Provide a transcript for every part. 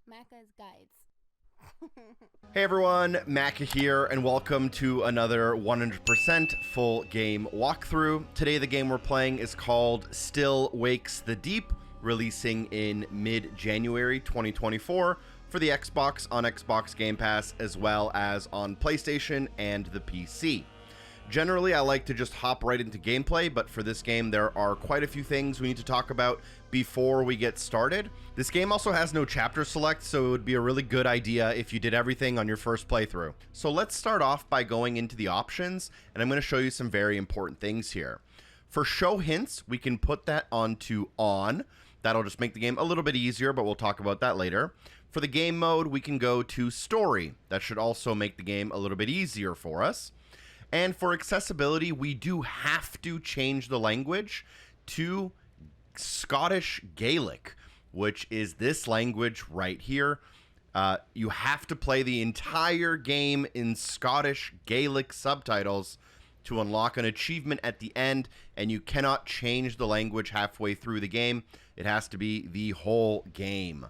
Macca's Guides. Hey everyone, Macca here, and welcome to another 100% full game walkthrough. Today the game we're playing is called Still Wakes the Deep, releasing in mid-January 2024 for the Xbox on Xbox Game Pass, as well as on PlayStation and the PC. Generally, I like to just hop right into gameplay, but for this game, there are quite a few things we need to talk about before we get started. This game also has no chapter select, so it would be a really good idea if you did everything on your first playthrough. So let's start off by going into the options, and I'm going to show you some very important things here. For show hints, we can put that onto on. That'll just make the game a little bit easier, but we'll talk about that later. For the game mode, we can go to story. That should also make the game a little bit easier for us. And for accessibility, we do have to change the language to Scottish Gaelic, which is this language right here. You have to play the entire game in Scottish Gaelic subtitles to unlock an achievement at the end, and you cannot change the language halfway through the game. It has to be the whole game.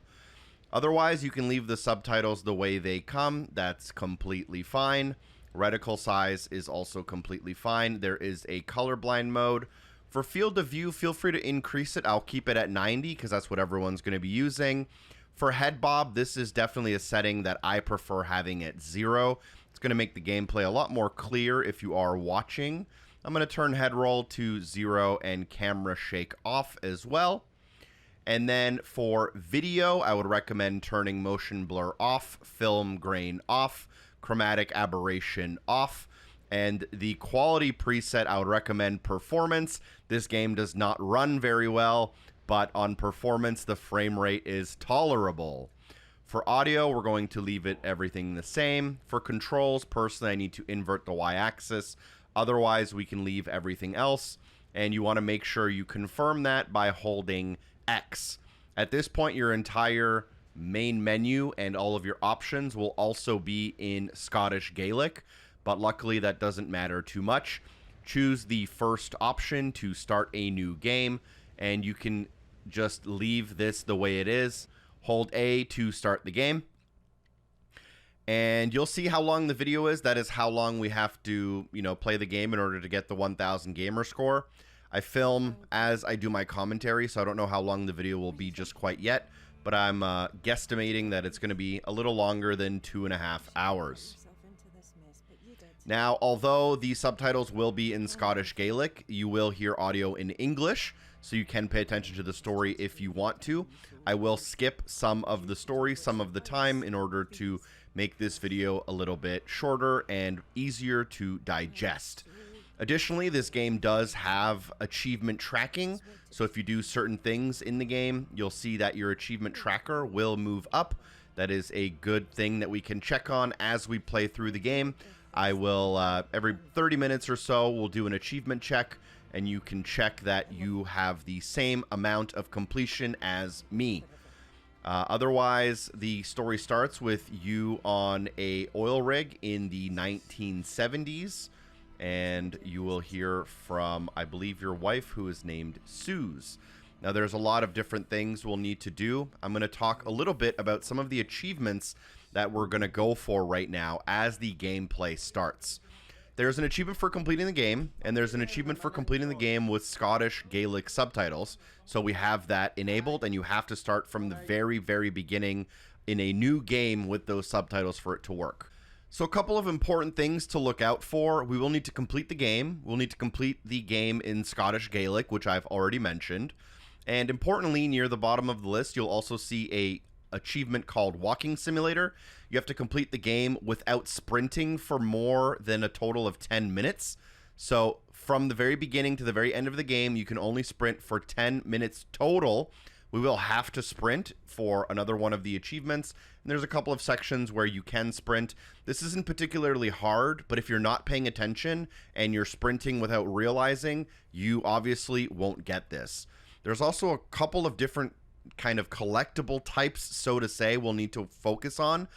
Otherwise, you can leave the subtitles the way they come. That's completely fine. Reticle size is also completely fine. There is a colorblind mode. For field of view, feel free to increase it. I'll keep it at 90 because that's what everyone's going to be using. For head bob, this is definitely a setting that I prefer having at 0. It's going to make the gameplay a lot more clear if you are watching. I'm going to turn head roll to 0 and camera shake off as well. And then for video, I would recommend turning motion blur off, film grain off, chromatic aberration off, and the quality preset, I would recommend performance. This game does not run very well, but on performance, the frame rate is tolerable. For audio, we're going to leave it everything the same. For controls, personally, I need to invert the y-axis. Otherwise, we can leave everything else, and you want to make sure you confirm that by holding X. At this point, your entire main menu and all of your options will also be in Scottish Gaelic, but luckily that doesn't matter too much. Choose the first option to start a new game, and you can just leave this the way it is. Hold A to start the game, and you'll see how long the video is. That is how long we have to, play the game in order to get the 1000 gamer score. I film as I do my commentary, so I don't know how long the video will be just quite yet, but I'm guesstimating that it's going to be a little longer than 2.5 hours. Now, although the subtitles will be in Scottish Gaelic, you will hear audio in English, so you can pay attention to the story if you want to. I will skip some of the story some of the time in order to make this video a little bit shorter and easier to digest. Additionally, this game does have achievement tracking, so if you do certain things in the game, you'll see that your achievement tracker will move up. That is a good thing that we can check on as we play through the game. I will, every 30 minutes or so, we'll do an achievement check, and you can check that you have the same amount of completion as me. Otherwise, the story starts with you on a oil rig in the 1970s. And you will hear from, I believe, your wife, who is named Suze. Now, there's a lot of different things we'll need to do. I'm going to talk a little bit about some of the achievements that we're going to go for right now as the gameplay starts. There's an achievement for completing the game, and there's an achievement for completing the game with Scottish Gaelic subtitles. So we have that enabled, and you have to start from the very, very beginning in a new game with those subtitles for it to work. So a couple of important things to look out for. We will need to complete the game. We'll need to complete the game in Scottish Gaelic, which I've already mentioned. And importantly, near the bottom of the list, you'll also see a achievement called Walking Simulator. You have to complete the game without sprinting for more than a total of 10 minutes. So from the very beginning to the very end of the game, you can only sprint for 10 minutes total. We will have to sprint for another one of the achievements, and there's a couple of sections where you can sprint. This isn't particularly hard, but if you're not paying attention and you're sprinting without realizing, you obviously won't get this. There's also a couple of different kind of collectible types, so to say, we'll need to focus on.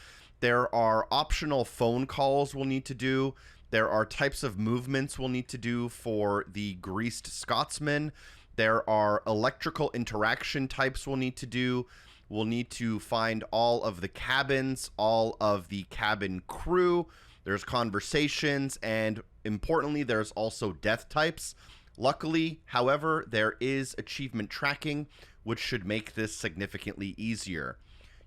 There are optional phone calls we'll need to do. There are types of movements we'll need to do for the Greased Scotsman. There are electrical interaction types we'll need to do. we'll need to find all of the cabins, all of the cabin crew. There's conversations, and importantly, there's also death types. Luckily, however, there is achievement tracking, which should make this significantly easier.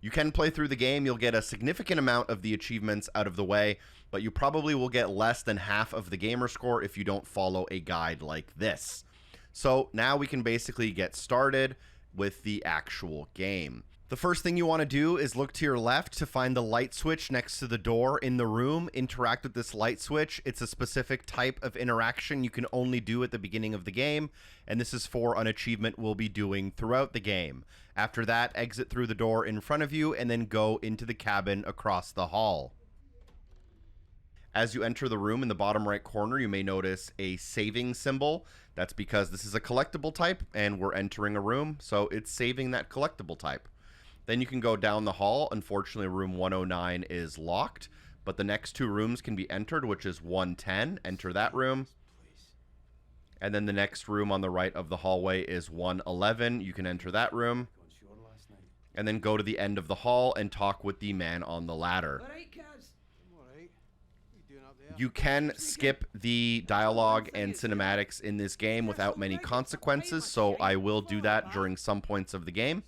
You can play through the game, you'll get a significant amount of the achievements out of the way, but you probably will get less than half of the gamer score if you don't follow a guide like this. So now we can basically get started with the actual game. The first thing you want to do is look to your left to find the light switch next to the door in the room. Interact with this light switch. It's a specific type of interaction you can only do at the beginning of the game, and this is for an achievement we'll be doing throughout the game. After that, exit through the door in front of you and then go into the cabin across the hall. As you enter the room, in the bottom right corner, you may notice a saving symbol. That's because this is a collectible type and we're entering a room, so it's saving that collectible type. Then you can go down the hall. Unfortunately, room 109 is locked, but the next two rooms can be entered, which is 110. Enter that room. And then the next room on the right of the hallway is 111. You can enter that room. And then go to the end of the hall and talk with the man on the ladder. You can skip the dialogue and cinematics in this game without many consequences, so I will do that during some points of the game.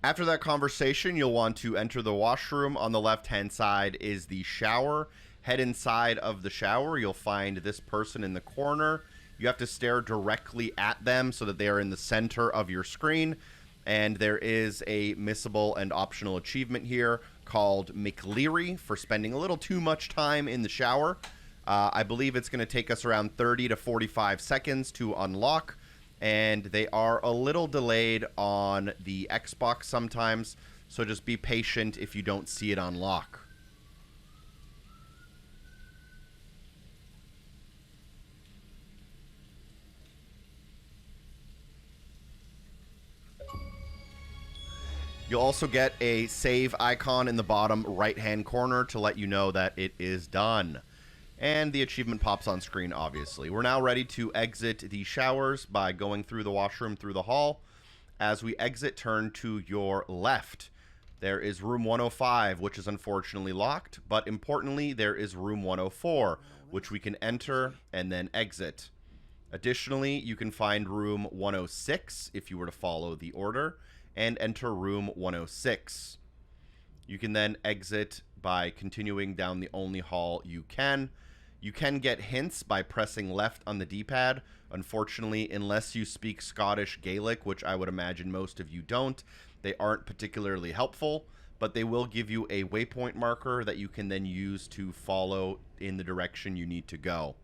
After that conversation, you'll want to enter the washroom. On the left-hand side is the shower. Head inside of the shower. You'll find this person in the corner. You have to stare directly at them so that they are in the center of your screen. And there is a missable and optional achievement here called McLeery for spending a little too much time in the shower. I believe it's going to take us around 30 to 45 seconds to unlock. And they are a little delayed on the Xbox sometimes, so just be patient if you don't see it unlock. You'll also get a save icon in the bottom right-hand corner to let you know that it is done. And the achievement pops on screen, obviously. We're now ready to exit the showers by going through the washroom through the hall. As we exit, turn to your left. There is room 105, which is unfortunately locked. But importantly, there is room 104, which we can enter and then exit. Additionally, you can find room 106 if you were to follow the order, and enter room 106. You can then exit by continuing down the only hall you can. You can get hints by pressing left on the D-pad. Unfortunately, unless you speak Scottish Gaelic, which I would imagine most of you don't, they aren't particularly helpful, but they will give you a waypoint marker that you can then use to follow in the direction you need to go.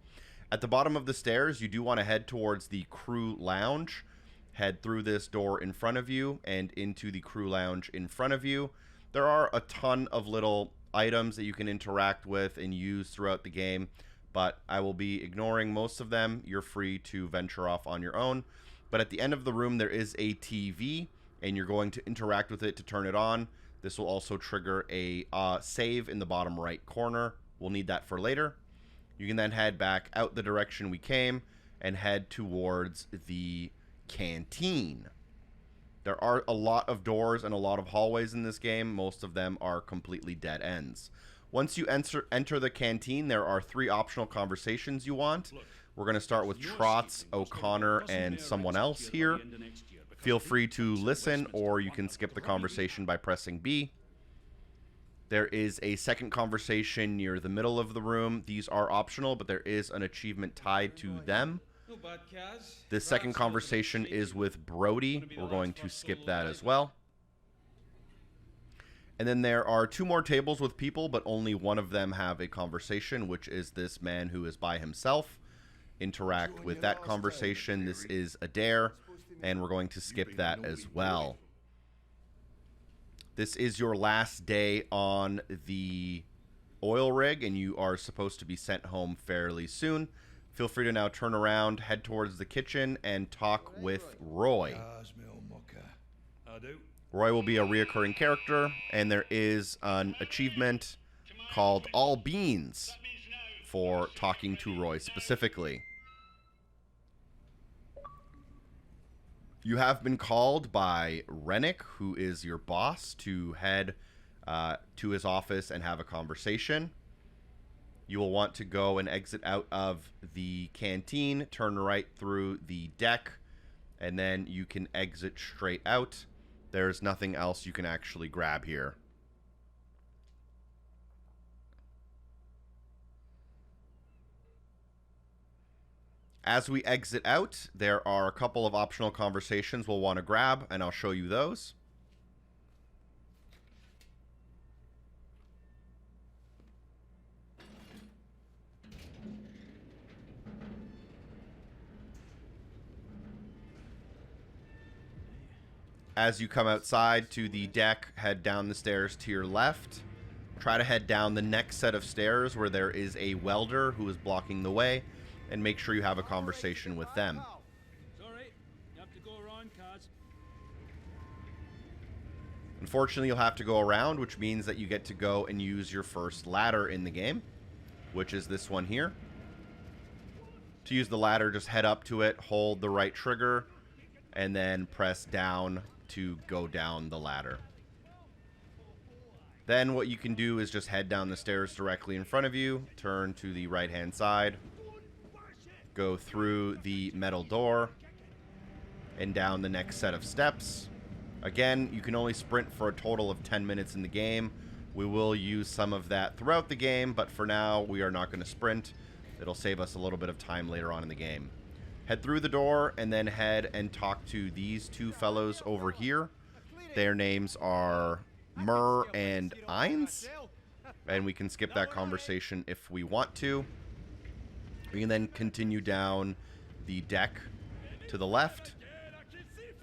At the bottom of the stairs, you do want to head towards the crew lounge. Head through this door in front of you and into the crew lounge in front of you. There are a ton of little items that you can interact with and use throughout the game, but I will be ignoring most of them. You're free to venture off on your own. But at the end of the room, there is a TV, and you're going to interact with it to turn it on. This will also trigger a save in the bottom right corner. We'll need that for later. You can then head back out the direction we came and head towards the canteen. There are a lot of doors and a lot of hallways in this game. Most of them are completely dead ends. Once you enter the canteen, there are 3 optional conversations you want. We're going to start with Trots, O'Connor, and someone else here. Feel free to listen, or you can skip the conversation by pressing B. There is a second conversation near the middle of the room. These are optional, but there is an achievement tied to them. This second conversation is with Brody. We're going to skip that as well. And then there are 2 more tables with people, but only one of them have a conversation, which is this man who is by himself. Interact with that conversation. This is Adair, and we're going to skip that as well. This is your last day on the oil rig, and you are supposed to be sent home fairly soon. Feel free to now turn around, head towards the kitchen, and talk with Roy. Roy will be a reoccurring character, and there is an achievement called All Beans for talking to Roy specifically. You have been called by Rennick, who is your boss, to head to his office and have a conversation. You will want to go and exit out of the canteen, turn right through the deck, and then you can exit straight out. There's nothing else you can actually grab here. As we exit out, there are a couple of optional conversations we'll want to grab, and I'll show you those. As you come outside to the deck, head down the stairs to your left. Try to head down the next set of stairs where there is a welder who is blocking the way, and make sure you have a conversation with them. Unfortunately, you'll have to go around, which means that you get to go and use your first ladder in the game, which is this one here. To use the ladder, just head up to it, hold the right trigger, and then press down to go down the ladder. Then what you can do is just head down the stairs directly in front of you, turn to the right-hand side, go through the metal door, and down the next set of steps. Again, you can only sprint for a total of 10 minutes in the game. We will use some of that throughout the game, but for now, we are not going to sprint. It'll save us a little bit of time later on in the game. Head through the door, and then head and talk to these two fellows over here. Their names are Murr and Ines, and we can skip that conversation if we want to. We can then continue down the deck to the left.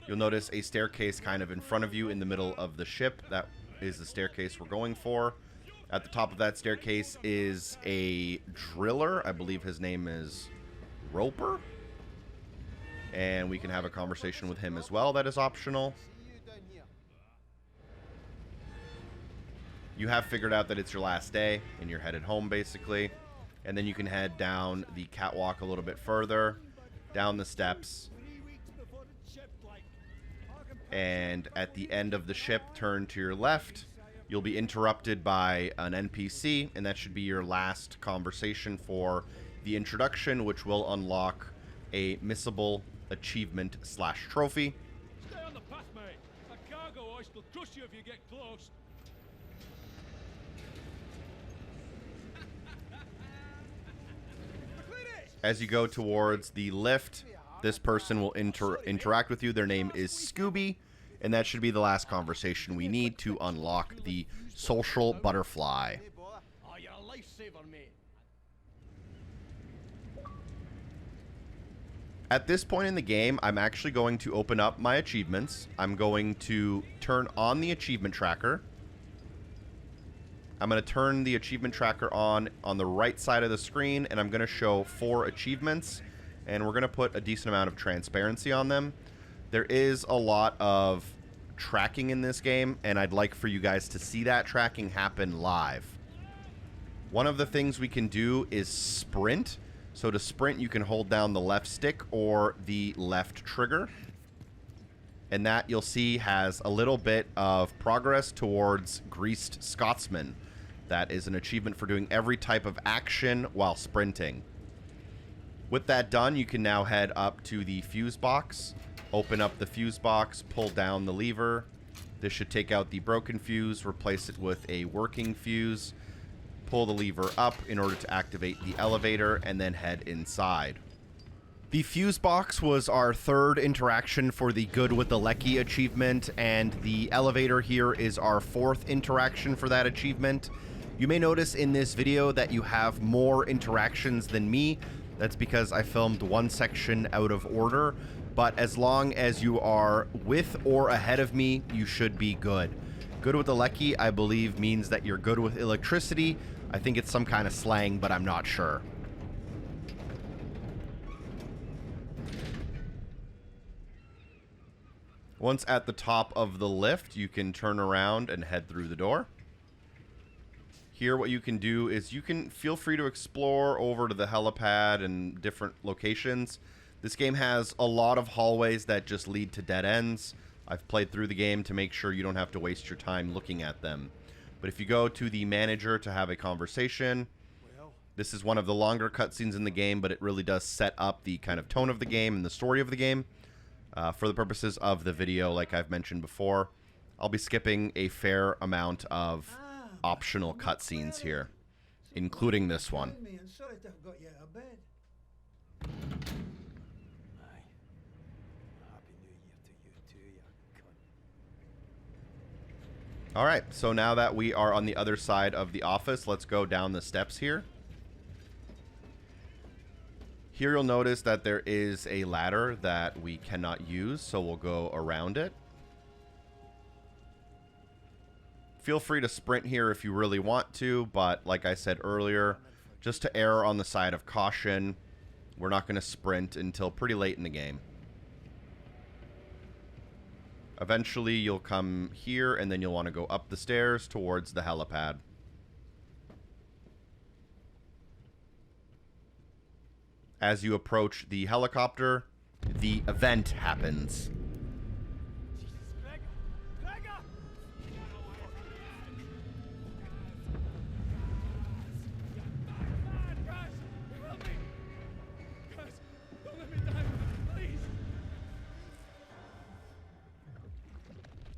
You'll notice a staircase kind of in front of you in the middle of the ship. That is the staircase we're going for. At the top of that staircase is a driller. I believe his name is Roper. And we can have a conversation with him as well. That is optional. You have figured out that it's your last day and you're headed home, basically. And then you can head down the catwalk a little bit further, down the steps. And at the end of the ship, turn to your left. You'll be interrupted by an NPC, and that should be your last conversation for the introduction, which will unlock a Missable achievement / trophy. Stay on the path, mate. A cargo hoist will crush you if you get close. As you go towards the lift, this person will interact with you. Their name is Scooby, and that should be the last conversation we need to unlock the social butterfly. Oh, you're a lifesaver, mate. At this point in the game, I'm actually going to open up my achievements. I'm going to turn on the achievement tracker. I'm going to turn the achievement tracker on the right side of the screen, and I'm going to show 4 achievements, and we're going to put a decent amount of transparency on them. There is a lot of tracking in this game, and I'd like for you guys to see that tracking happen live. One of the things we can do is sprint. So to sprint, you can hold down the left stick or the left trigger. And that, you'll see, has a little bit of progress towards Greased Scotsman. That is an achievement for doing every type of action while sprinting. With that done, you can now head up to the fuse box, open up the fuse box, pull down the lever. This should take out the broken fuse, replace it with a working fuse. Pull the lever up in order to activate the elevator, and then head inside. The fuse box was our third interaction for the Good with the Leccy achievement, and the elevator here is our 4th interaction for that achievement. You may notice in this video that you have more interactions than me. That's because I filmed one section out of order, but as long as you are with or ahead of me, you should be good. Good with the Leccy, I believe, means that you're good with electricity. I think it's some kind of slang, but I'm not sure. Once at the top of the lift, you can turn around and head through the door. Here, what you can do is you can feel free to explore over to the helipad and different locations. This game has a lot of hallways that just lead to dead ends. I've played through the game to make sure you don't have to waste your time looking at them. But if you go to the manager to have a conversation, this is one of the longer cutscenes in the game, but it really does set up the kind of tone of the game and the story of the game. For the purposes of the video, like I've mentioned before, I'll be skipping a fair amount of optional cutscenes here, including this one. Alright, so now that we are on the other side of the office, let's go down the steps here. Here you'll notice that there is a ladder that we cannot use, so we'll go around it. Feel free to sprint here if you really want to, but like I said earlier, just to err on the side of caution, we're not going to sprint until pretty late in the game. Eventually, you'll come here, and then you'll want to go up the stairs towards the helipad. As you approach the helicopter, the event happens.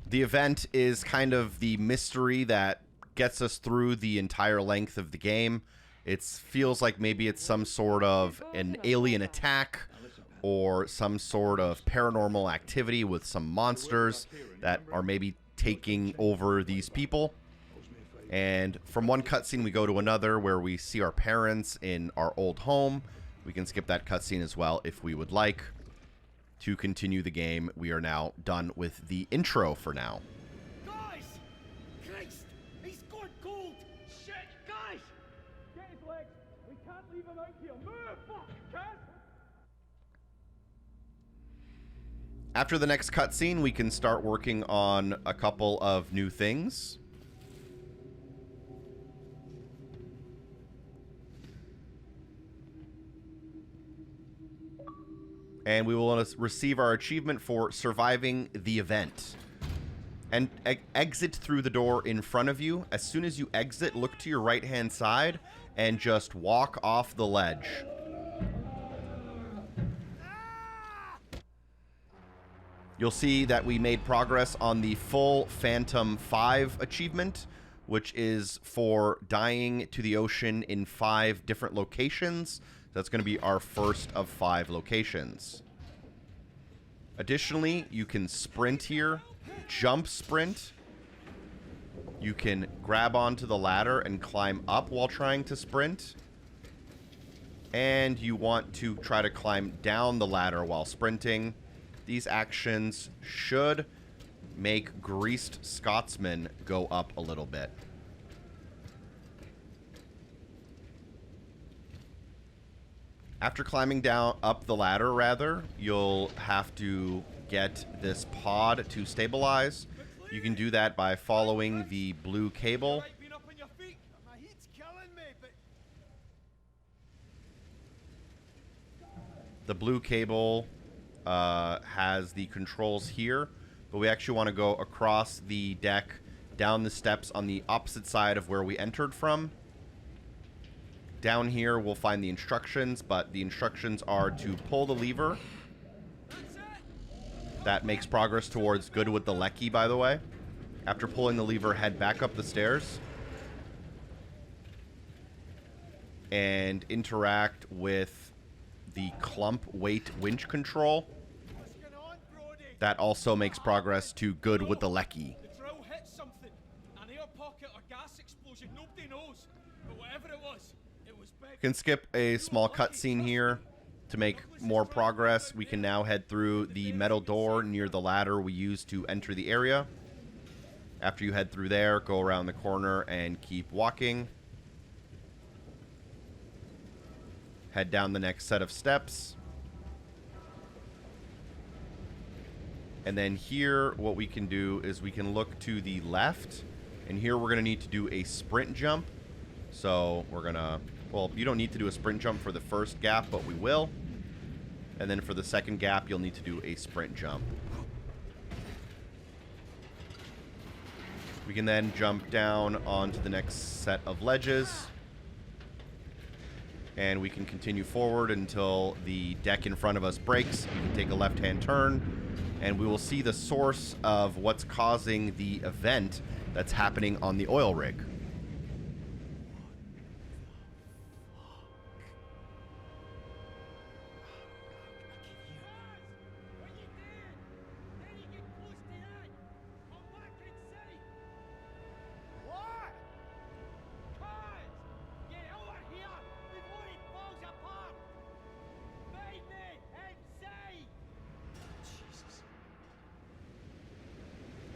The event is kind of the mystery that gets us through the entire length of the game. It feels like maybe it's some sort of an alien attack or some sort of paranormal activity with some monsters that are maybe taking over these people. And from one cutscene we go to another where we see our parents in our old home. We can skip that cutscene as well if we would like. To continue the game, we are now done with the intro for now. Guys! Christ! He's gone cold! Shit! Guys! Get his legs! We can't leave him out here! Move! Fuck! Can't! After the next cutscene, we can start working on a couple of new things. And we will receive our achievement for surviving the event. And exit through the door in front of you. As soon as you exit, look to your right-hand side and just walk off the ledge. You'll see that we made progress on the full Phantom 5 achievement, which is for dying to the ocean in 5 different locations. That's going to be our first of 5 locations. Additionally, you can sprint here, jump sprint. You can grab onto the ladder and climb up while trying to sprint. And you want to try to climb down the ladder while sprinting. These actions should make Greased Scotsman go up a little bit. After climbing up the ladder, you'll have to get this pod to stabilize. You can do that by following the blue cable. The blue cable has the controls here, but we actually want to go across the deck, down the steps on the opposite side of where we entered from. Down here, we'll find the instructions, but the instructions are to pull the lever. That makes progress towards good with the Leccy, by the way. After pulling the lever, head back up the stairs. And interact with the clump weight winch control. That also makes progress to good with the Leccy. The drill hit something. An air pocket or gas explosion. Nobody knows. But whatever it was big. You can skip a small cutscene here to make more progress. We can now head through the metal door near the ladder we used to enter the area. After you head through there, go around the corner and keep walking. Head down the next set of steps. And then here, what we can do is we can look to the left. And here we're going to need to do a sprint jump. So we're going to... Well, you don't need to do a sprint jump for the first gap, but we will. And then for the second gap, you'll need to do a sprint jump. We can then jump down onto the next set of ledges. And we can continue forward until the deck in front of us breaks. You can take a left-hand turn, and we will see the source of what's causing the event that's happening on the oil rig.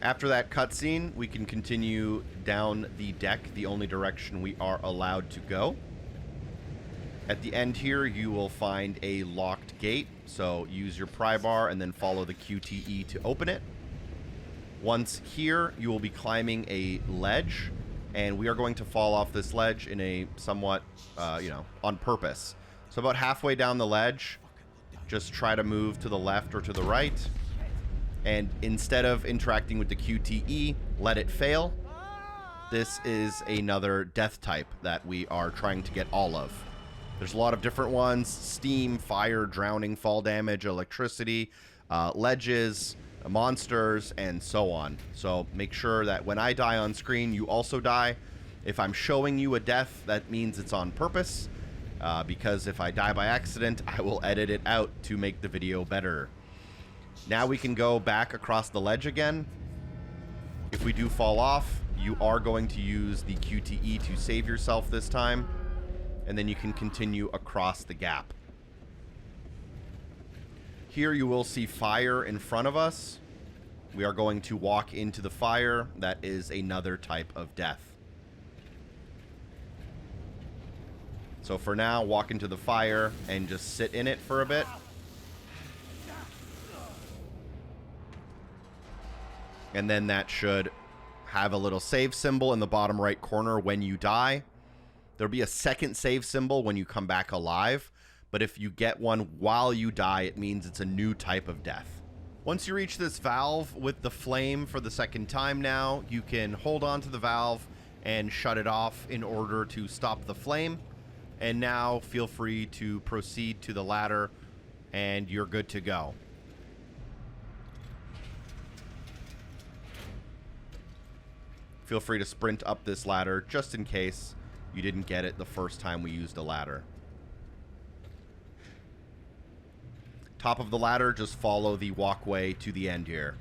After that cutscene, we can continue down the deck, the only direction we are allowed to go. At the end here, you will find a locked gate, so use your pry bar and then follow the QTE to open it. Once here, you will be climbing a ledge, and we are going to fall off this ledge in a somewhat, on purpose. So about halfway down the ledge, just try to move to the left or to the right. And instead of interacting with the QTE, let it fail. This is another death type that we are trying to get all of. There's a lot of different ones: steam, fire, drowning, fall damage, electricity, ledges, monsters, and so on. So make sure that when I die on screen, you also die. If I'm showing you a death, that means it's on purpose, because if I die by accident, I will edit it out to make the video better. Now we can go back across the ledge again. If we do fall off, you are going to use the QTE to save yourself this time, and then you can continue across the gap. Here you will see fire in front of us. We are going to walk into the fire. That is another type of death. So for now, walk into the fire and just sit in it for a bit. And then that should have a little save symbol in the bottom right corner when you die. There'll be a second save symbol when you come back alive. But if you get one while you die, it means it's a new type of death. Once you reach this valve with the flame for the second time now, you can hold on to the valve and shut it off in order to stop the flame. And now feel free to proceed to the ladder, and you're good to go. Feel free to sprint up this ladder just in case you didn't get it the first time we used a ladder. Top of the ladder, just follow the walkway to the end here.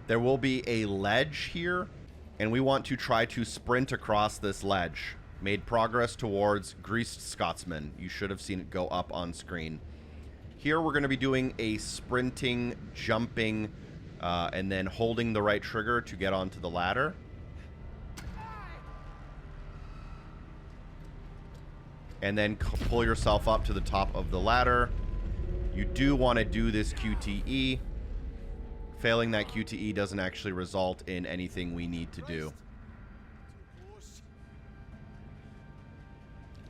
There will be a ledge here, and we want to try to sprint across this ledge. Made progress towards Greased Scotsman. You should have seen it go up on screen. Here we're going to be doing a sprinting, jumping, and then holding the right trigger to get onto the ladder. And then pull yourself up to the top of the ladder. You do want to do this QTE. Failing that QTE doesn't actually result in anything we need to do.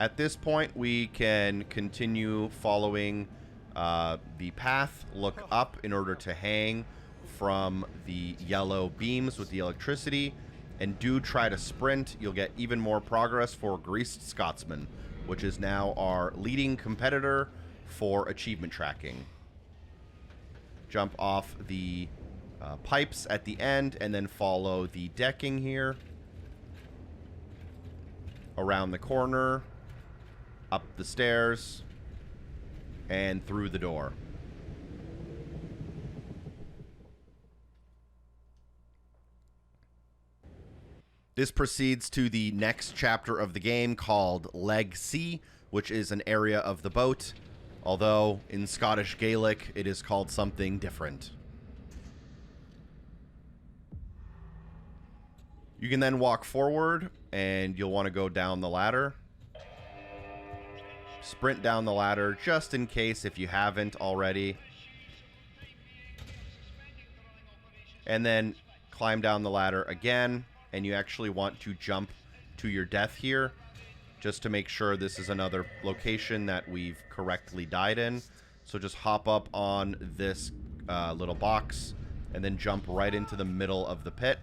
At this point, we can continue following the path. Look up in order to hang from the yellow beams with the electricity, and do try to sprint. You'll get even more progress for Greased Scotsman, which is now our leading competitor for achievement tracking. Jump off the pipes at the end, and then follow the decking here, around the corner, up the stairs, and through the door. This proceeds to the next chapter of the game called Leccy, which is an area of the boat, although in Scottish Gaelic it is called something different. You can then walk forward, and you'll want to go down the ladder. Sprint down the ladder just in case if you haven't already. And then climb down the ladder again, and you actually want to jump to your death here. just to make sure this is another location that we've correctly died in. So just hop up on this little box and then jump right into the middle of the pit.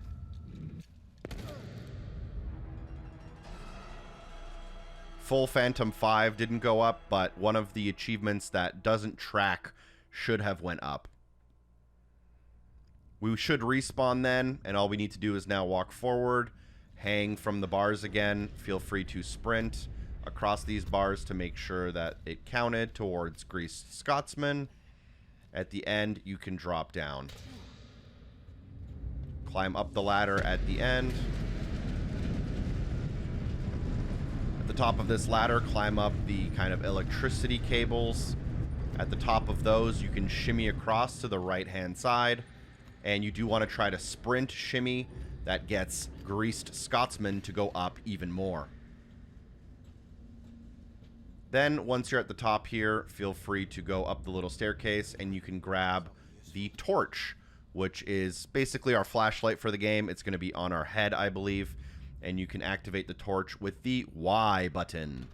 Full Phantom 5 didn't go up, but one of the achievements that doesn't track should have went up. We should respawn then, and all we need to do is now walk forward, hang from the bars again. Feel free to sprint across these bars to make sure that it counted towards Greased Scotsman. At the end, you can drop down. Climb up the ladder at the end. At the top of this ladder, climb up the kind of electricity cables. At the top of those, you can shimmy across to the right-hand side. And you do want to try to sprint shimmy. That gets Greased Scotsman to go up even more. Then, once you're at the top here, feel free to go up the little staircase, and you can grab the torch, which is basically our flashlight for the game. It's going to be on our head, I believe. And you can activate the torch with the Y button.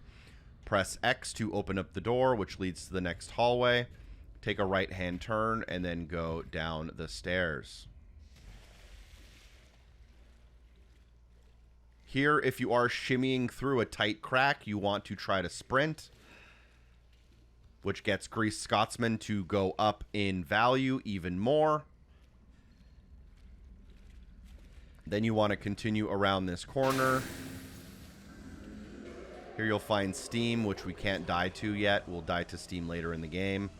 Press X to open up the door, which leads to the next hallway. Take a right-hand turn, and then go down the stairs. Here, if you are shimmying through a tight crack, you want to try to sprint, which gets Greased Scotsman to go up in value even more. Then you want to continue around this corner. Here you'll find Steam, which we can't die to yet. We'll die to Steam later in the game.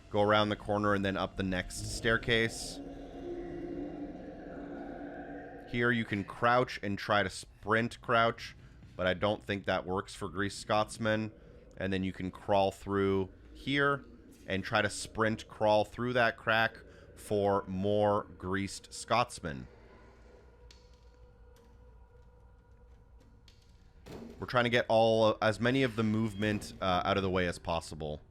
Go around the corner and then up the next staircase. Here you can crouch and try to sprint crouch, but I don't think that works for Greased Scotsman. And then you can crawl through here and try to sprint crawl through that crack for more Greased Scotsman. We're trying to get as many of the movement out of the way as possible.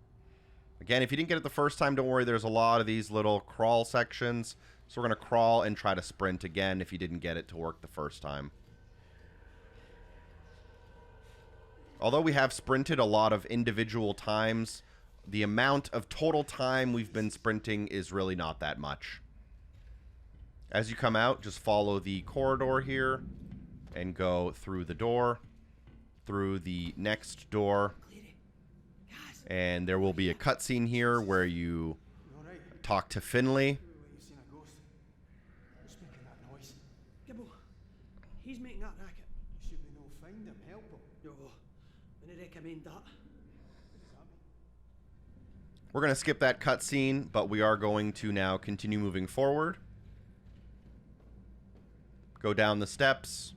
Again, if you didn't get it the first time, don't worry. There's a lot of these little crawl sections. So we're going to crawl and try to sprint again if you didn't get it to work the first time. Although we have sprinted a lot of individual times, the amount of total time we've been sprinting is really not that much. As you come out, just follow the corridor here and go through the door, through the next door. And there will be a cutscene here where you talk to Finlay. He's making that racket. You should be no find him, help him. No, I wouldn't recommend that. We're going to skip that cutscene, but we are going to now continue moving forward. Go down the steps.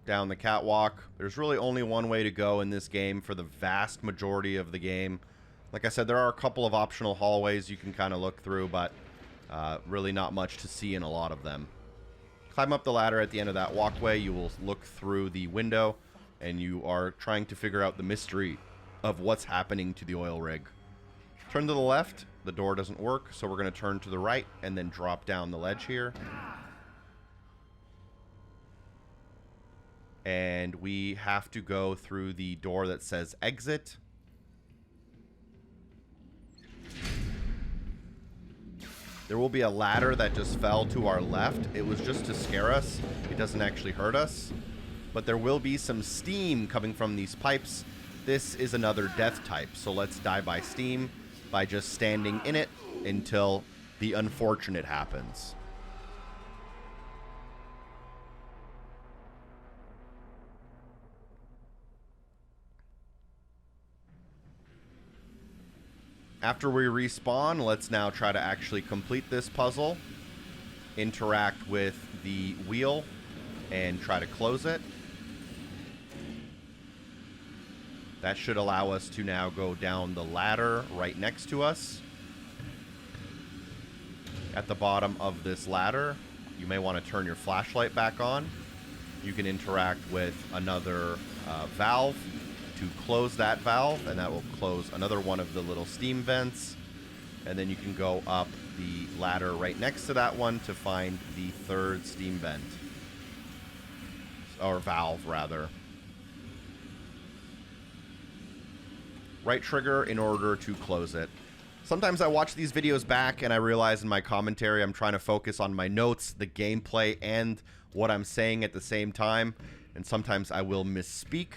Down the catwalk. There's really only one way to go in this game for the vast majority of the game. Like I said, there are a couple of optional hallways you can kind of look through, but really not much to see in a lot of them. Climb up the ladder at the end of that walkway. You will look through the window, and you are trying to figure out the mystery of what's happening to the oil rig. Turn to the left. The door doesn't work, so we're going to turn to the right and then drop down the ledge here. And we have to go through the door that says exit. There will be a ladder that just fell to our left. It was just to scare us. It doesn't actually hurt us. But there will be some steam coming from these pipes. This is another death type. So let's die by steam by just standing in it until the unfortunate happens. After we respawn, let's now try to actually complete this puzzle. Interact with the wheel and try to close it. That should allow us to now go down the ladder right next to us. At the bottom of this ladder, you may want to turn your flashlight back on. You can interact with another valve to close that valve, and that will close another one of the little steam vents. And then you can go up the ladder right next to that one to find the third steam vent. Or valve, rather. right trigger in order to close it. Sometimes I watch these videos back and I realize in my commentary I'm trying to focus on my notes, the gameplay, and what I'm saying at the same time. And sometimes I will misspeak.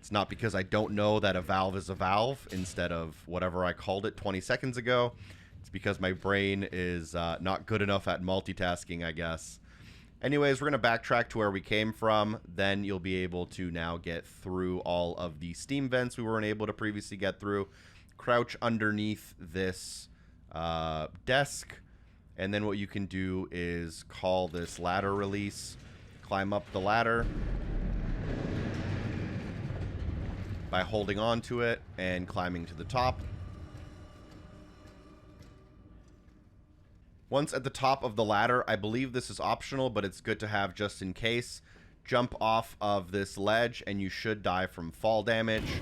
It's not because I don't know that a valve is a valve instead of whatever I called it 20 seconds ago. It's because my brain is not good enough at multitasking, I guess. Anyways, we're going to backtrack to where we came from. Then you'll be able to now get through all of the steam vents we weren't able to previously get through. Crouch underneath this desk. And then what you can do is call this ladder release. Climb up the ladder by holding on to it and climbing to the top. Once at the top of the ladder, I believe this is optional, but it's good to have just in case. Jump off of this ledge and you should die from fall damage.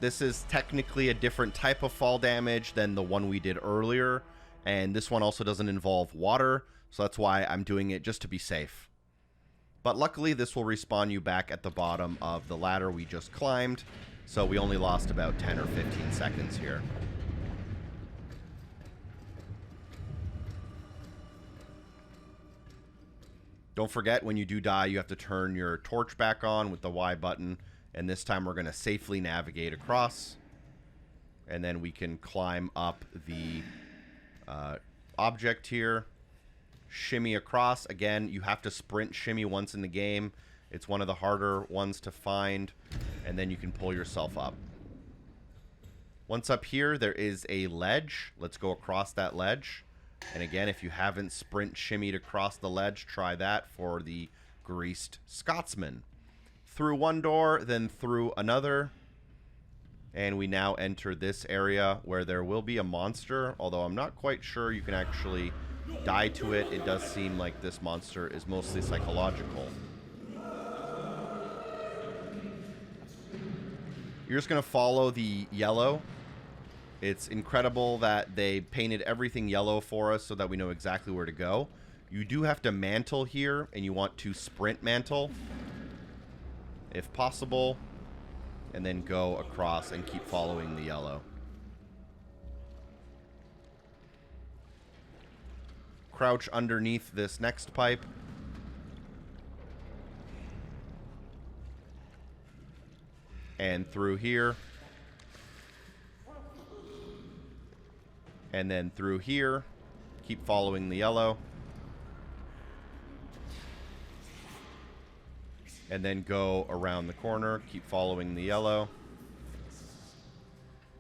This is technically a different type of fall damage than the one we did earlier, and this one also doesn't involve water, so that's why I'm doing it just to be safe. But luckily, this will respawn you back at the bottom of the ladder we just climbed, so we only lost about 10 or 15 seconds here. Don't forget, when you do die, you have to turn your torch back on with the Y button, and this time we're going to safely navigate across, and then we can climb up the object here. Shimmy across. Again, you have to sprint shimmy once in the game. It's one of the harder ones to find, and then you can pull yourself up. Once up here, there is a ledge. Let's go across that ledge. And again, if you haven't sprint shimmied across the ledge, try that for the Greased Scotsman. Through one door, then through another. And we now enter this area where there will be a monster, although I'm not quite sure you can actually die to it. It does seem like this monster is mostly psychological. You're just going to follow the yellow. It's incredible that they painted everything yellow for us so that we know exactly where to go. You do have to mantle here, and you want to sprint mantle, if possible, and then go across and keep following the yellow. Crouch underneath this next pipe. And through here. And then through here. Keep following the yellow. And then go around the corner. Keep following the yellow.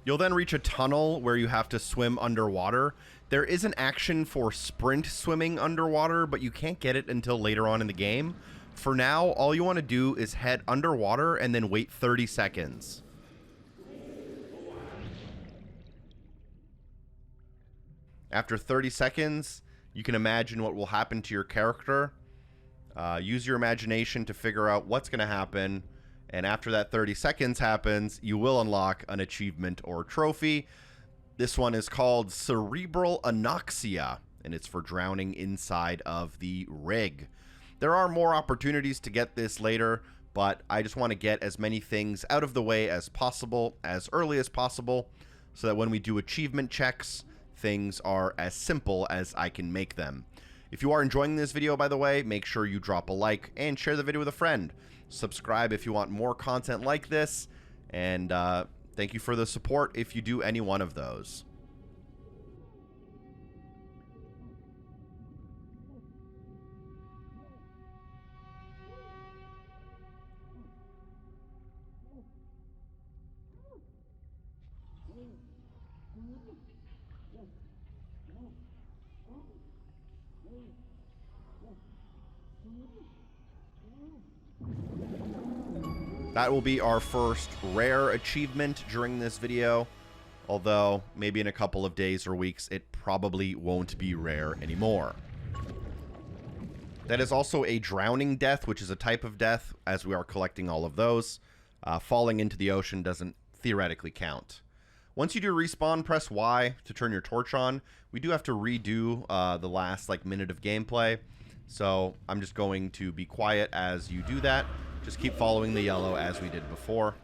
You'll then reach a tunnel where you have to swim underwater. There is an action for sprint swimming underwater, but you can't get it until later on in the game. For now, all you want to do is head underwater and then wait 30 seconds. After 30 seconds, you can imagine what will happen to your character. Use your imagination to figure out what's going to happen. And after that 30 seconds happens, you will unlock an achievement or trophy. This one is called Cerebral Anoxia, and it's for drowning inside of the rig. There are more opportunities to get this later, but I just want to get as many things out of the way as possible, as early as possible, so that when we do achievement checks, things are as simple as I can make them. If you are enjoying this video, by the way, make sure you drop a like and share the video with a friend. Subscribe if you want more content like this, and thank you for the support if you do any one of those. That will be our first rare achievement during this video, although maybe in a couple of days or weeks it probably won't be rare anymore. That is also a drowning death, which is a type of death, as we are collecting all of those. Falling into the ocean doesn't theoretically count. Once you do respawn, press Y to turn your torch on. We do have to redo the last minute of gameplay, so I'm just going to be quiet as you do that. Just keep following the yellow as we did before.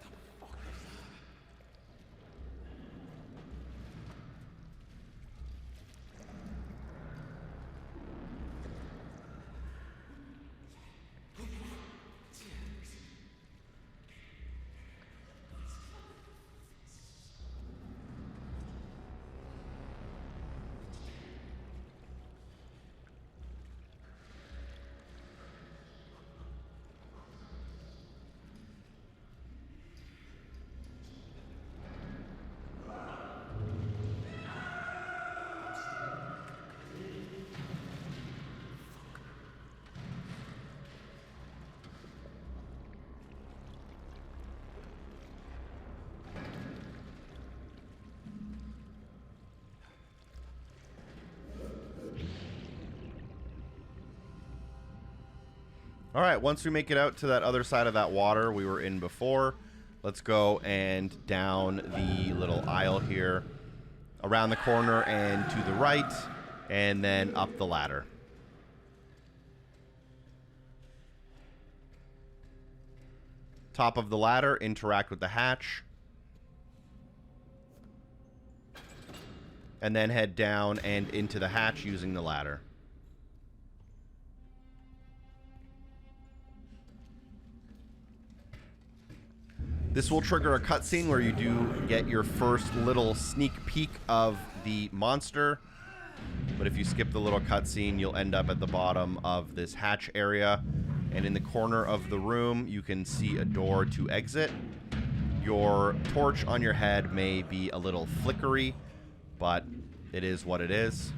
All right, once we make it out to that other side of that water we were in before, let's go and down the little aisle here, around the corner and to the right, and then up the ladder. Top of the ladder, interact with the hatch. And then head down and into the hatch using the ladder. This will trigger a cutscene where you do get your first little sneak peek of the monster. But if you skip the little cutscene, you'll end up at the bottom of this hatch area. And in the corner of the room, you can see a door to exit. Your torch on your head may be a little flickery, but it is what it is.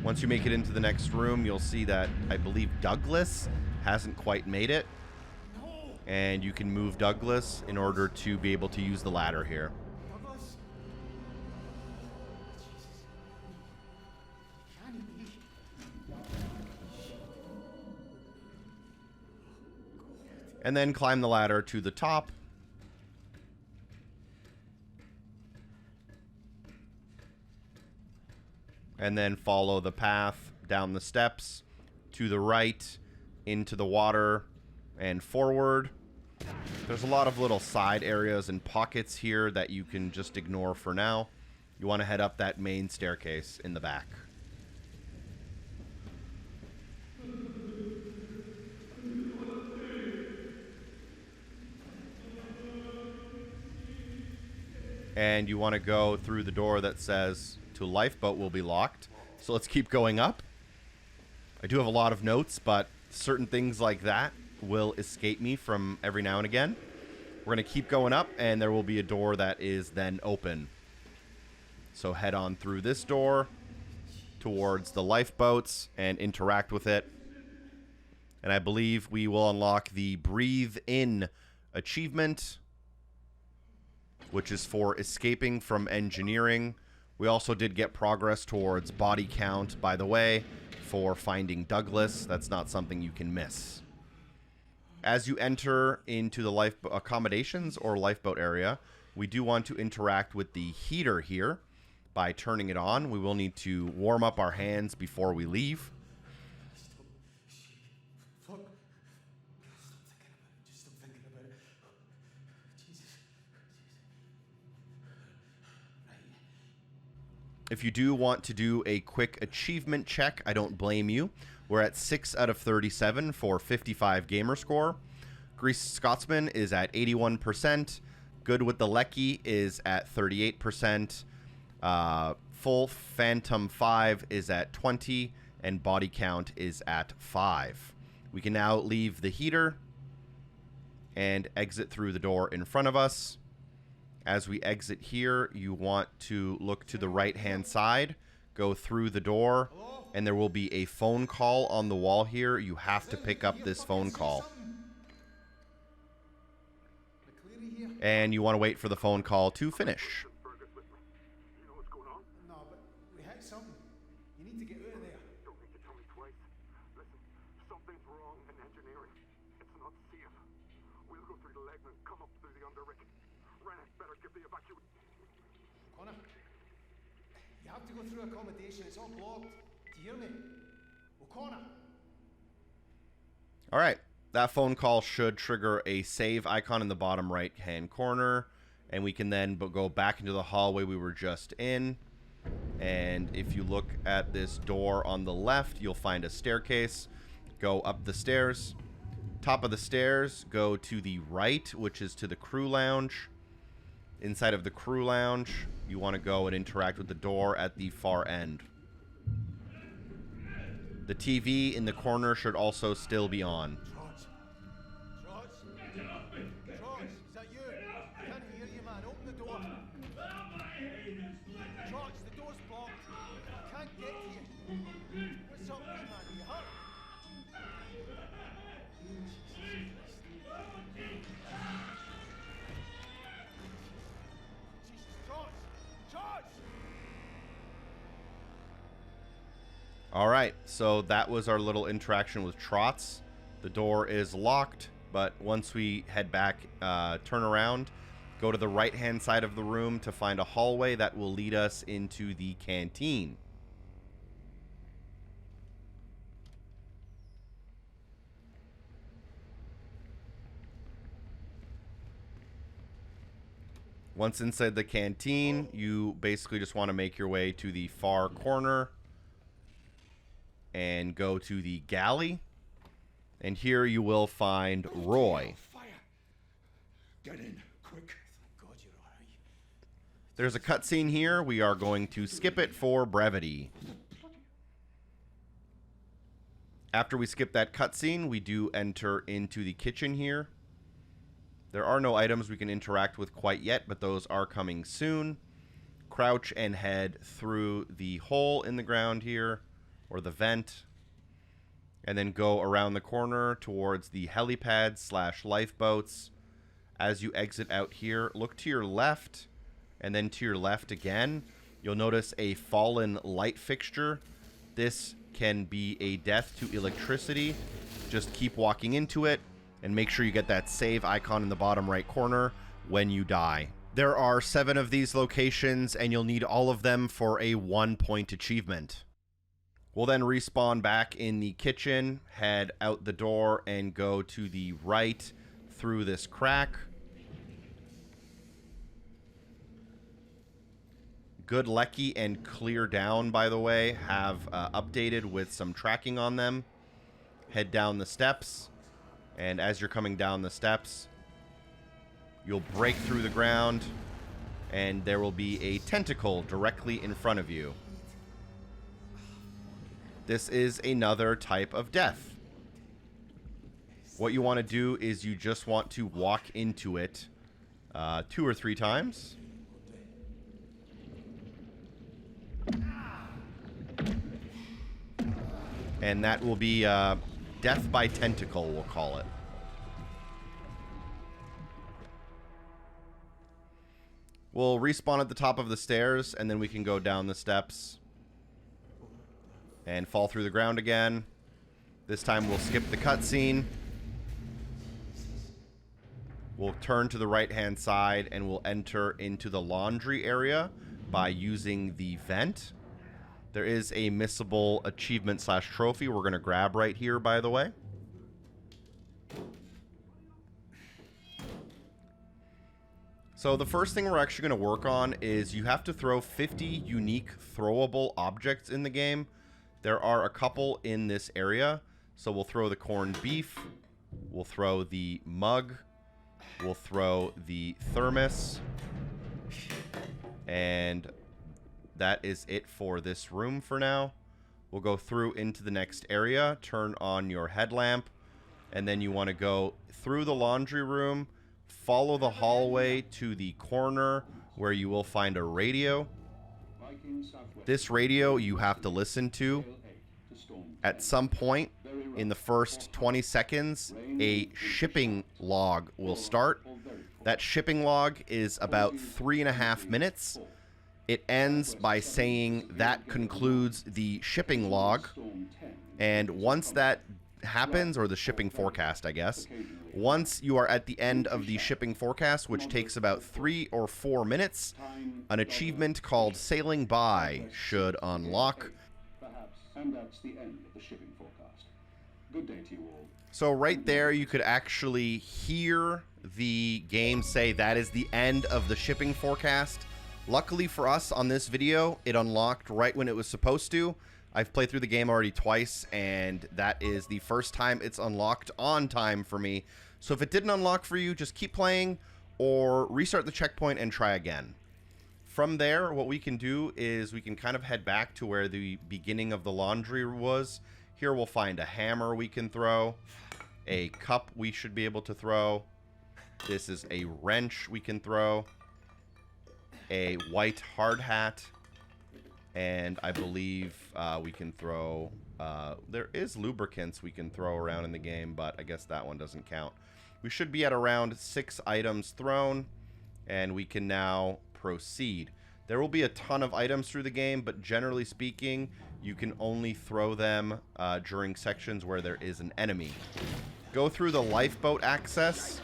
Once you make it into the next room, you'll see that I believe Douglas hasn't quite made it. And you can move Douglas in order to be able to use the ladder here. Douglas? Can he be? And then climb the ladder to the top. And then follow the path down the steps to the right, into the water, and forward. There's a lot of little side areas and pockets here that you can just ignore for now. You want to head up that main staircase in the back. And you want to go through the door that says to lifeboat will be locked. So let's keep going up. I do have a lot of notes, but certain things like that will escape me from every now and again. We're going to keep going up, and there will be a door that is then open. So head on through this door towards the lifeboats and interact with it. And I believe we will unlock the Breathe In achievement, which is for escaping from engineering. We also did get progress towards body count, by the way, for finding Douglas. That's not something you can miss. As you enter into the lifeboat accommodations or lifeboat area, we do want to interact with the heater here by turning it on. We will need to warm up our hands before we leave. Fuck. Stop thinking about it. Jesus. Right. If you do want to do a quick achievement check, I don't blame you. We're at 6 out of 37 for 55 gamer score. Grease Scotsman is at 81%. Good with the Leccy is at 38%. Full Phantom 5 is at 20. And body count is at 5. We can now leave the heater and exit through the door in front of us. As we exit here, you want to look to the right-hand side, go through the door, and there will be a phone call on the wall here. You have to pick up this phone call. McLeery here? And you want to wait for the phone call to finish. You know what's going on? No, but we hit something. You need to get out of there. Don't need to tell me twice. Listen, something's wrong in engineering. It's not safe. We'll go through the leg and come up through the underrick. Rennet better give the evacuation. Connor, you have to go through accommodation. It's all blocked. Do you hear me? O'Connor. All right. That phone call should trigger a save icon in the bottom right-hand corner. And we can then go back into the hallway we were just in. And if you look at this door on the left, you'll find a staircase. Go up the stairs. Top of the stairs, go to the right, which is to the crew lounge. Inside of the crew lounge, you want to go and interact with the door at the far end. The TV in the corner should also still be on. Trots, is that you? I can't hear you, man. Open the door. Trots, the door's blocked. I can't get to you. What's up with you, man? Are you hurt? Jesus, Trots! All right, so that was our little interaction with Trots. The door is locked, but once we head back, turn around, go to the right-hand side of the room to find a hallway that will lead us into the canteen. Once inside the canteen, you basically just want to make your way to the far corner and go to the galley. And here you will find Roy. Fire! Get in, quick. Thank God you're alright. There's a cutscene here. We are going to skip it for brevity. After we skip that cutscene, we do enter into the kitchen here. There are no items we can interact with quite yet, but those are coming soon. Crouch and head through the hole in the ground here, or the vent, and then go around the corner towards the helipad / lifeboats. As you exit out here, look to your left, and then to your left again. You'll notice a fallen light fixture. This can be a death to electricity. Just keep walking into it, and make sure you get that save icon in the bottom right corner when you die. There are 7 of these locations, and you'll need all of them for a 1-point achievement. We'll then respawn back in the kitchen, head out the door, and go to the right through this crack. Good Leccy and Clear Down, by the way, have updated with some tracking on them. Head down the steps, and as you're coming down the steps, you'll break through the ground, and there will be a tentacle directly in front of you. This is another type of death. What you want to do is you just want to walk into it 2 or 3 times. And that will be death by tentacle, we'll call it. We'll respawn at the top of the stairs, and then we can go down the steps and fall through the ground again. This time we'll skip the cutscene. We'll turn to the right-hand side, and we'll enter into the laundry area by using the vent. There is a missable achievement / trophy we're going to grab right here, by the way. So the first thing we're actually going to work on is you have to throw 50 unique throwable objects in the game. There are a couple in this area. So we'll throw the corned beef. We'll throw the mug. We'll throw the thermos. And that is it for this room for now. We'll go through into the next area. Turn on your headlamp. And then you want to go through the laundry room. Follow the hallway to the corner where you will find a radio. This radio you have to listen to. At some point in the first 20 seconds, a shipping log will start. That shipping log is about 3.5 minutes. It ends by saying that concludes the shipping log. And once that happens, or the shipping forecast, I guess, once you are at the end of the shipping forecast, which takes about 3 or 4 minutes, an achievement called Sailing By should unlock. And that's the end of the shipping forecast. Good day to you all. So right there, you could actually hear the game say that is the end of the shipping forecast. Luckily for us on this video, it unlocked right when it was supposed to. I've played through the game already twice, and that is the first time it's unlocked on time for me. So if it didn't unlock for you, just keep playing or restart the checkpoint and try again. From there, what we can do is we can kind of head back to where the beginning of the laundry was. Here we'll find a hammer we can throw, a cup we should be able to throw. This is a wrench we can throw, a white hard hat, and I believe we can throw, there is lubricants we can throw around in the game, but I guess that one doesn't count. We should be at around 6 items thrown, and we can now proceed. There will be a ton of items through the game, but generally speaking, you can only throw them during sections where there is an enemy. Go through the lifeboat access,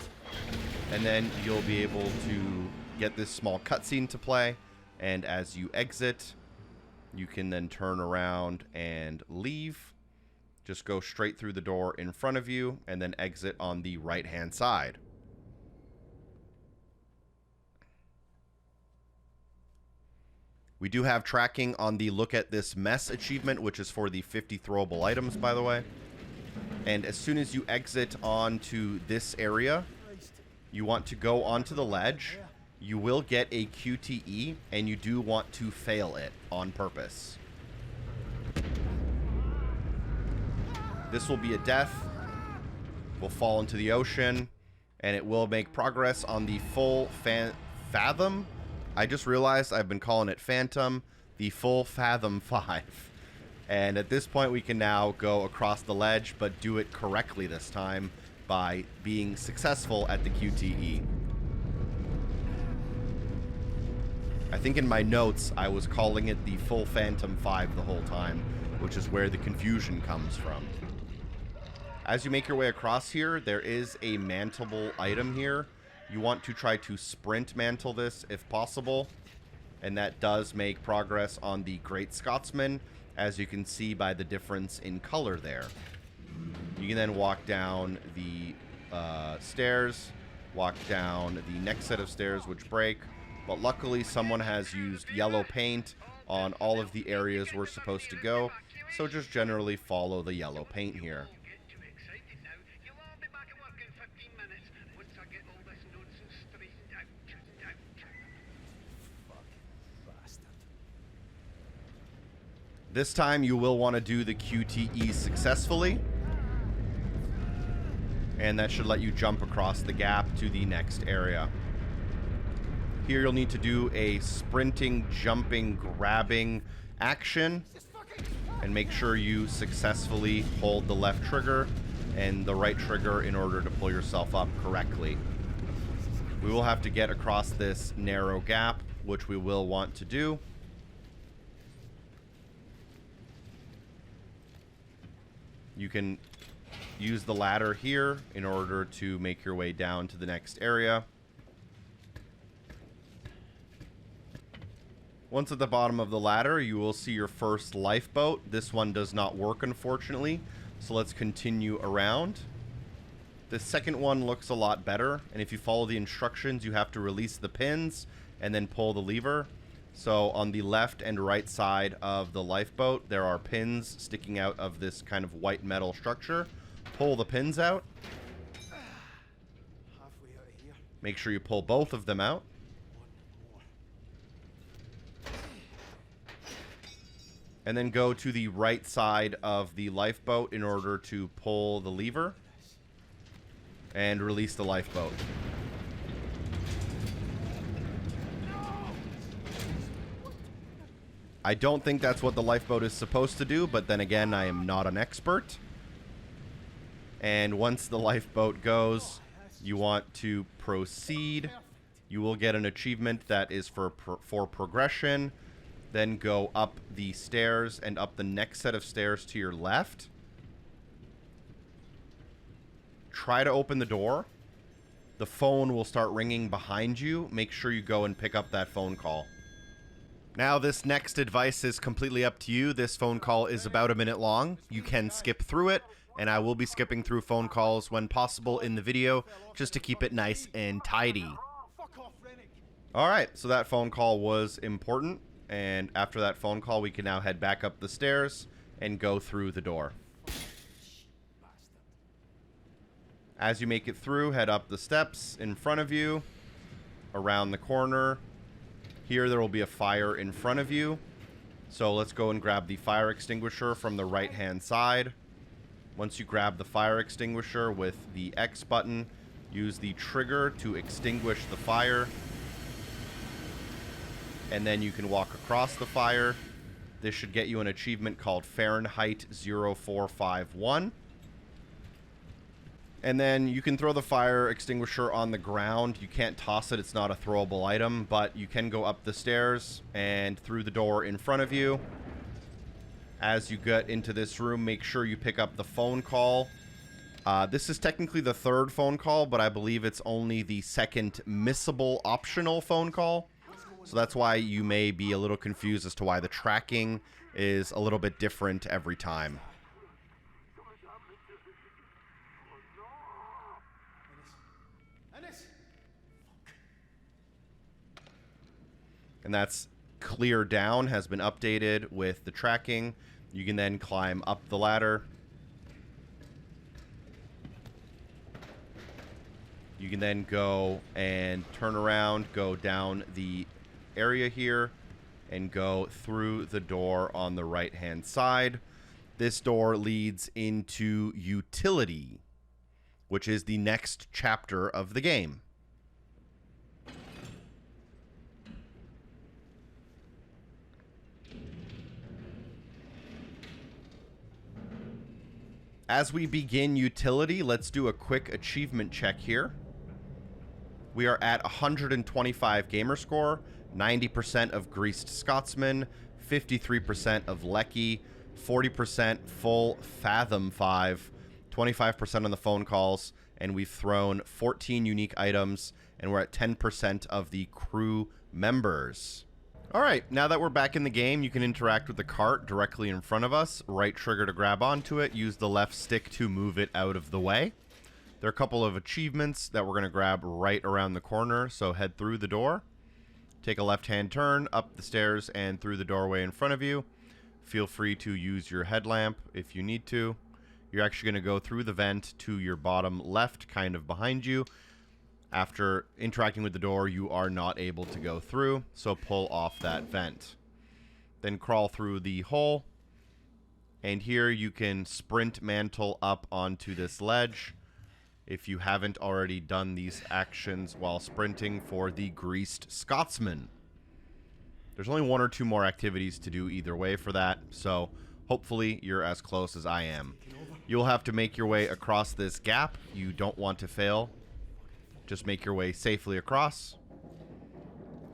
and then you'll be able to get this small cutscene to play. And as you exit, you can then turn around and leave. Just go straight through the door in front of you, and then exit on the right-hand side. We do have tracking on the Look at This Mess achievement, which is for the 50 throwable items, by the way. And as soon as you exit onto this area, you want to go onto the ledge. You will get a QTE, and you do want to fail it on purpose. This will be a death. We'll fall into the ocean, and it will make progress on the full Fathom. I just realized I've been calling it Phantom, the full Fathom 5. And at this point, we can now go across the ledge, but do it correctly this time by being successful at the QTE. I think in my notes, I was calling it the full Phantom 5 the whole time, which is where the confusion comes from. As you make your way across here, there is a mantleable item here. You want to try to sprint mantle this if possible, and that does make progress on the Great Scotsman, as you can see by the difference in color there. You can then walk down the stairs, walk down the next set of stairs which break, but luckily someone has used yellow paint on all of the areas we're supposed to go, so just generally follow the yellow paint here. This time you will want to do the QTE successfully, and that should let you jump across the gap to the next area. Here you'll need to do a sprinting, jumping, grabbing action, and make sure you successfully hold the left trigger and the right trigger in order to pull yourself up correctly. We will have to get across this narrow gap, which we will want to do. You can use the ladder here in order to make your way down to the next area. Once at the bottom of the ladder, you will see your first lifeboat. This one does not work, unfortunately, so let's continue around. The second one looks a lot better, and if you follow the instructions, you have to release the pins and then pull the lever. So on the left and right side of the lifeboat, there are pins sticking out of this kind of white metal structure. Pull the pins out. Make sure you pull both of them out. And then go to the right side of the lifeboat in order to pull the lever and release the lifeboat. I don't think that's what the lifeboat is supposed to do, but then again, I am not an expert. And once the lifeboat goes, you want to proceed. You will get an achievement that is for progression. Then go up the stairs and up the next set of stairs to your left. Try to open the door. The phone will start ringing behind you. Make sure you go and pick up that phone call. Now, this next advice is completely up to you. This phone call is about a minute long. You can skip through it, and I will be skipping through phone calls when possible in the video, just to keep it nice and tidy. Alright, so that phone call was important, and after that phone call, we can now head back up the stairs and go through the door. As you make it through, head up the steps in front of you, around the corner. Here there will be a fire in front of you, so let's go and grab the fire extinguisher from the right hand side. Once you grab the fire extinguisher with the X button, use the trigger to extinguish the fire, and then you can walk across the fire. This should get you an achievement called Fahrenheit 0451. And then you can throw the fire extinguisher on the ground. You can't toss it. It's not a throwable item, but you can go up the stairs and through the door in front of you. As you get into this room, make sure you pick up the phone call. This is technically the third phone call, but I believe it's only the second missable optional phone call. So that's why you may be a little confused as to why the tracking is a little bit different every time. And that's clear down, has been updated with the tracking. You can then climb up the ladder. You can then go and turn around, go down the area here, and go through the door on the right-hand side. This door leads into Utility, which is the next chapter of the game. As we begin Utility, let's do a quick achievement check here. We are at 125 gamer score, 90% of Greased Scotsman, 53% of Leccy, 40% full Fathom 5, 25% on the phone calls, and we've thrown 14 unique items, and we're at 10% of the crew members. All right, now that we're back in the game, you can interact with the cart directly in front of us. Right trigger to grab onto it, use the left stick to move it out of the way. There are a couple of achievements that we're going to grab right around the corner, so head through the door. Take a left-hand turn, up the stairs, and through the doorway in front of you. Feel free to use your headlamp if you need to. You're actually going to go through the vent to your bottom left, kind of behind you. After interacting with the door, you are not able to go through, so pull off that vent. Then crawl through the hole, and here you can sprint mantle up onto this ledge if you haven't already done these actions while sprinting for the Greased Scotsman. There's only one or two more activities to do either way for that, so hopefully you're as close as I am. You'll have to make your way across this gap. You don't want to fail. Just make your way safely across.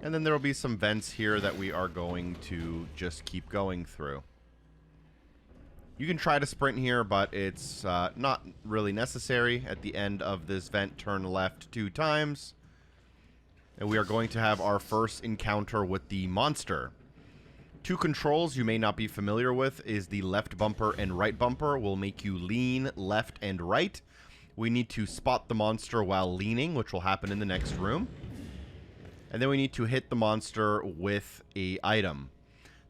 And then there will be some vents here that we are going to just keep going through. You can try to sprint here, but it's not really necessary. At the end of this vent, turn left 2 times. And we are going to have our first encounter with the monster. 2 controls you may not be familiar with is the left bumper and right bumper will make you lean left and right. We need to spot the monster while leaning, which will happen in the next room. And then we need to hit the monster with an item.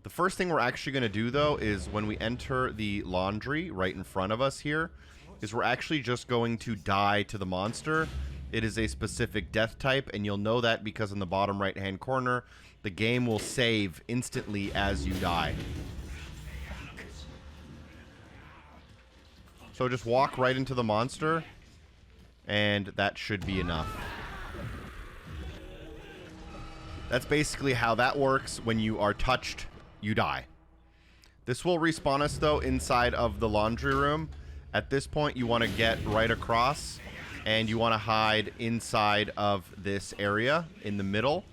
The first thing we're actually going to do, though, is when we enter the laundry right in front of us here, is we're actually just going to die to the monster. It is a specific death type, and you'll know that because in the bottom right-hand corner, the game will save instantly as you die. So just walk right into the monster, and that should be enough. That's basically how that works. When you are touched, you die. This will respawn us, though, inside of the laundry room. At this point, you want to get right across, and you want to hide inside of this area in the middle.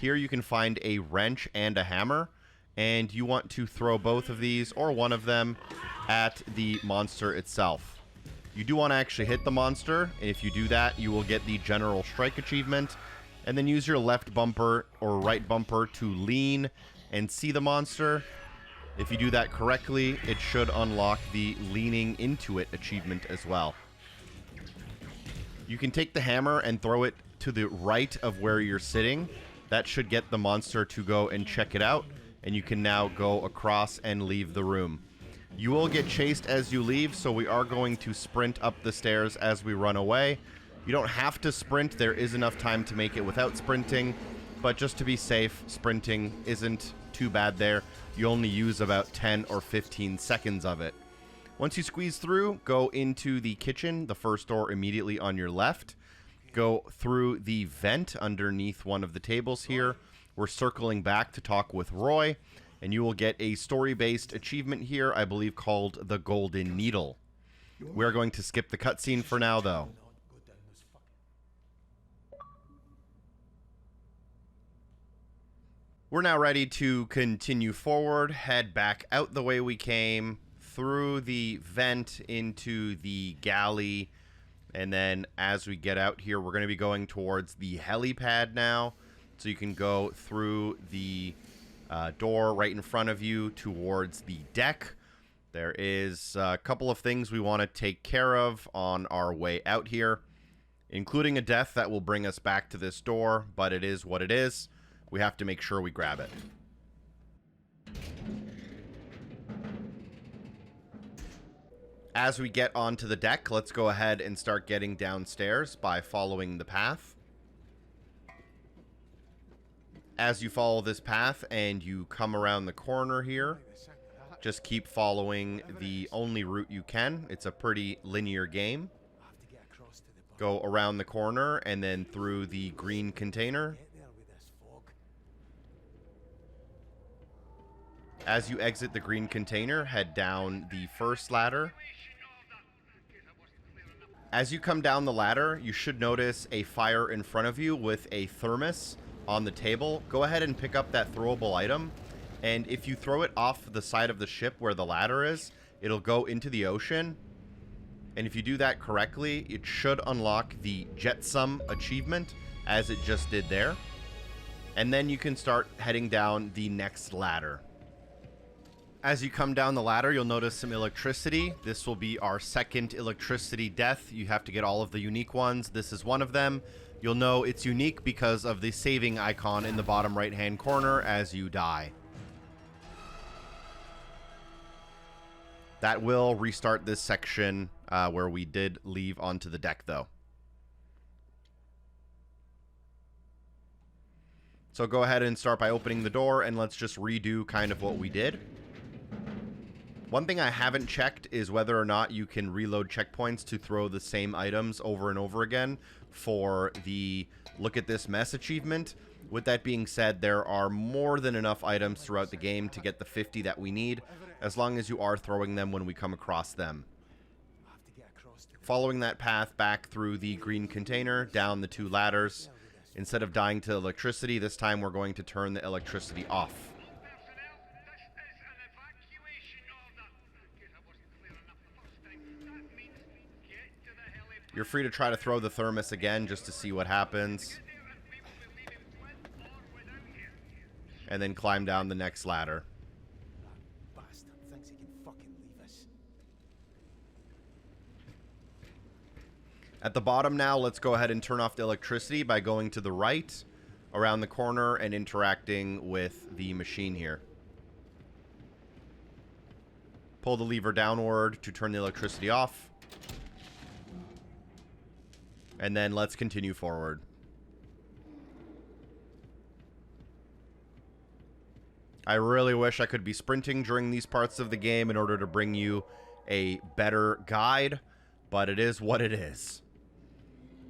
Here you can find a wrench and a hammer, and you want to throw both of these, or one of them, at the monster itself. You do want to actually hit the monster, and if you do that, you will get the General Strike achievement, and then use your left bumper or right bumper to lean and see the monster. If you do that correctly, it should unlock the leaning into it achievement as well. You can take the hammer and throw it to the right of where you're sitting. That should get the monster to go and check it out, and you can now go across and leave the room. You will get chased as you leave, so we are going to sprint up the stairs as we run away. You don't have to sprint. There is enough time to make it without sprinting, but just to be safe, sprinting isn't too bad there. You only use about 10 or 15 seconds of it. Once you squeeze through, go into the kitchen, the first door immediately on your left. Go through the vent underneath one of the tables here. We're circling back to talk with Roy, and you will get a story-based achievement here, I believe called the Golden Needle. We're going to skip the cutscene for now, though. We're now ready to continue forward, head back out the way we came, through the vent into the galley, and then as we get out here, we're going to be going towards the helipad now, so you can go through the door right in front of you towards the deck. There is a couple of things we want to take care of on our way out here, including a death that will bring us back to this door, but it is what it is. We have to make sure we grab it. As we get onto the deck, let's go ahead and start getting downstairs by following the path. As you follow this path and you come around the corner here, just keep following the only route you can. It's a pretty linear game. Go around the corner and then through the green container. As you exit the green container, head down the first ladder. As you come down the ladder, you should notice a fire in front of you with a thermos on the table. Go ahead and pick up that throwable item. And if you throw it off the side of the ship where the ladder is, it'll go into the ocean. And if you do that correctly, it should unlock the Jetsam achievement, as it just did there. And then you can start heading down the next ladder. As you come down the ladder, you'll notice some electricity. This will be our second electricity death. You have to get all of the unique ones. This is one of them. You'll know it's unique because of the saving icon in the bottom right-hand corner as you die. That will restart this section where we did leave onto the deck, though. So go ahead and start by opening the door, and let's just redo kind of what we did. One thing I haven't checked is whether or not you can reload checkpoints to throw the same items over and over again for the Look at This Mess achievement. With that being said, there are more than enough items throughout the game to get the 50 that we need, as long as you are throwing them when we come across them. Following that path back through the green container, down the 2 ladders. Instead of dying to electricity, this time we're going to turn the electricity off. You're free to try to throw the thermos again just to see what happens. And then climb down the next ladder. At the bottom now, let's go ahead and turn off the electricity by going to the right, around the corner, and interacting with the machine here. Pull the lever downward to turn the electricity off. And then let's continue forward. I really wish I could be sprinting during these parts of the game in order to bring you a better guide, but it is what it is.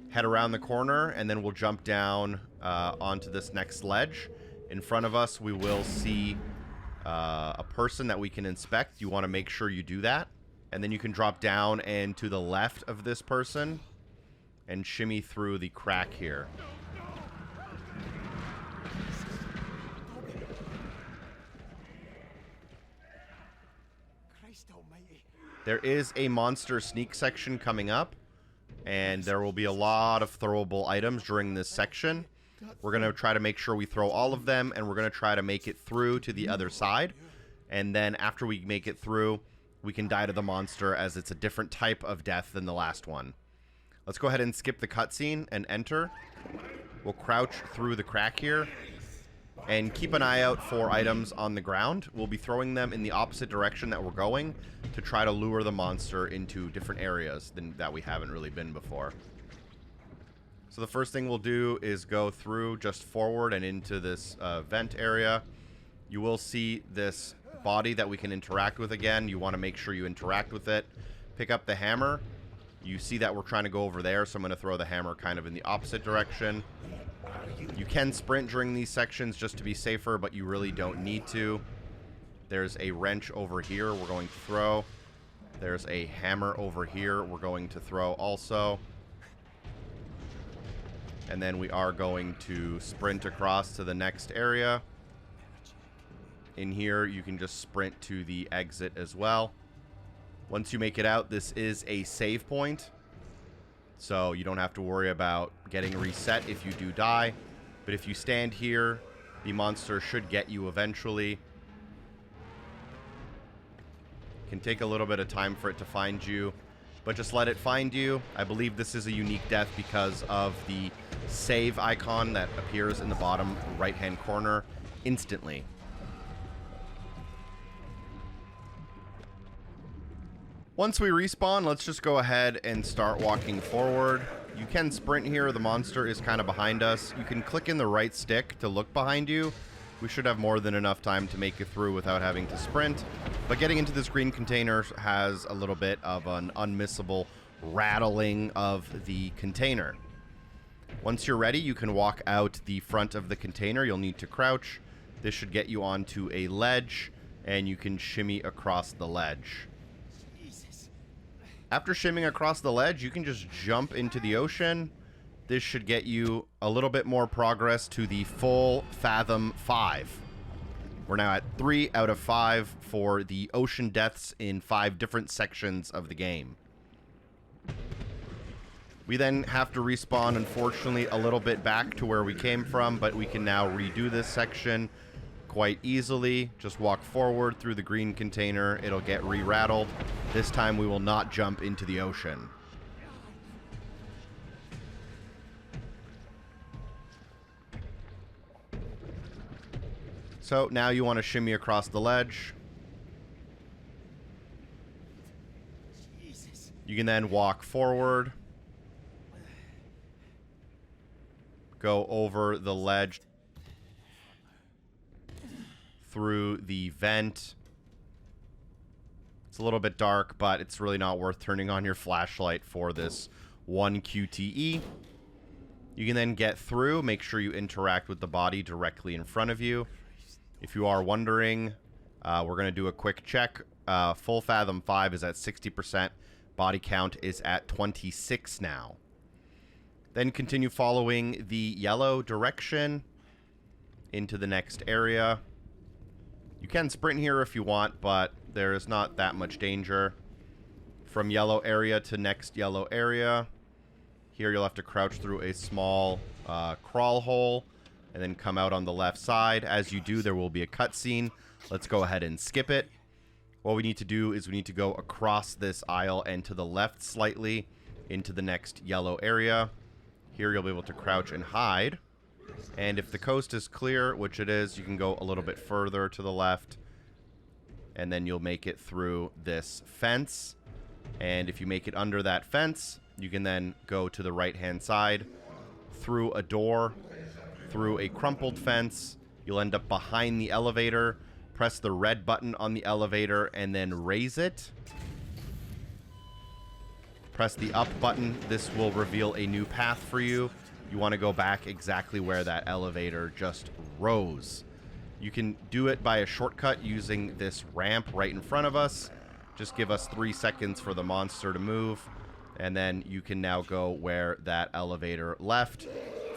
Head around the corner, and then we'll jump down onto this next ledge. In front of us, we will see a person that we can inspect. You want to make sure you do that. And then you can drop down and to the left of this person and shimmy through the crack here. There is a monster sneak section coming up, and there will be a lot of throwable items during this section. We're going to try to make sure we throw all of them, and we're going to try to make it through to the other side. And then after we make it through, we can die to the monster, as it's a different type of death than the last one. Let's go ahead and skip the cutscene and enter. We'll crouch through the crack here and keep an eye out for items on the ground. We'll be throwing them in the opposite direction that we're going to try to lure the monster into different areas that we haven't really been before. So the first thing we'll do is go through just forward and into this vent area. You will see this body that we can interact with again. You want to make sure you interact with it. Pick up the hammer. You see that we're trying to go over there, so I'm going to throw the hammer kind of in the opposite direction. You can sprint during these sections just to be safer, but you really don't need to. There's a wrench over here we're going to throw. There's a hammer over here we're going to throw also. And then we are going to sprint across to the next area. In here, you can just sprint to the exit as well. Once you make it out, this is a save point. So you don't have to worry about getting reset if you do die. But if you stand here, the monster should get you eventually. Can take a little bit of time for it to find you, but just let it find you. I believe this is a unique death because of the save icon that appears in the bottom right-hand corner instantly. Once we respawn, let's just go ahead and start walking forward. You can sprint here. The monster is kind of behind us. You can click in the right stick to look behind you. We should have more than enough time to make it through without having to sprint. But getting into this green container has a little bit of an unmissable rattling of the container. Once you're ready, you can walk out the front of the container. You'll need to crouch. This should get you onto a ledge, and you can shimmy across the ledge. After shimmying across the ledge, you can just jump into the ocean. This should get you a little bit more progress to the full Fathom 5. We're now at 3 out of 5 for the ocean deaths in 5 different sections of the game. We then have to respawn, unfortunately, a little bit back to where we came from, but we can now redo this section quite easily. Just walk forward through the green container. It'll get re-rattled. This time we will not jump into the ocean. So now you want to shimmy across the ledge. You can then walk forward. Go over the ledge through the vent. It's a little bit dark, but it's really not worth turning on your flashlight for this 1 QTE. You can then get through. Make sure you interact with the body directly in front of you. If you are wondering, we're going to do a quick check. Full Fathom 5 is at 60%. Body count is at 26 now. Then continue following the yellow direction into the next area. You can sprint here if you want, but there is not that much danger. From yellow area to next yellow area. Here you'll have to crouch through a small crawl hole and then come out on the left side. As you do, there will be a cutscene. Let's go ahead and skip it. What we need to do is we need to go across this aisle and to the left slightly into the next yellow area. Here you'll be able to crouch and hide. And if the coast is clear, which it is, you can go a little bit further to the left. And then you'll make it through this fence. And if you make it under that fence, you can then go to the right-hand side, through a door, through a crumpled fence. You'll end up behind the elevator. Press the red button on the elevator and then raise it. Press the up button. This will reveal a new path for you. You want to go back exactly where that elevator just rose. You can do it by a shortcut using this ramp right in front of us. Just give us 3 seconds for the monster to move, and then you can now go where that elevator left.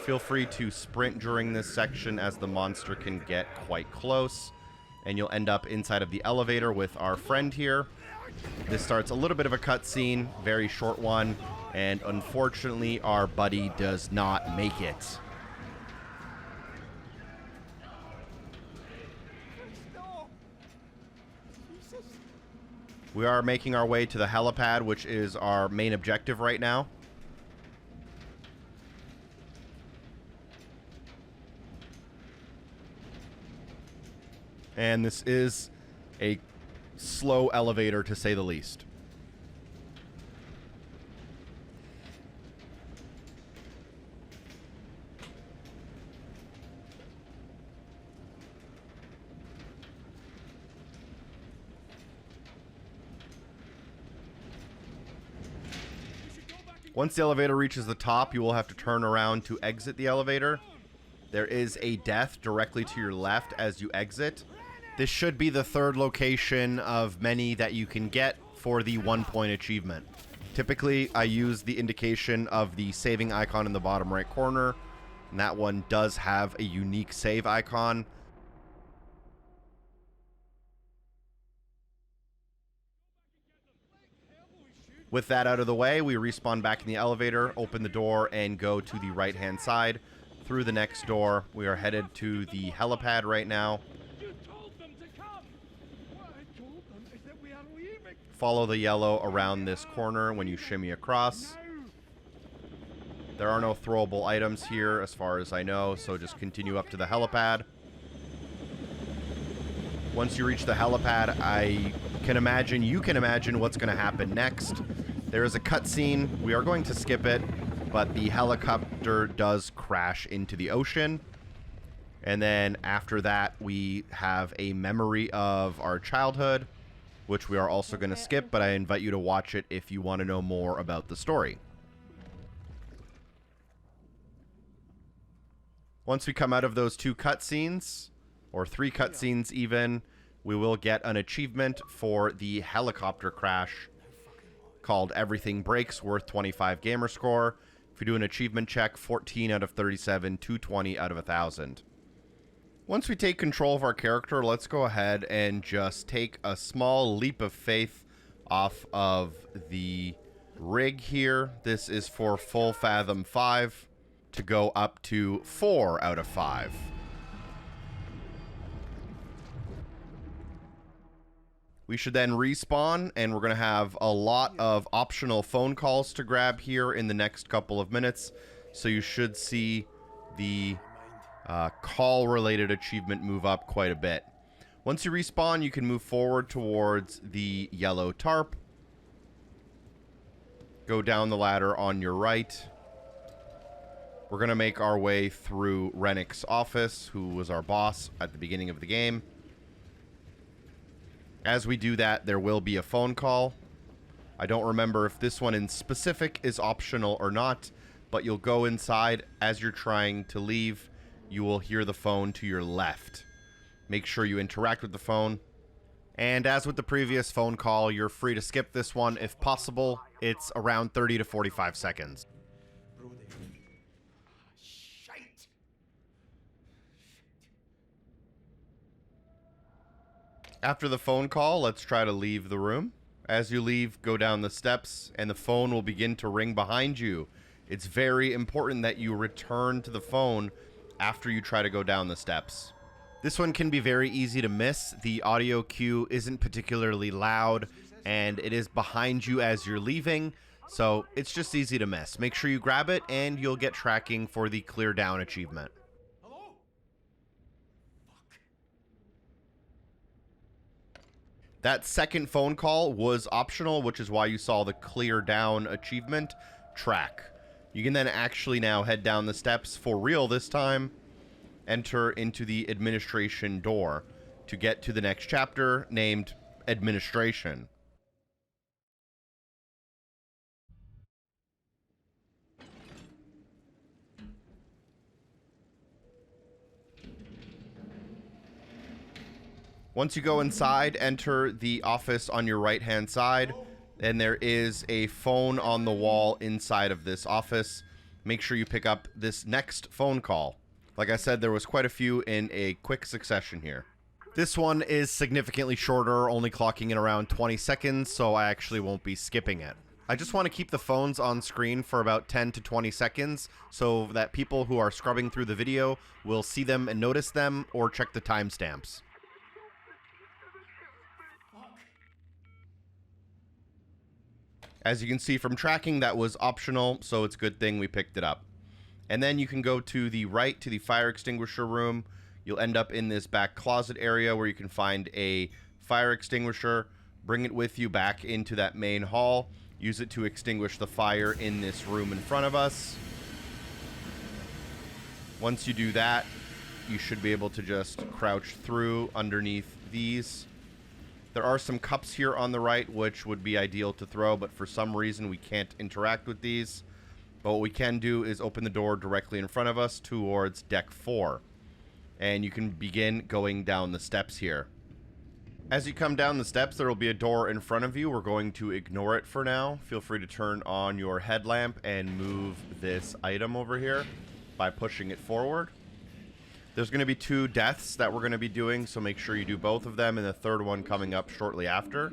Feel free to sprint during this section as the monster can get quite close, and you'll end up inside of the elevator with our friend here. This starts a little bit of a cutscene, very short one, and unfortunately our buddy does not make it. We are making our way to the helipad, which is our main objective right now. And this is a slow elevator, to say the least. Once the elevator reaches the top, you will have to turn around to exit the elevator. There is a death directly to your left as you exit. This should be the 3rd location of many that you can get for the 1-point achievement. Typically, I use the indication of the saving icon in the bottom right corner, and that one does have a unique save icon. With that out of the way, we respawn back in the elevator, open the door, and go to the right-hand side. Through the next door, we are headed to the helipad right now. You told them to come! What I told them is that we are leaving! Follow the yellow around this corner when you shimmy across. There are no throwable items here as far as I know, so just continue up to the helipad. Once you reach the helipad, you can imagine what's going to happen next. There is a cutscene. We are going to skip it, but the helicopter does crash into the ocean. And then after that, we have a memory of our childhood, which we are also going to skip, but I invite you to watch it if you want to know more about the story. Once we come out of those 2 cutscenes, or 3 cutscenes even, we will get an achievement for the helicopter crash called Everything Breaks, worth 25 gamer score. If you do an achievement check, 14 out of 37, 220 out of 1,000. Once we take control of our character, let's go ahead and just take a small leap of faith off of the rig here. This is for full Fathom 5 to go up to 4 out of 5. We should then respawn, and we're going to have a lot of optional phone calls to grab here in the next couple of minutes. So you should see the call-related achievement move up quite a bit. Once you respawn, you can move forward towards the yellow tarp. Go down the ladder on your right. We're going to make our way through Rennick's office, who was our boss at the beginning of the game. As we do that, there will be a phone call. I don't remember if this one in specific is optional or not, but you'll go inside. As you're trying to leave, you will hear the phone to your left. Make sure you interact with the phone. And as with the previous phone call, you're free to skip this one if possible. It's around 30 to 45 seconds. Shite! After the phone call, let's try to leave the room. As you leave, go down the steps, and the phone will begin to ring behind you. It's very important that you return to the phone after you try to go down the steps. This one can be very easy to miss. The audio cue isn't particularly loud, and it is behind you as you're leaving, so it's just easy to miss. Make sure you grab it, and you'll get tracking for the clear down achievement. Hello? That second phone call was optional, which is why you saw the clear down achievement track. You can then actually now head down the steps for real this time, enter into the administration door to get to the next chapter named Administration. Once you go inside, enter the office on your right-hand side, and there is a phone on the wall inside of this office. Make sure you pick up this next phone call. Like I said, there was quite a few in a quick succession here. This one is significantly shorter, only clocking in around 20 seconds, so I actually won't be skipping it. I just want to keep the phones on screen for about 10 to 20 seconds so that people who are scrubbing through the video will see them and notice them or check the timestamps. As you can see from tracking, that was optional, so it's a good thing we picked it up. And then you can go to the right to the fire extinguisher room. You'll end up in this back closet area where you can find a fire extinguisher. Bring it with you back into that main hall. Use it to extinguish the fire in this room in front of us. Once you do that, you should be able to just crouch through underneath these. There are some cups here on the right, which would be ideal to throw, but for some reason we can't interact with these. But what we can do is open the door directly in front of us towards deck 4. And you can begin going down the steps here. As you come down the steps, there will be a door in front of you. We're going to ignore it for now. Feel free to turn on your headlamp and move this item over here by pushing it forward. There's going to be 2 deaths that we're going to be doing, so make sure you do both of them, and the third one coming up shortly after.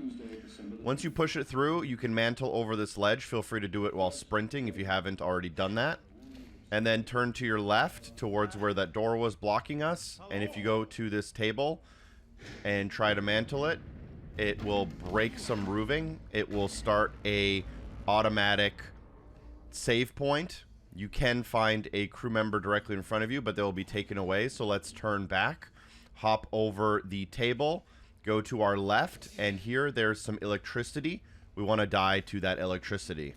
Once you push it through, you can mantle over this ledge. Feel free to do it while sprinting if you haven't already done that. And then turn to your left towards where that door was blocking us. And if you go to this table and try to mantle it, it will break some roofing. It will start a automatic save point. You can find a crew member directly in front of you, but they'll be taken away. So let's turn back, hop over the table, go to our left, and here there's some electricity. We want to die to that electricity.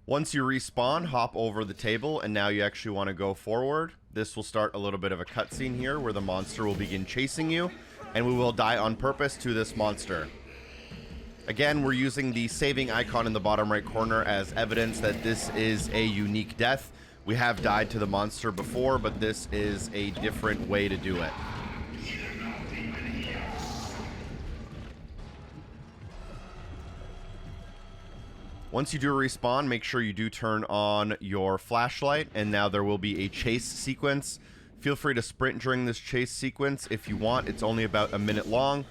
Once you respawn, hop over the table, and now you actually want to go forward. This will start a little bit of a cutscene here where the monster will begin chasing you, and we will die on purpose to this monster. Again, we're using the saving icon in the bottom right corner as evidence that this is a unique death. We have died to the monster before, but this is a different way to do it. Once you do respawn, make sure you do turn on your flashlight, and now there will be a chase sequence. Feel free to sprint during this chase sequence if you want. It's only about a minute long,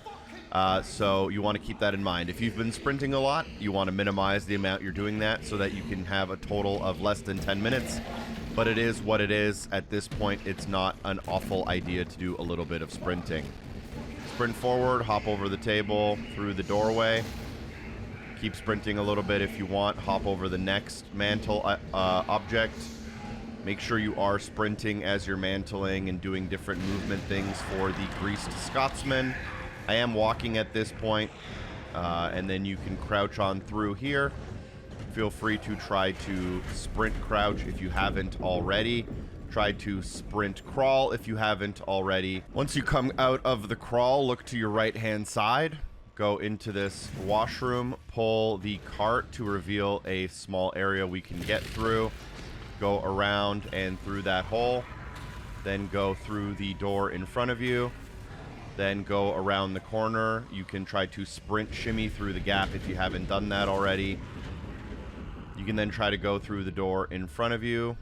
so you want to keep that in mind. If you've been sprinting a lot, you want to minimize the amount you're doing that so that you can have a total of less than 10 minutes. But it is what it is. At this point, it's not an awful idea to do a little bit of sprinting. Sprint forward, hop over the table, through the doorway. Keep sprinting a little bit if you want. Hop over the next mantle object. Make sure you are sprinting as you're mantling and doing different movement things for the Greased Scotsman. I am walking at this point, and then you can crouch on through here. Feel free to try to sprint crouch if you haven't already. Try to sprint crawl if you haven't already. Once you come out of the crawl, look to your right-hand side. Go into this washroom, pull the cart to reveal a small area we can get through. Go around and through that hole. Then go through the door in front of you. Then go around the corner. You can try to sprint shimmy through the gap if you haven't done that already. You can then try to go through the door in front of you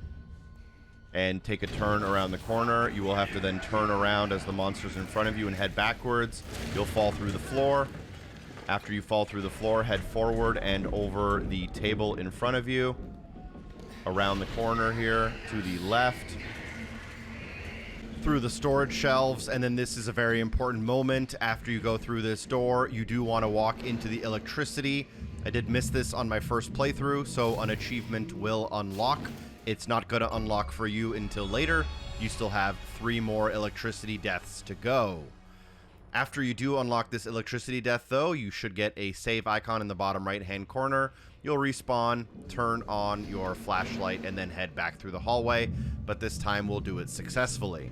and take a turn around the corner. You will have to then turn around as the monster's in front of you and head backwards. You'll fall through the floor. After you fall through the floor, head forward and over the table in front of you. Around the corner here to the left. Through the storage shelves, and then this is a very important moment. After you go through this door, you do want to walk into the electricity. I did miss this on my first playthrough, so an achievement will unlock. It's not going to unlock for you until later. You still have 3 more electricity deaths to go. After you do unlock this electricity death, though, you should get a save icon in the bottom right-hand corner. You'll respawn, turn on your flashlight, and then head back through the hallway, but this time we'll do it successfully.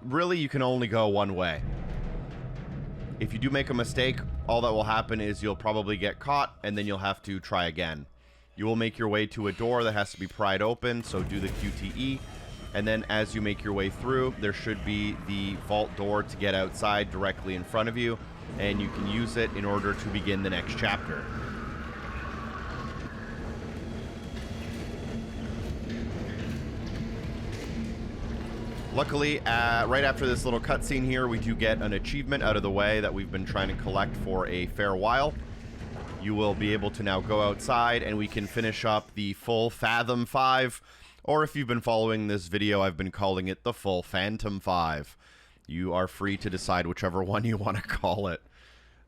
Really, you can only go one way. If you do make a mistake, all that will happen is you'll probably get caught, and then you'll have to try again. You will make your way to a door that has to be pried open, so do the QTE. And then as you make your way through, there should be the vault door to get outside directly in front of you, and you can use it in order to begin the next chapter. Luckily, right after this little cutscene here, we do get an achievement out of the way that we've been trying to collect for a fair while. You will be able to now go outside, and we can finish up the full Fathom 5. Or if you've been following this video, I've been calling it the full Phantom 5. You are free to decide whichever one you want to call it.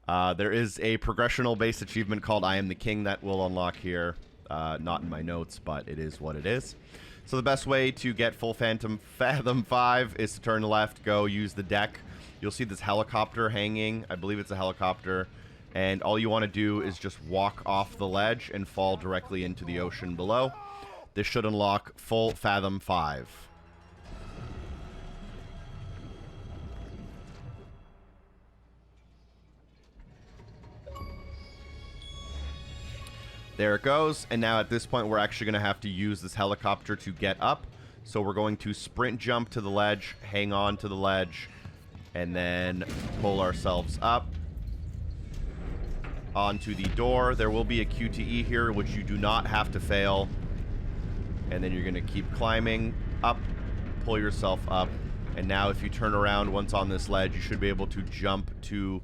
There is a progressional-based achievement called I Am the King that will unlock here. Not in my notes, but it is what it is. So the best way to get full Fathom 5 is to turn left, go use the deck. You'll see this helicopter hanging. I believe it's a helicopter. And all you want to do is just walk off the ledge and fall directly into the ocean below. This should unlock full Fathom 5. There it goes. And now at this point, we're actually going to have to use this helicopter to get up. So we're going to sprint jump to the ledge, hang on to the ledge, and then pull ourselves up onto the door. There will be a QTE here, which you do not have to fail. And then you're going to keep climbing up, pull yourself up. And now if you turn around once on this ledge, you should be able to jump to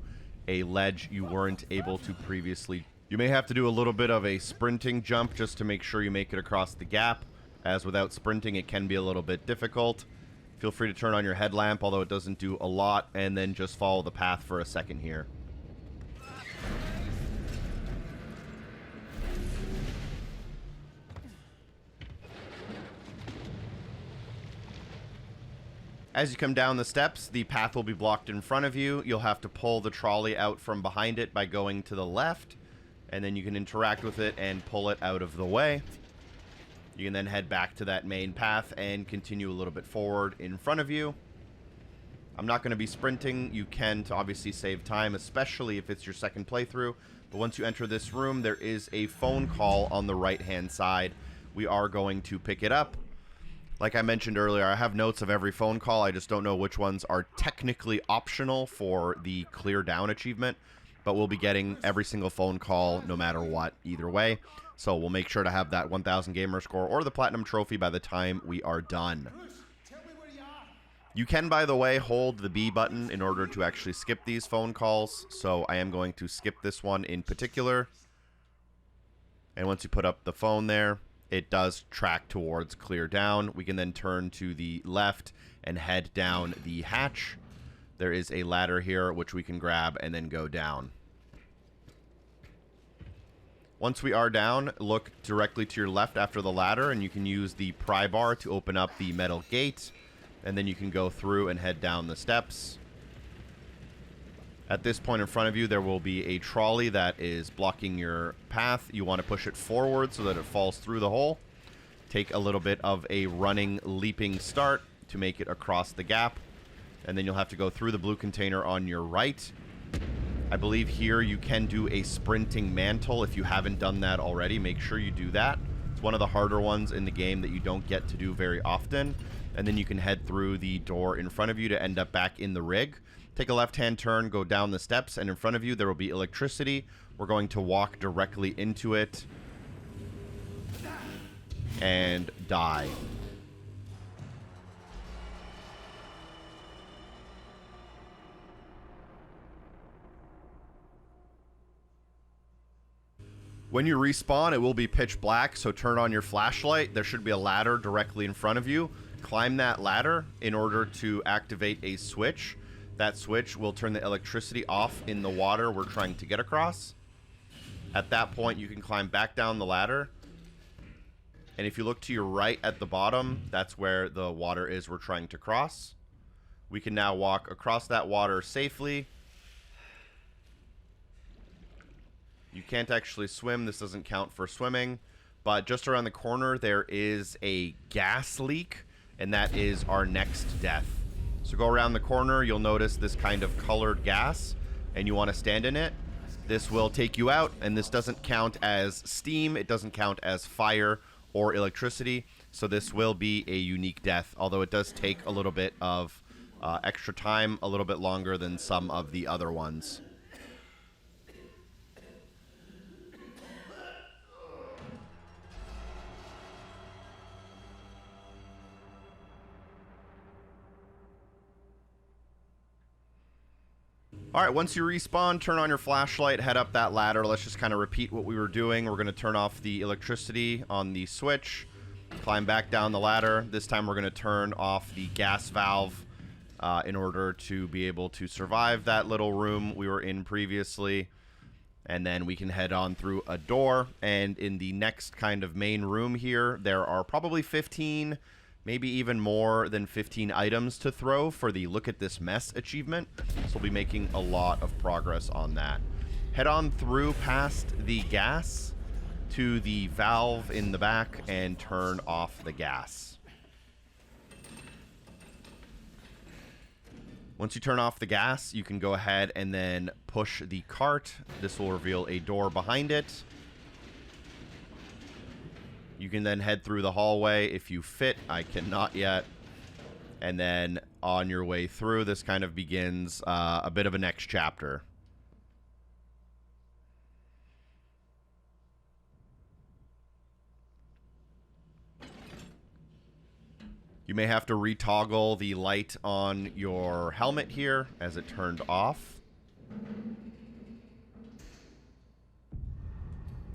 a ledge you weren't able to previously. You may have to do a little bit of a sprinting jump just to make sure you make it across the gap, as without sprinting it can be a little bit difficult. Feel free to turn on your headlamp, although it doesn't do a lot, and then just follow the path for a second here. As you come down the steps, the path will be blocked in front of you. You'll have to pull the trolley out from behind it by going to the left, and then you can interact with it and pull it out of the way. You can then head back to that main path and continue a little bit forward in front of you. I'm not going to be sprinting. You can to obviously save time, especially if it's your second playthrough. But once you enter this room, there is a phone call on the right-hand side. We are going to pick it up. Like I mentioned earlier, I have notes of every phone call. I just don't know which ones are technically optional for the clear down achievement. But we'll be getting every single phone call no matter what, either way. So we'll make sure to have that 1,000 gamer score or the platinum trophy by the time we are done. You can, by the way, hold the B button in order to actually skip these phone calls. So I am going to skip this one in particular. And once you put up the phone there, it does track towards clear down. We can then turn to the left and head down the hatch. There is a ladder here which we can grab and then go down. Once we are down, look directly to your left after the ladder, and you can use the pry bar to open up the metal gate, and then you can go through and head down the steps. At this point in front of you, there will be a trolley that is blocking your path. You want to push it forward so that it falls through the hole. Take a little bit of a running, leaping start to make it across the gap. And then you'll have to go through the blue container on your right. I believe here you can do a sprinting mantle. If you haven't done that already, make sure you do that. It's one of the harder ones in the game that you don't get to do very often. And then you can head through the door in front of you to end up back in the rig. Take a left-hand turn, go down the steps, and in front of you there will be electricity. We're going to walk directly into it and die. When you respawn, it will be pitch black, so turn on your flashlight. There should be a ladder directly in front of you. Climb that ladder in order to activate a switch. That switch will turn the electricity off in the water we're trying to get across. At that point, you can climb back down the ladder. And if you look to your right at the bottom, that's where the water is we're trying to cross. We can now walk across that water safely. You can't actually swim. This doesn't count for swimming. But just around the corner, there is a gas leak, and that is our next death. So go around the corner, you'll notice this kind of colored gas, and you want to stand in it. This will take you out, and this doesn't count as steam, it doesn't count as fire or electricity, so this will be a unique death, although it does take a little bit of extra time, a little bit longer than some of the other ones. Alright, once you respawn, turn on your flashlight, head up that ladder. Let's just kind of repeat what we were doing. We're going to turn off the electricity on the switch, climb back down the ladder. This time we're going to turn off the gas valve in order to be able to survive that little room we were in previously. And then we can head on through a door. And in the next kind of main room here, there are probably 15... maybe even more than 15 items to throw for the Look at This Mess achievement. So we'll be making a lot of progress on that. Head on through past the gas to the valve in the back and turn off the gas. Once you turn off the gas, you can go ahead and then push the cart. This will reveal a door behind it. You can then head through the hallway if you fit. I cannot yet. And then on your way through, this kind of begins a bit of a next chapter. You may have to retoggle the light on your helmet here as it turned off.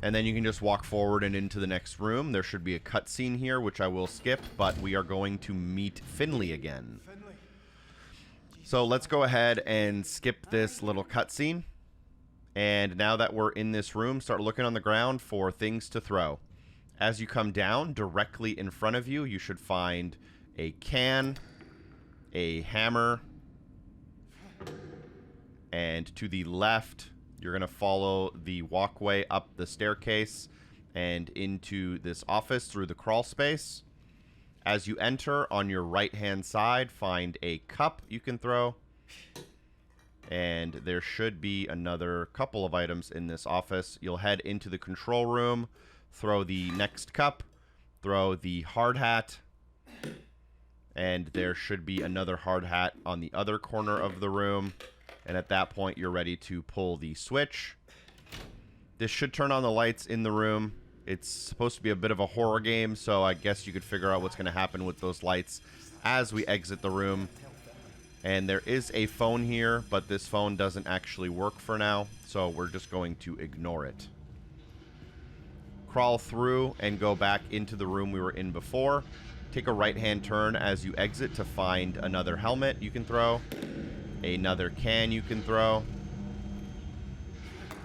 And then you can just walk forward and into the next room. There should be a cutscene here, which I will skip, but we are going to meet Finlay again. So let's go ahead and skip this little cutscene. And now that we're in this room, start looking on the ground for things to throw. As you come down, directly in front of you, you should find a can, a hammer, and to the left, you're going to follow the walkway up the staircase and into this office through the crawl space. As you enter, on your right-hand side, find a cup you can throw. And there should be another couple of items in this office. You'll head into the control room, throw the next cup, throw the hard hat, and there should be another hard hat on the other corner of the room. And at that point, you're ready to pull the switch. This should turn on the lights in the room. It's supposed to be a bit of a horror game, so I guess you could figure out what's going to happen with those lights as we exit the room. And there is a phone here, but this phone doesn't actually work for now, so we're just going to ignore it. Crawl through and go back into the room we were in before. Take a right-hand turn as you exit to find another helmet you can throw. Another can you can throw.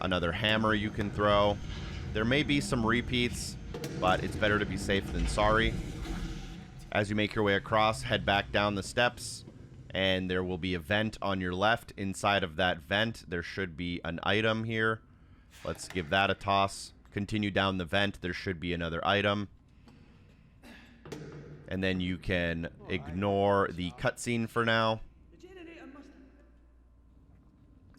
Another hammer you can throw. There may be some repeats, but it's better to be safe than sorry. As you make your way across, head back down the steps, and there will be a vent on your left. Inside of that vent, there should be an item here. Let's give that a toss. Continue down the vent. There should be another item. And then you can ignore the cutscene for now.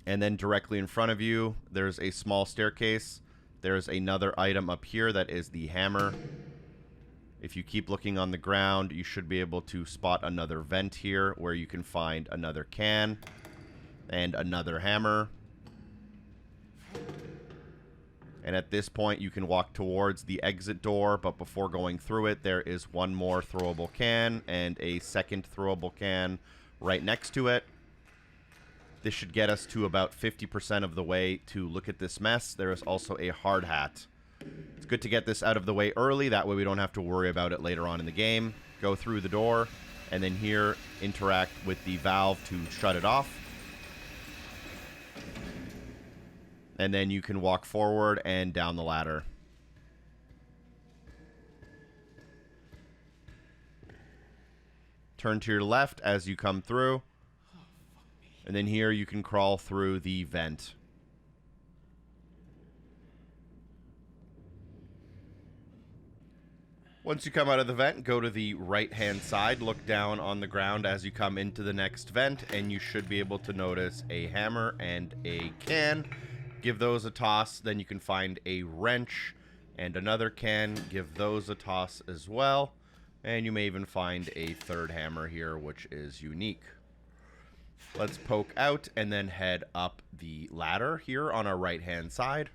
And then directly in front of you, there's a small staircase. There's another item up here that is the hammer. If you keep looking on the ground, you should be able to spot another vent here where you can find another can and another hammer. And at this point, you can walk towards the exit door, but before going through it, there is one more throwable can and a second throwable can right next to it. This should get us to about 50% of the way to look at this mess. There is also a hard hat. It's good to get this out of the way early. That way we don't have to worry about it later on in the game. Go through the door, and then here, interact with the valve to shut it off. And then you can walk forward and down the ladder. Turn to your left as you come through. And then here you can crawl through the vent. Once you come out of the vent, go to the right-hand side, look down on the ground as you come into the next vent, and you should be able to notice a hammer and a can. Give those a toss, then you can find a wrench and another can. Give those a toss as well. And you may even find a third hammer here, which is unique. Let's poke out and then head up the ladder here on our right-hand side.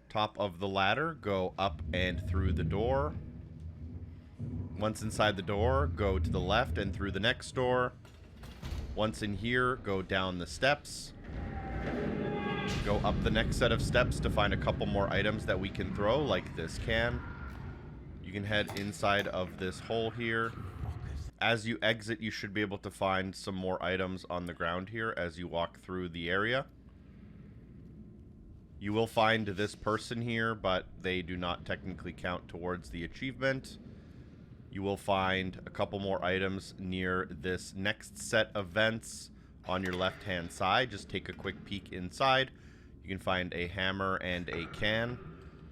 Top of the ladder, go up and through the door. Once inside the door, go to the left and through the next door. Once in here, go down the steps. Go up the next set of steps to find a couple more items that we can throw, like this can. You can head inside of this hole here. As you exit, you should be able to find some more items on the ground here as you walk through the area. You will find this person here, but they do not technically count towards the achievement. You will find a couple more items near this next set of vents on your left-hand side. Just take a quick peek inside. You can find a hammer and a can.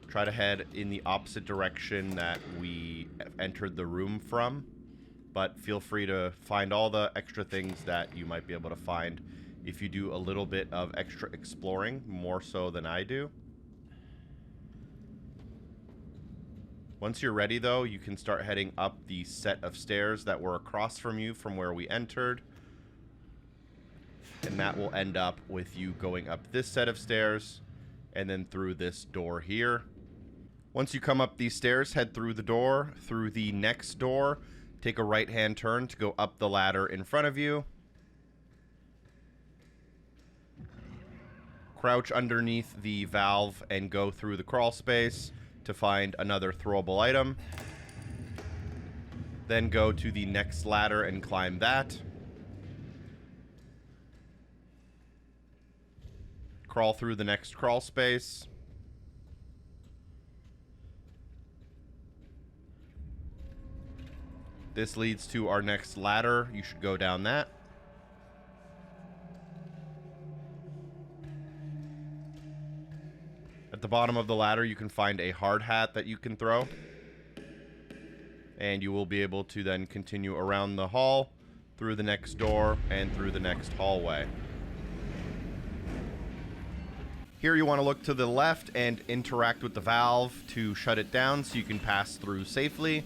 Try to head in the opposite direction that we entered the room from, but feel free to find all the extra things that you might be able to find if you do a little bit of extra exploring, more so than I do. Once you're ready, though, you can start heading up the set of stairs that were across from you from where we entered. And that will end up with you going up this set of stairs and then through this door here. Once you come up these stairs, head through the door, through the next door, take a right-hand turn to go up the ladder in front of you. Crouch underneath the valve and go through the crawl space to find another throwable item. Then go to the next ladder and climb that. Crawl through the next crawl space. This leads to our next ladder. You should go down that. At the bottom of the ladder, you can find a hard hat that you can throw. And you will be able to then continue around the hall, through the next door, and through the next hallway. Here you want to look to the left and interact with the valve to shut it down so you can pass through safely.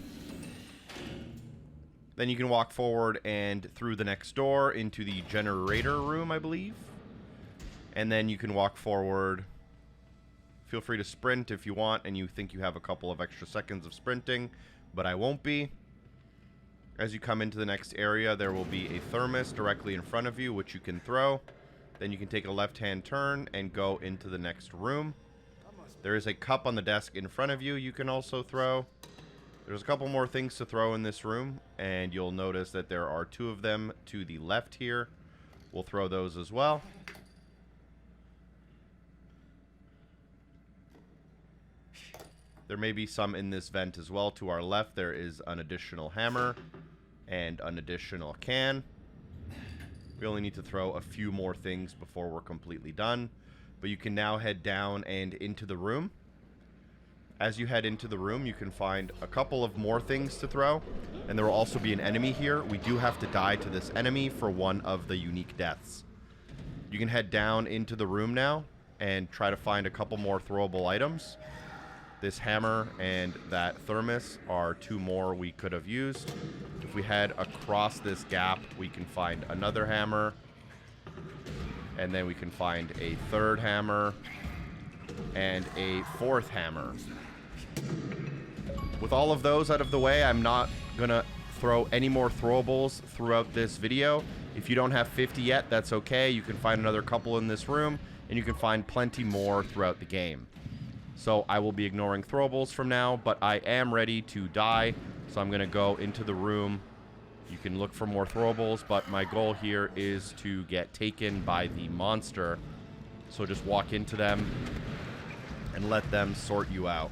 Then you can walk forward and through the next door into the generator room, I believe. And then you can walk forward. Feel free to sprint if you want and you think you have a couple of extra seconds of sprinting, but I won't be. As you come into the next area, there will be a thermos directly in front of you, which you can throw. Then you can take a left-hand turn and go into the next room. There is a cup on the desk in front of you you can also throw. There's a couple more things to throw in this room, and you'll notice that there are 2 of them to the left here. We'll throw those as well. There may be some in this vent as well. To our left, there is an additional hammer and an additional can. We only need to throw a few more things before we're completely done. But you can now head down and into the room. As you head into the room, you can find a couple of more things to throw. And there will also be an enemy here. We do have to die to this enemy for one of the unique deaths. You can head down into the room now and try to find a couple more throwable items. This hammer and that thermos are 2 more we could have used. If we head across this gap, we can find another hammer. And then we can find a 3rd hammer and a 4th hammer. With all of those out of the way, I'm not going to throw any more throwables throughout this video. If you don't have 50 yet, that's okay. You can find another couple in this room, and you can find plenty more throughout the game. So I will be ignoring throwables from now, but I am ready to die. So I'm going to go into the room. You can look for more throwables, but my goal here is to get taken by the monster. So just walk into them and let them sort you out.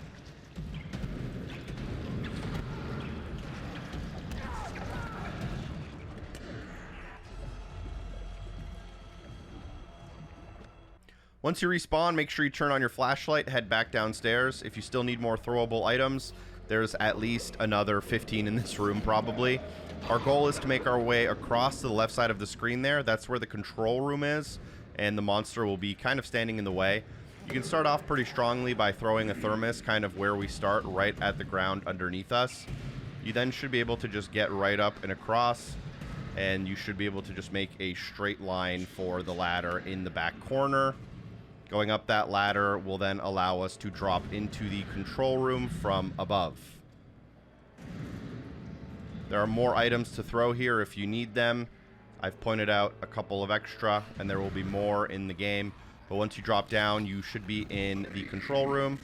Once you respawn, make sure you turn on your flashlight, head back downstairs. If you still need more throwable items, there's at least another 15 in this room probably. Our goal is to make our way across to the left side of the screen there. That's where the control room is, and the monster will be kind of standing in the way. You can start off pretty strongly by throwing a thermos kind of where we start, right at the ground underneath us. You then should be able to just get right up and across, and you should be able to just make a straight line for the ladder in the back corner. Going up that ladder will then allow us to drop into the control room from above. There are more items to throw here if you need them. I've pointed out a couple of extra, and there will be more in the game. But once you drop down, you should be in the control room.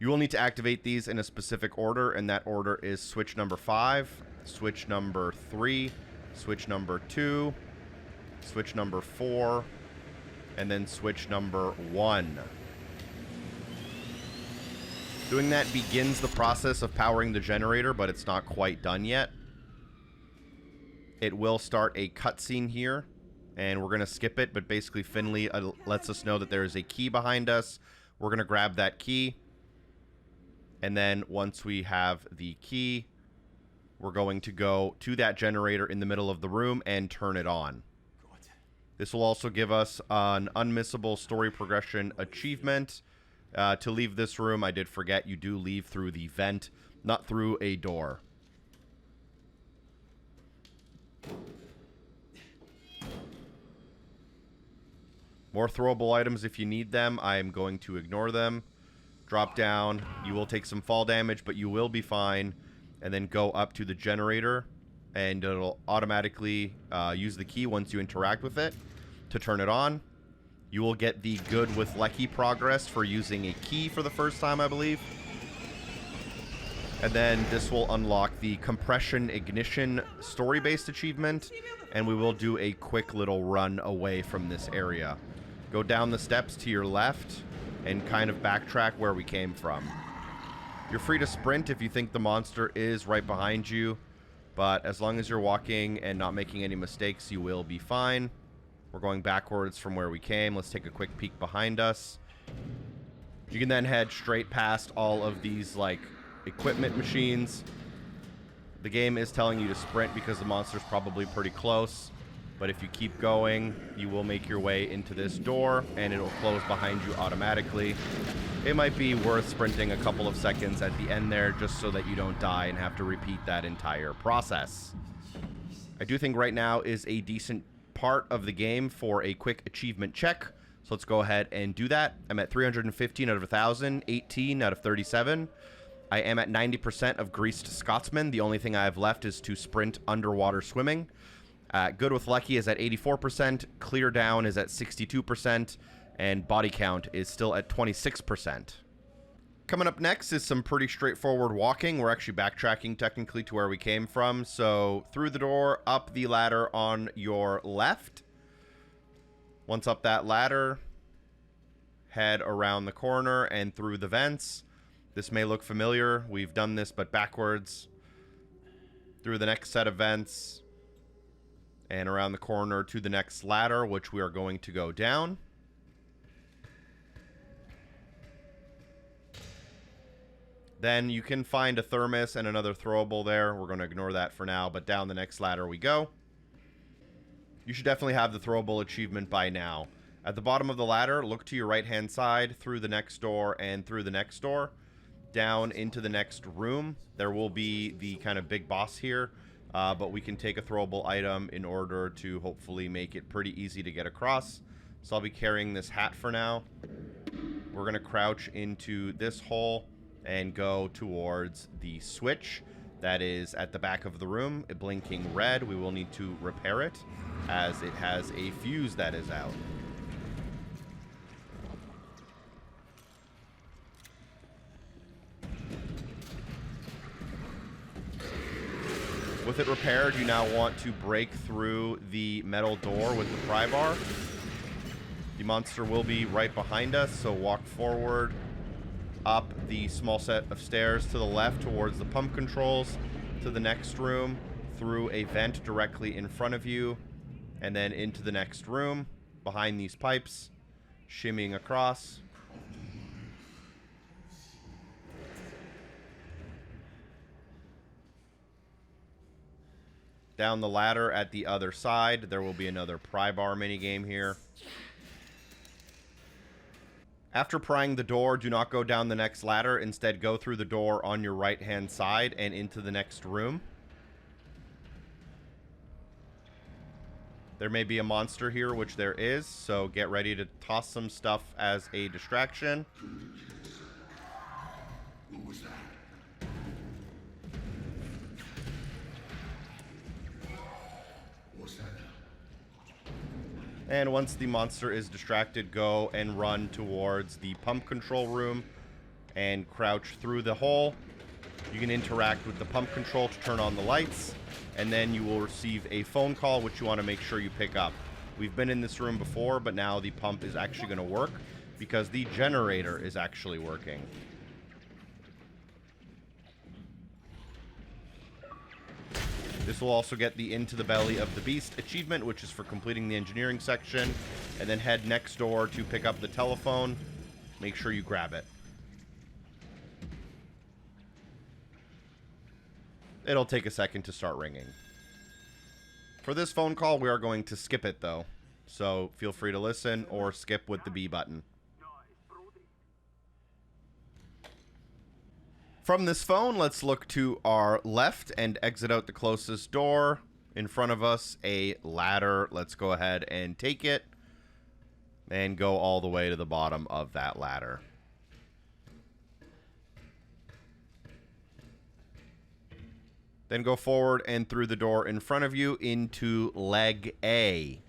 You will need to activate these in a specific order, and that order is switch number 5, switch number 3, switch number 2, switch number 4, and then switch number 1. Doing that begins the process of powering the generator, but it's not quite done yet. It will start a cutscene here, and we're going to skip it, but basically Finlay lets us know that there is a key behind us. We're going to grab that key, and then once we have the key, we're going to go to that generator in the middle of the room and turn it on. This will also give us an unmissable story progression achievement. To leave this room, I did forget, you do leave through the vent, not through a door. More throwable items if you need them. I am going to ignore them. Drop down. You will take some fall damage, but you will be fine. And then go up to the generator, and it'll automatically use the key once you interact with it to turn it on. You will get the good with Leccy progress for using a key for the first time, I believe. And then this will unlock the compression ignition story-based achievement, and we will do a quick little run away from this area. Go down the steps to your left and kind of backtrack where we came from. You're free to sprint if you think the monster is right behind you, but as long as you're walking and not making any mistakes, you will be fine. We're going backwards from where we came. Let's take a quick peek behind us. You can then head straight past all of these, like, equipment machines. The game is telling you to sprint because the monster's probably pretty close. But if you keep going, you will make your way into this door, and it'll close behind you automatically. It might be worth sprinting a couple of seconds at the end there just so that you don't die and have to repeat that entire process. I do think right now is a decent part of the game for a quick achievement check. So let's go ahead and do that. I'm at 315 out of 1,000, 18 out of 37. I am at 90% of Greased Scotsman. The only thing I have left is to sprint underwater swimming. Good with Leccy is at 84%, Clear Down is at 62%, and Body Count is still at 26%. Coming up next is some pretty straightforward walking. We're actually backtracking technically to where we came from. So through the door, up the ladder on your left. Once up that ladder, head around the corner and through the vents. This may look familiar. We've done this, but backwards. Through the next set of vents. And around the corner to the next ladder, which we are going to go down. Then you can find a thermos and another throwable there. We're going to ignore that for now, but down the next ladder we go. You should definitely have the throwable achievement by now. At the bottom of the ladder, look to your right-hand side, through the next door and through the next door. Down into the next room. There will be the kind of big boss here. But we can take a throwable item in order to hopefully make it pretty easy to get across. So I'll be carrying this hat for now. We're going to crouch into this hole and go towards the switch that is at the back of the room. Blinking red. We will need to repair it as it has a fuse that is out. With it repaired, you now want to break through the metal door with the pry bar. The monster will be right behind us, so walk forward, up the small set of stairs to the left towards the pump controls, to the next room, through a vent directly in front of you, and then into the next room, behind these pipes, shimmying across. Down the ladder at the other side, there will be another pry bar minigame here. After prying the door, do not go down the next ladder. Instead, go through the door on your right-hand side and into the next room. There may be a monster here, which there is, so get ready to toss some stuff as a distraction. What was that? And once the monster is distracted, go and run towards the pump control room and crouch through the hole. You can interact with the pump control to turn on the lights, and then you will receive a phone call, which you want to make sure you pick up. We've been in this room before, but now the pump is actually going to work because the generator is actually working. This will also get the Into the Belly of the Beast achievement, which is for completing the engineering section. And then head next door to pick up the telephone. Make sure you grab it. It'll take a second to start ringing. For this phone call, we are going to skip it, though. So feel free to listen or skip with the B button. Nice, Brody. From this phone, let's look to our left and exit out the closest door. In front of us, a ladder. Let's go ahead and take it and go all the way to the bottom of that ladder. Then go forward and through the door in front of you into leg A.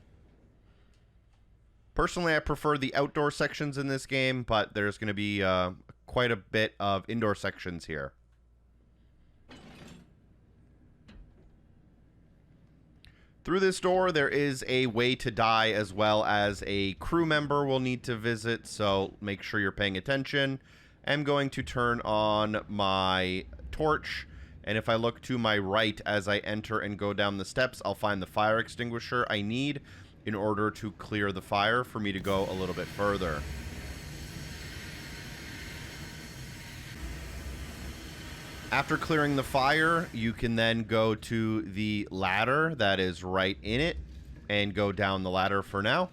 Personally, I prefer the outdoor sections in this game, but there's going to be quite a bit of indoor sections here. Through this door, there is a way to die, as well as a crew member we'll need to visit, so make sure you're paying attention. I'm going to turn on my torch, and if I look to my right as I enter and go down the steps, I'll find the fire extinguisher I need in order to clear the fire for me to go a little bit further. After clearing the fire, you can then go to the ladder that is right in it and go down the ladder for now.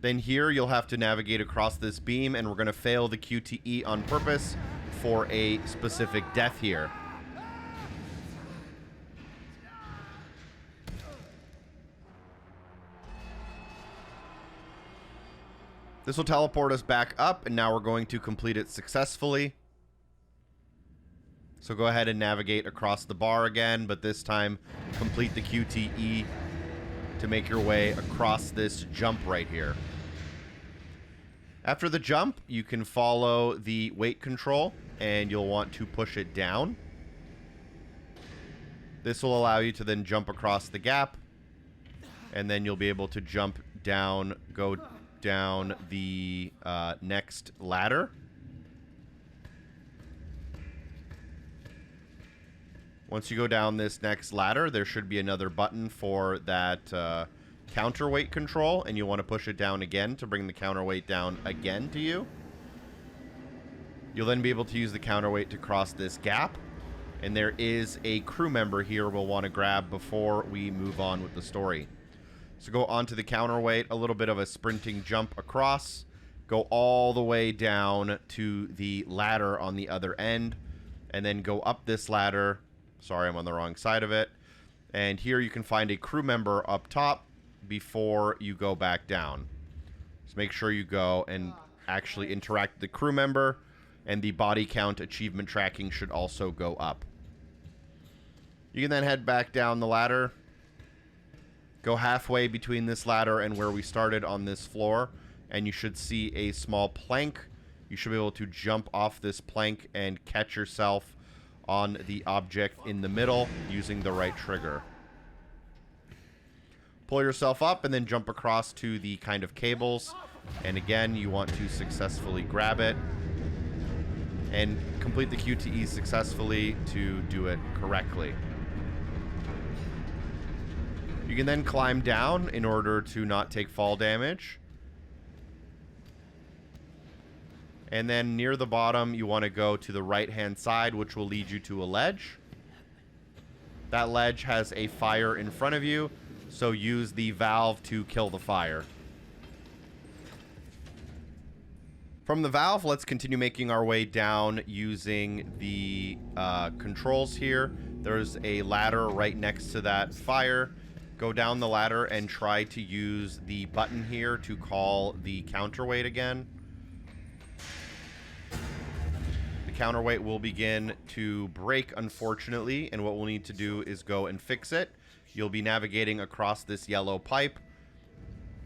Then here you'll have to navigate across this beam, and we're going to fail the QTE on purpose for a specific death here. This will teleport us back up, and now we're going to complete it successfully. So go ahead and navigate across the bar again, but this time complete the QTE to make your way across this jump right here. After the jump, you can follow the weight control, and you'll want to push it down. This will allow you to then jump across the gap, and then you'll be able to jump down, go down the next ladder. Once you go down this next ladder, there should be another button for that counterweight control, and you want to push it down again to bring the counterweight down again to you. You'll then be able to use the counterweight to cross this gap, and there is a crew member here we'll want to grab before we move on with the story. So go onto the counterweight, a little bit of a sprinting jump across, go all the way down to the ladder on the other end, and then go up this ladder. Sorry, I'm on the wrong side of it. And here you can find a crew member up top before you go back down. Just make sure you go and actually interact with the crew member, and the body count achievement tracking should also go up. You can then head back down the ladder. Go halfway between this ladder and where we started on this floor, and you should see a small plank. You should be able to jump off this plank and catch yourself on the object in the middle using the right trigger. Pull yourself up and then jump across to the kind of cables, and again you want to successfully grab it and complete the QTE successfully to do it correctly. You can then climb down in order to not take fall damage. And then near the bottom, you want to go to the right-hand side, which will lead you to a ledge. That ledge has a fire in front of you, so use the valve to kill the fire. From the valve, let's continue making our way down using the controls here. There's a ladder right next to that fire. Go down the ladder and try to use the button here to call the counterweight again. The counterweight will begin to break, unfortunately, and what we'll need to do is go and fix it. You'll be navigating across this yellow pipe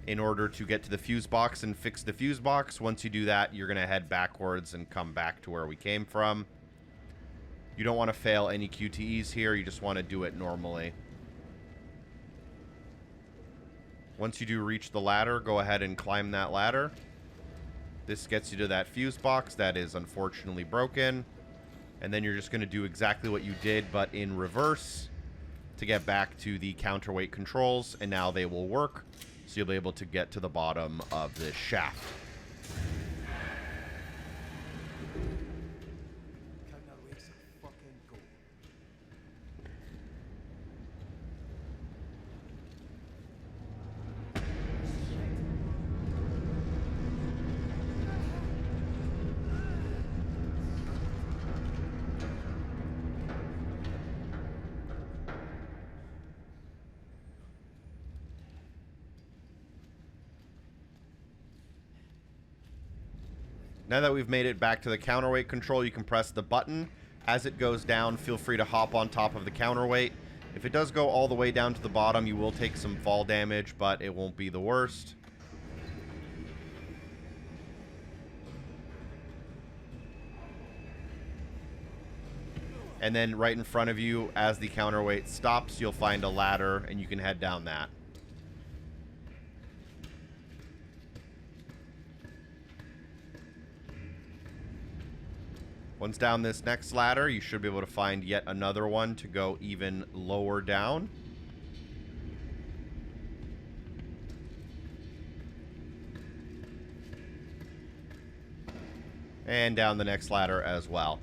in order to get to the fuse box and fix the fuse box. Once you do that, you're going to head backwards and come back to where we came from. You don't want to fail any QTEs here. You just want to do it normally. Once you do reach the ladder, go ahead and climb that ladder. This gets you to that fuse box that is unfortunately broken. And then you're just going to do exactly what you did, but in reverse, to get back to the counterweight controls, and now they will work. So you'll be able to get to the bottom of this shaft. Now that we've made it back to the counterweight control, you can press the button. As it goes down, feel free to hop on top of the counterweight. If it does go all the way down to the bottom, you will take some fall damage, but it won't be the worst. And then right in front of you, as the counterweight stops, you'll find a ladder, and you can head down that. Once down this next ladder, you should be able to find yet another one to go even lower down. And down the next ladder as well.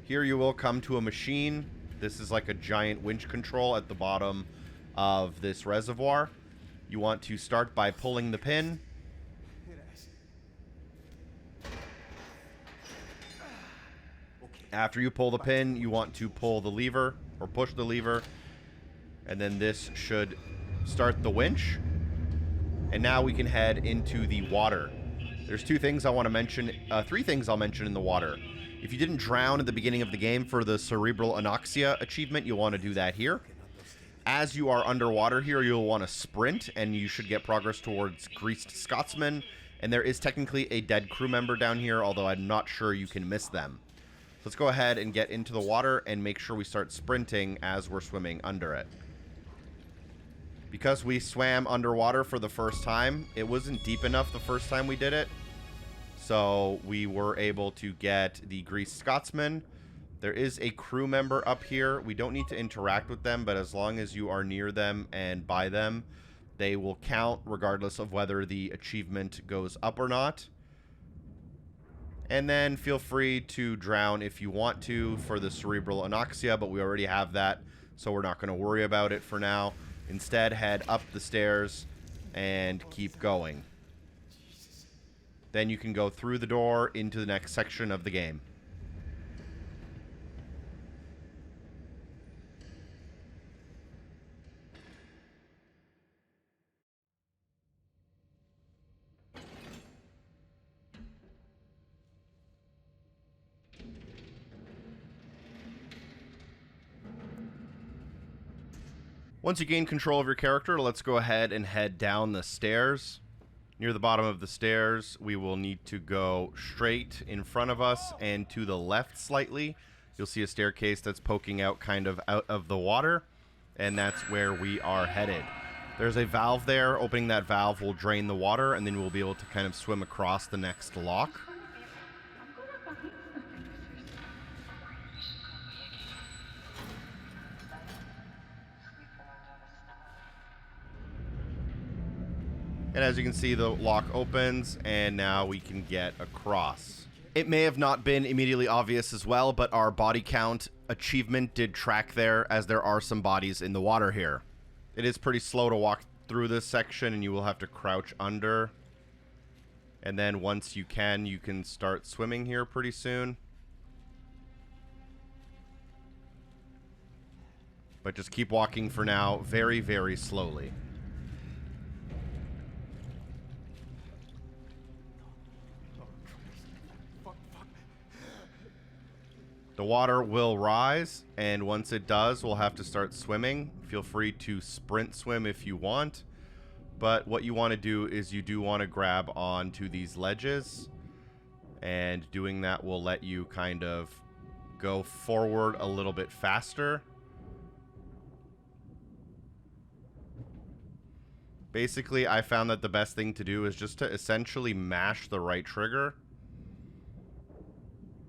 Here you will come to a machine. This is like a giant winch control at the bottom of this reservoir. You want to start by pulling the pin. After you pull the pin, you want to pull the lever, or push the lever, and then this should start the winch. And now we can head into the water. There's two things I want to mention, three things I'll mention in the water. If you didn't drown at the beginning of the game for the Cerebral Anoxia achievement, you'll want to do that here. As you are underwater here, you'll want to sprint, and you should get progress towards Greased Scotsman. And there is technically a dead crew member down here, although I'm not sure you can miss them. So let's go ahead and get into the water and make sure we start sprinting as we're swimming under it. Because we swam underwater for the first time, it wasn't deep enough the first time we did it. So we were able to get the Greased Scotsman. There is a crew member up here. We don't need to interact with them, but as long as you are near them and by them, they will count regardless of whether the achievement goes up or not. And then feel free to drown if you want to for the Cerebral Anoxia, but we already have that, so we're not going to worry about it for now. Instead, head up the stairs and keep going. Then you can go through the door into the next section of the game. Once you gain control of your character, let's go ahead and head down the stairs. Near the bottom of the stairs, we will need to go straight in front of us and to the left slightly. You'll see a staircase that's poking out kind of out of the water, and that's where we are headed. There's a valve there. Opening that valve will drain the water, and then we'll be able to kind of swim across the next lock. And as you can see, the lock opens, and now we can get across. It may have not been immediately obvious as well, but our body count achievement did track there, as there are some bodies in the water here. It is pretty slow to walk through this section, and you will have to crouch under. And then once you can start swimming here pretty soon. But just keep walking for now, very, very slowly. The water will rise, and once it does, we'll have to start swimming. Feel free to sprint swim if you want, but what you want to do is you do want to grab onto these ledges, and doing that will let you kind of go forward a little bit faster. Basically, I found that the best thing to do is just to essentially mash the right trigger.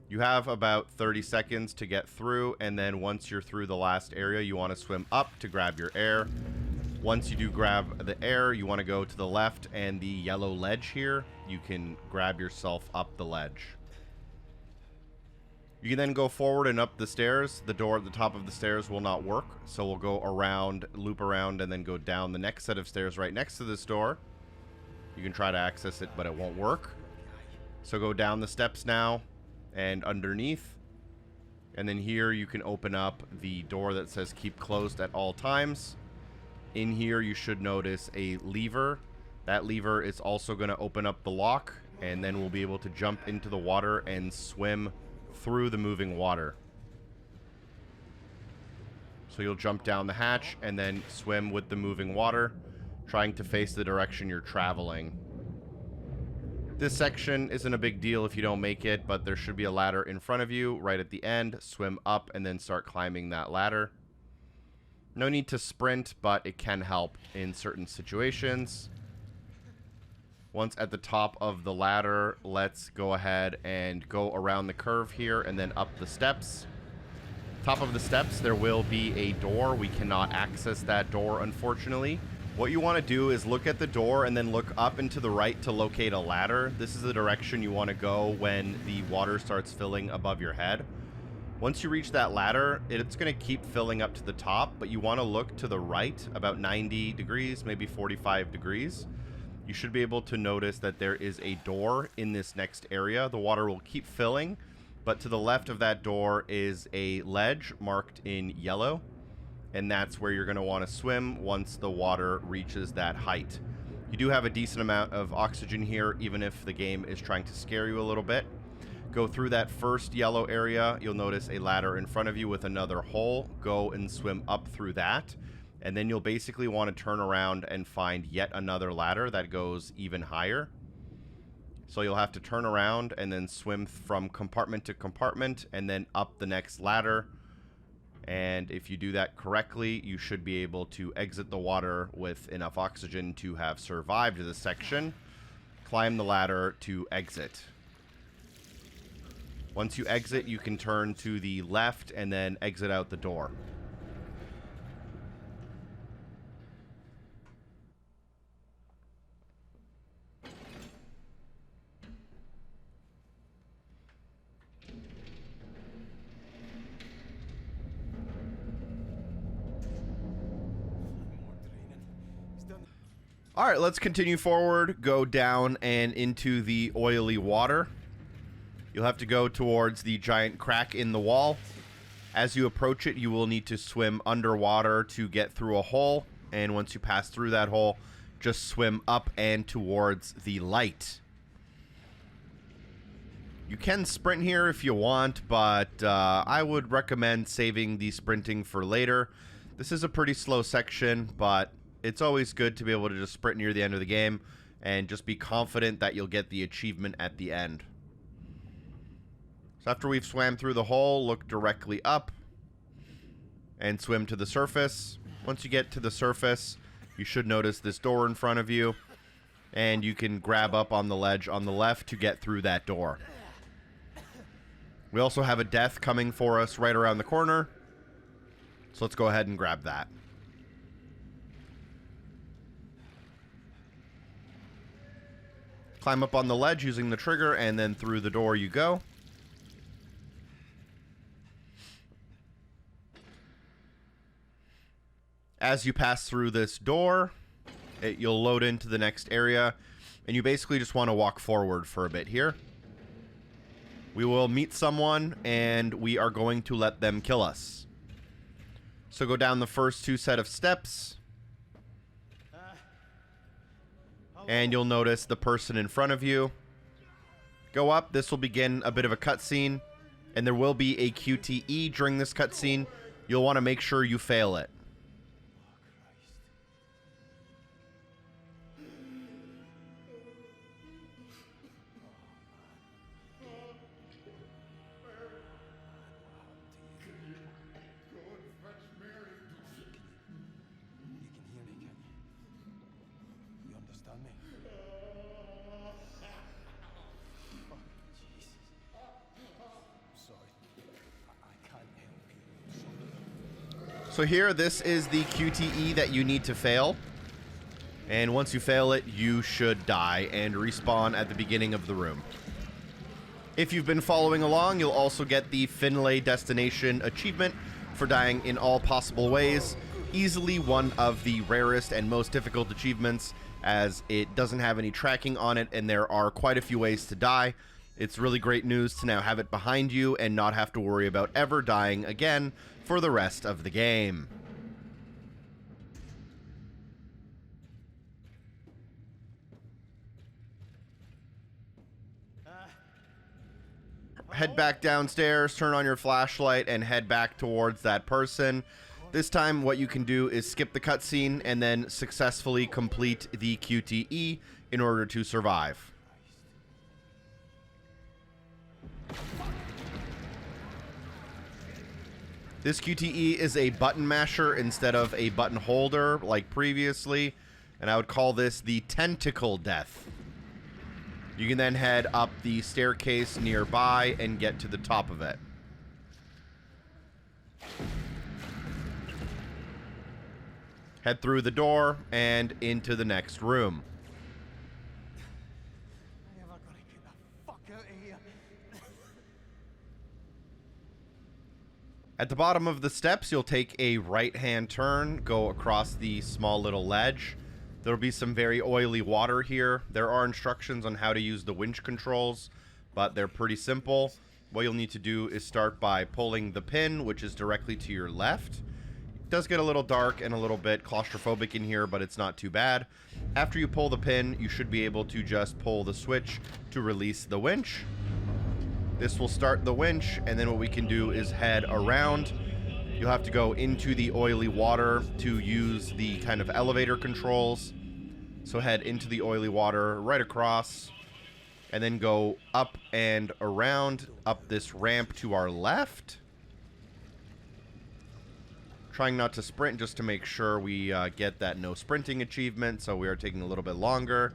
You have about 30 seconds to get through, and then once you're through the last area, you want to swim up to grab your air. Once you do grab the air, you want to go to the left and the yellow ledge here. You can grab yourself up the ledge. You can then go forward and up the stairs. The door at the top of the stairs will not work, so we'll go around, loop around, and then go down the next set of stairs right next to this door. You can try to access it, but it won't work. So go down the steps now and underneath, and then here you can open up the door that says keep closed at all times. In here, you should notice a lever. That lever is also going to open up the lock, and then we'll be able to jump into the water and swim through the moving water. So you'll jump down the hatch and then swim with the moving water, trying to face the direction you're traveling. This section isn't a big deal if you don't make it, but there should be a ladder in front of you right at the end. Swim up and then start climbing that ladder. No need to sprint, but it can help in certain situations. Once at the top of the ladder, let's go ahead and go around the curve here and then up the steps. Top of the steps, there will be a door. We cannot access that door, unfortunately. What you want to do is look at the door and then look up and to the right to locate a ladder. This is the direction you want to go when the water starts filling above your head. Once you reach that ladder, it's going to keep filling up to the top, but you want to look to the right about 90 degrees, maybe 45 degrees. You should be able to notice that there is a door in this next area. The water will keep filling, but to the left of that door is a ledge marked in yellow, and that's where you're going to want to swim once the water reaches that height. You do have a decent amount of oxygen here, even if the game is trying to scare you a little bit. Go through that first yellow area. You'll notice a ladder in front of you with another hole. Go and swim up through that, and then you'll basically want to turn around and find yet another ladder that goes even higher. So you'll have to turn around and then swim from compartment to compartment and then up the next ladder. And if you do that correctly, you should be able to exit the water with enough oxygen to have survived this section. Climb the ladder to exit. Once you exit, you can turn to the left and then exit out the door. All right, let's continue forward. Go down and into the oily water. You'll have to go towards the giant crack in the wall. As you approach it, you will need to swim underwater to get through a hole. And once you pass through that hole, just swim up and towards the light. You can sprint here if you want, but I would recommend saving the sprinting for later. This is a pretty slow section, but it's always good to be able to just sprint near the end of the game and just be confident that you'll get the achievement at the end. So after we've swam through the hole, look directly up and swim to the surface. Once you get to the surface, you should notice this door in front of you, and you can grab up on the ledge on the left to get through that door. We also have a death coming for us right around the corner, so let's go ahead and grab that. Climb up on the ledge using the trigger, and then through the door you go. As you pass through this door, you'll load into the next area, and you basically just want to walk forward for a bit here. We will meet someone, and we are going to let them kill us. So go down the first two set of steps, and you'll notice the person in front of you. Go up. This will begin a bit of a cutscene, and there will be a QTE during this cutscene. You'll want to make sure you fail it. So here, this is the QTE that you need to fail. And once you fail it, you should die and respawn at the beginning of the room. If you've been following along, you'll also get the Finlay destination achievement for dying in all possible ways. Easily one of the rarest and most difficult achievements, as it doesn't have any tracking on it and there are quite a few ways to die. It's really great news to now have it behind you and not have to worry about ever dying again for the rest of the game. head back downstairs, turn on your flashlight, and head back towards that person. This time, what you can do is skip the cutscene and then successfully complete the QTE in order to survive. This QTE is a button masher instead of a button holder like previously, and I would call this the Tentacle Death. You can then head up the staircase nearby and get to the top of it. Head through the door and into the next room. I'm never gonna get the fuck out of here. At the bottom of the steps, you'll take a right-hand turn, go across the small little ledge. There'll be some very oily water here. There are instructions on how to use the winch controls, but they're pretty simple. What you'll need to do is start by pulling the pin, which is directly to your left. It does get a little dark and a little bit claustrophobic in here, but it's not too bad. After you pull the pin, you should be able to just pull the switch to release the winch. This will start the winch, and then what we can do is head around. You'll have to go into the oily water to use the kind of elevator controls. So head into the oily water right across, and then go up and around up this ramp to our left. Trying not to sprint just to make sure we get that no sprinting achievement, so we are taking a little bit longer.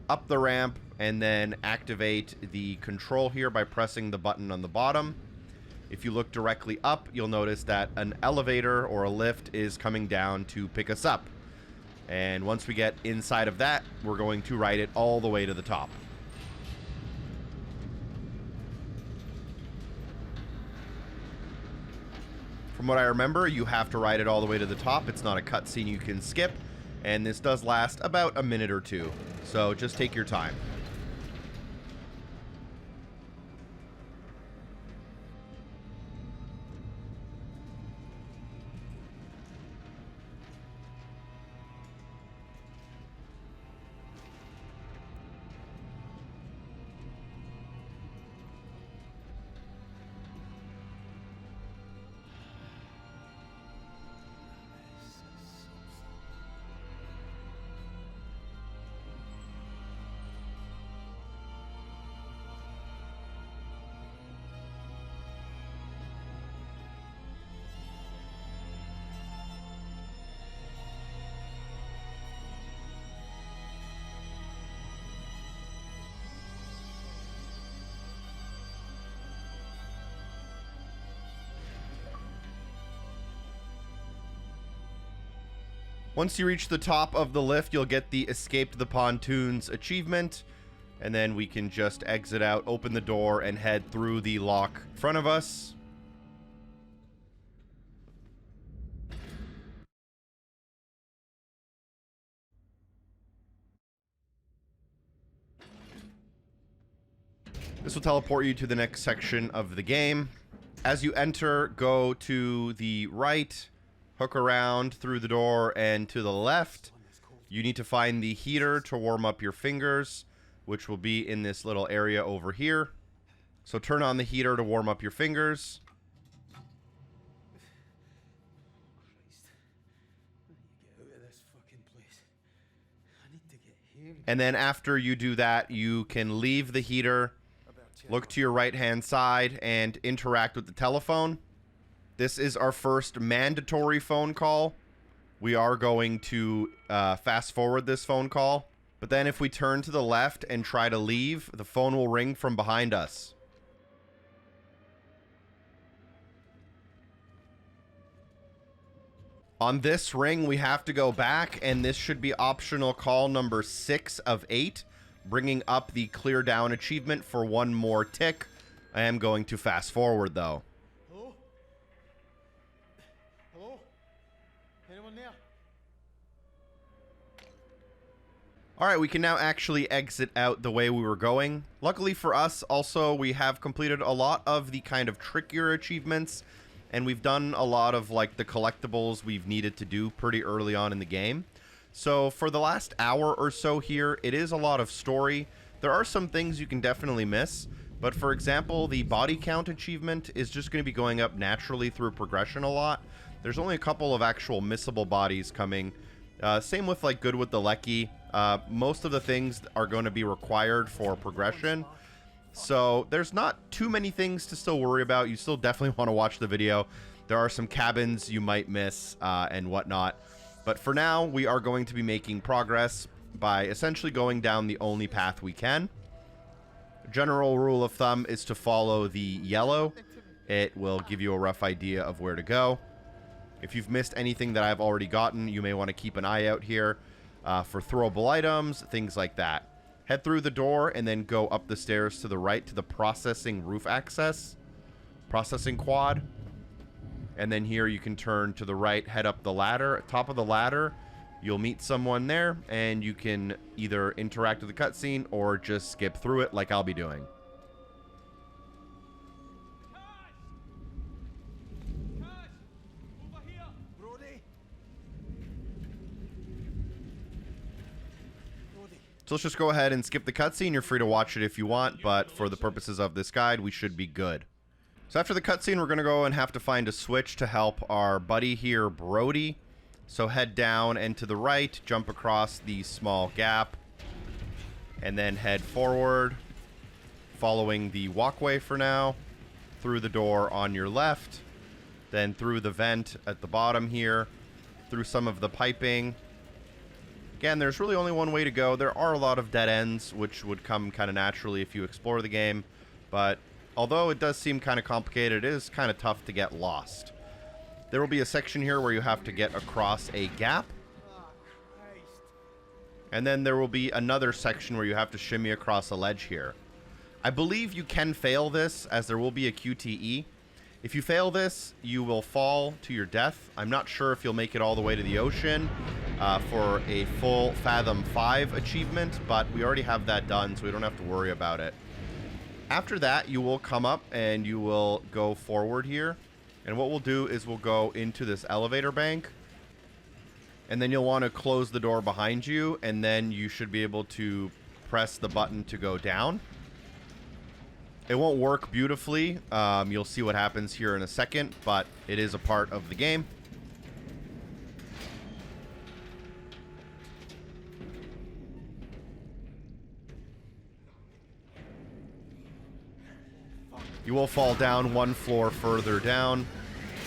Up the ramp, and then activate the control here by pressing the button on the bottom. If you look directly up, you'll notice that an elevator or a lift is coming down to pick us up. And once we get inside of that, we're going to ride it all the way to the top. From what I remember, you have to ride it all the way to the top. It's not a cutscene you can skip, and this does last about a minute or two. So just take your time. Once you reach the top of the lift, you'll get the Escape the Pontoons achievement, and then we can just exit out, open the door, and head through the lock in front of us. This will teleport you to the next section of the game. As you enter, go to the right, hook around through the door, and to the left. You need to find the heater to warm up your fingers, which will be in this little area over here. So turn on the heater to warm up your fingers. And then after you do that, you can leave the heater, look to your right-hand side, and interact with the telephone. This is our first mandatory phone call. We are going to fast forward this phone call. But then if we turn to the left and try to leave, the phone will ring from behind us. On this ring, we have to go back, and this should be optional call number 6 of 8, bringing up the clear down achievement for one more tick. I am going to fast forward, though. Hello? Hello? Anyone there? Alright, we can now actually exit out the way we were going. Luckily for us, also, we have completed a lot of the kind of trickier achievements, and we've done a lot of, like, the collectibles we've needed to do pretty early on in the game. So, for the last hour or so here, it is a lot of story. There are some things you can definitely miss, But for example, the body count achievement is just going to be going up naturally through progression a lot. There's only a couple of actual missable bodies coming. Same with like good with the Leccy. Most of the things are going to be required for progression. So there's not too many things to still worry about. You still definitely want to watch the video. There are some cabins you might miss and whatnot. But for now, we are going to be making progress by essentially going down the only path we can. General rule of thumb is to follow the yellow. It will give you a rough idea of where to go. If you've missed anything that I've already gotten, you may want to keep an eye out here for throwable items, things like that. Head through the door and then go up the stairs to the right to the processing roof access. Processing quad. And then here you can turn to the right, head up the ladder. At top of the ladder, you'll meet someone there, and you can either interact with the cutscene or just skip through it like I'll be doing. So let's just go ahead and skip the cutscene. You're free to watch it if you want, but for the purposes of this guide, we should be good. So after the cutscene, we're going to go and have to find a switch to help our buddy here, Brody. So head down and to the right, jump across the small gap, and then head forward, following the walkway for now, through the door on your left, then through the vent at the bottom here, through some of the piping. Again, there's really only one way to go. There are a lot of dead ends, which would come kind of naturally if you explore the game, but although it does seem kind of complicated, it is kind of tough to get lost. There will be a section here where you have to get across a gap. And then there will be another section where you have to shimmy across a ledge here. I believe you can fail this, as there will be a QTE. If you fail this, you will fall to your death. I'm not sure if you'll make it all the way to the ocean for a full Fathom 5 achievement, but we already have that done, so we don't have to worry about it. After that, you will come up and you will go forward here. And what we'll do is we'll go into this elevator bank. And then you'll want to close the door behind you. And then you should be able to press the button to go down. It won't work beautifully. You'll see what happens here in a second. But it is a part of the game. You will fall down one floor further down,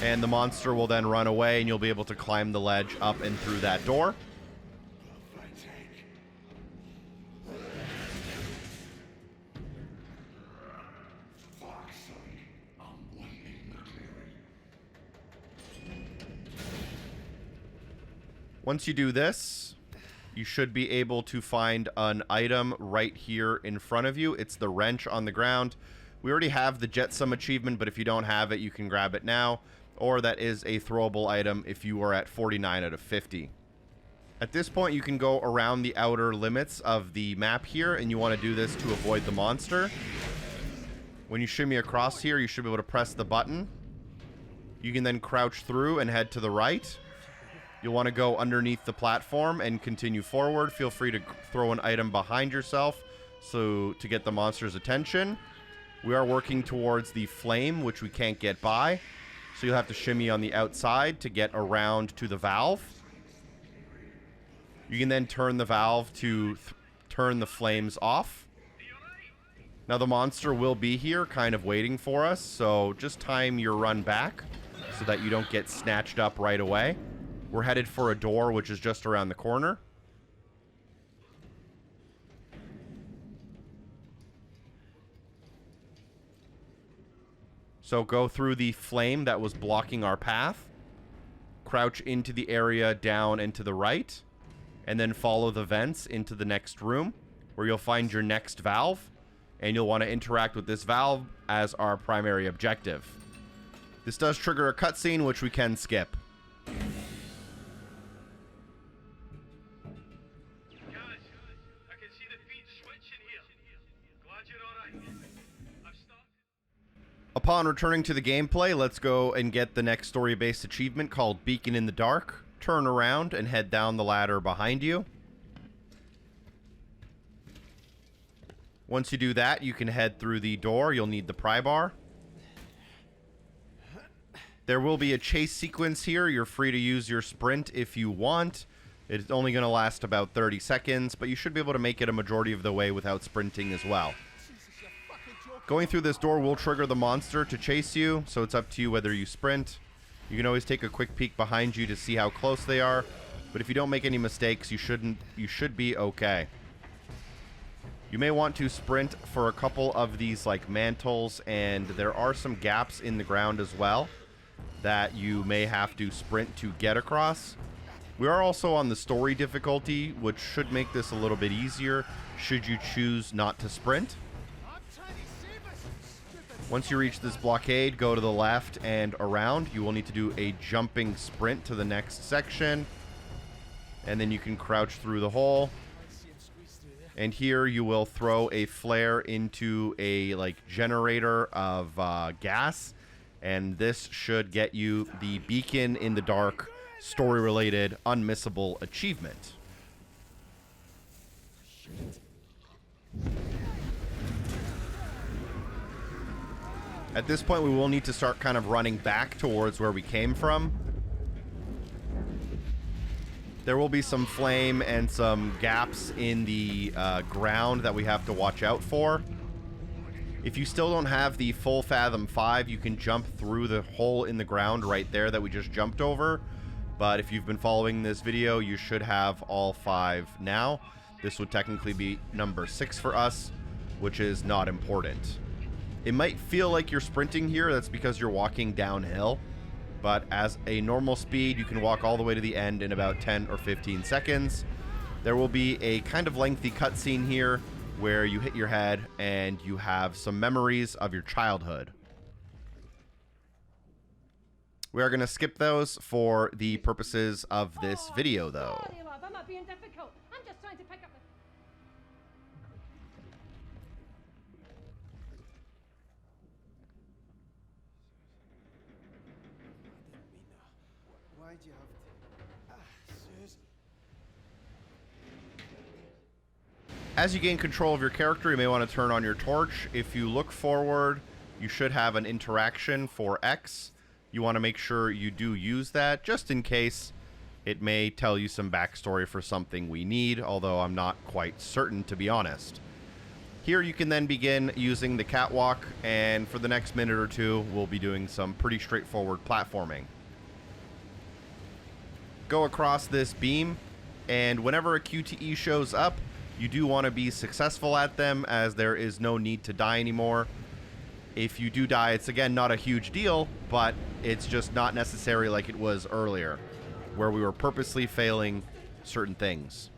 and the monster will then run away, and you'll be able to climb the ledge up and through that door. Once you do this, you should be able to find an item right here in front of you. It's the wrench on the ground. We already have the Jetsam achievement, but if you don't have it, you can grab it now. Or that is a throwable item if you are at 49 out of 50. At this point, you can go around the outer limits of the map here, and you want to do this to avoid the monster. When you shimmy across here, you should be able to press the button. You can then crouch through and head to the right. You'll want to go underneath the platform and continue forward. Feel free to throw an item behind yourself to get the monster's attention. We are working towards the flame, which we can't get by. So you'll have to shimmy on the outside to get around to the valve. You can then turn the valve to turn the flames off. Now the monster will be here kind of waiting for us. So just time your run back so that you don't get snatched up right away. We're headed for a door, which is just around the corner. So go through the flame that was blocking our path, crouch into the area down and to the right, and then follow the vents into the next room where you'll find your next valve, and you'll want to interact with this valve as our primary objective. This does trigger a cutscene, which we can skip. Upon returning to the gameplay, let's go and get the next story-based achievement called Beacon in the Dark. Turn around and head down the ladder behind you. Once you do that, you can head through the door. You'll need the pry bar. There will be a chase sequence here. You're free to use your sprint if you want. It's only going to last about 30 seconds, but you should be able to make it a majority of the way without sprinting as well. Going through this door will trigger the monster to chase you, so it's up to you whether you sprint. You can always take a quick peek behind you to see how close they are, but if you don't make any mistakes, you should be okay. You may want to sprint for a couple of these like mantles, and there are some gaps in the ground as well that you may have to sprint to get across. We are also on the story difficulty, which should make this a little bit easier should you choose not to sprint. Once you reach this blockade, go to the left and around. You will need to do a jumping sprint to the next section, and then you can crouch through the hole. And here you will throw a flare into a like generator of gas, and this should get you the beacon in the dark story-related unmissable achievement. At this point, we will need to start kind of running back towards where we came from. There will be some flame and some gaps in the ground that we have to watch out for. If you still don't have the full Fathom 5, you can jump through the hole in the ground right there that we just jumped over. But if you've been following this video, you should have all 5 now. This would technically be number 6 for us, which is not important. It might feel like you're sprinting here. That's because you're walking downhill. But as a normal speed, you can walk all the way to the end in about 10 or 15 seconds. There will be a kind of lengthy cutscene here where you hit your head and you have some memories of your childhood. We are going to skip those for the purposes of this video, though. Sorry, love, I'm not being difficult. I'm just trying to pick up the... Why'd you have to... Sus. As you gain control of your character, you may want to turn on your torch. If you look forward, you should have an interaction for X. You want to make sure you do use that, just in case it may tell you some backstory for something we need, although I'm not quite certain, to be honest. Here you can then begin using the catwalk, and for the next minute or two, we'll be doing some pretty straightforward platforming. Go across this beam, and whenever a QTE shows up, you do want to be successful at them, as there is no need to die anymore. If you do die, it's again not a huge deal, but it's just not necessary like it was earlier, where we were purposely failing certain things.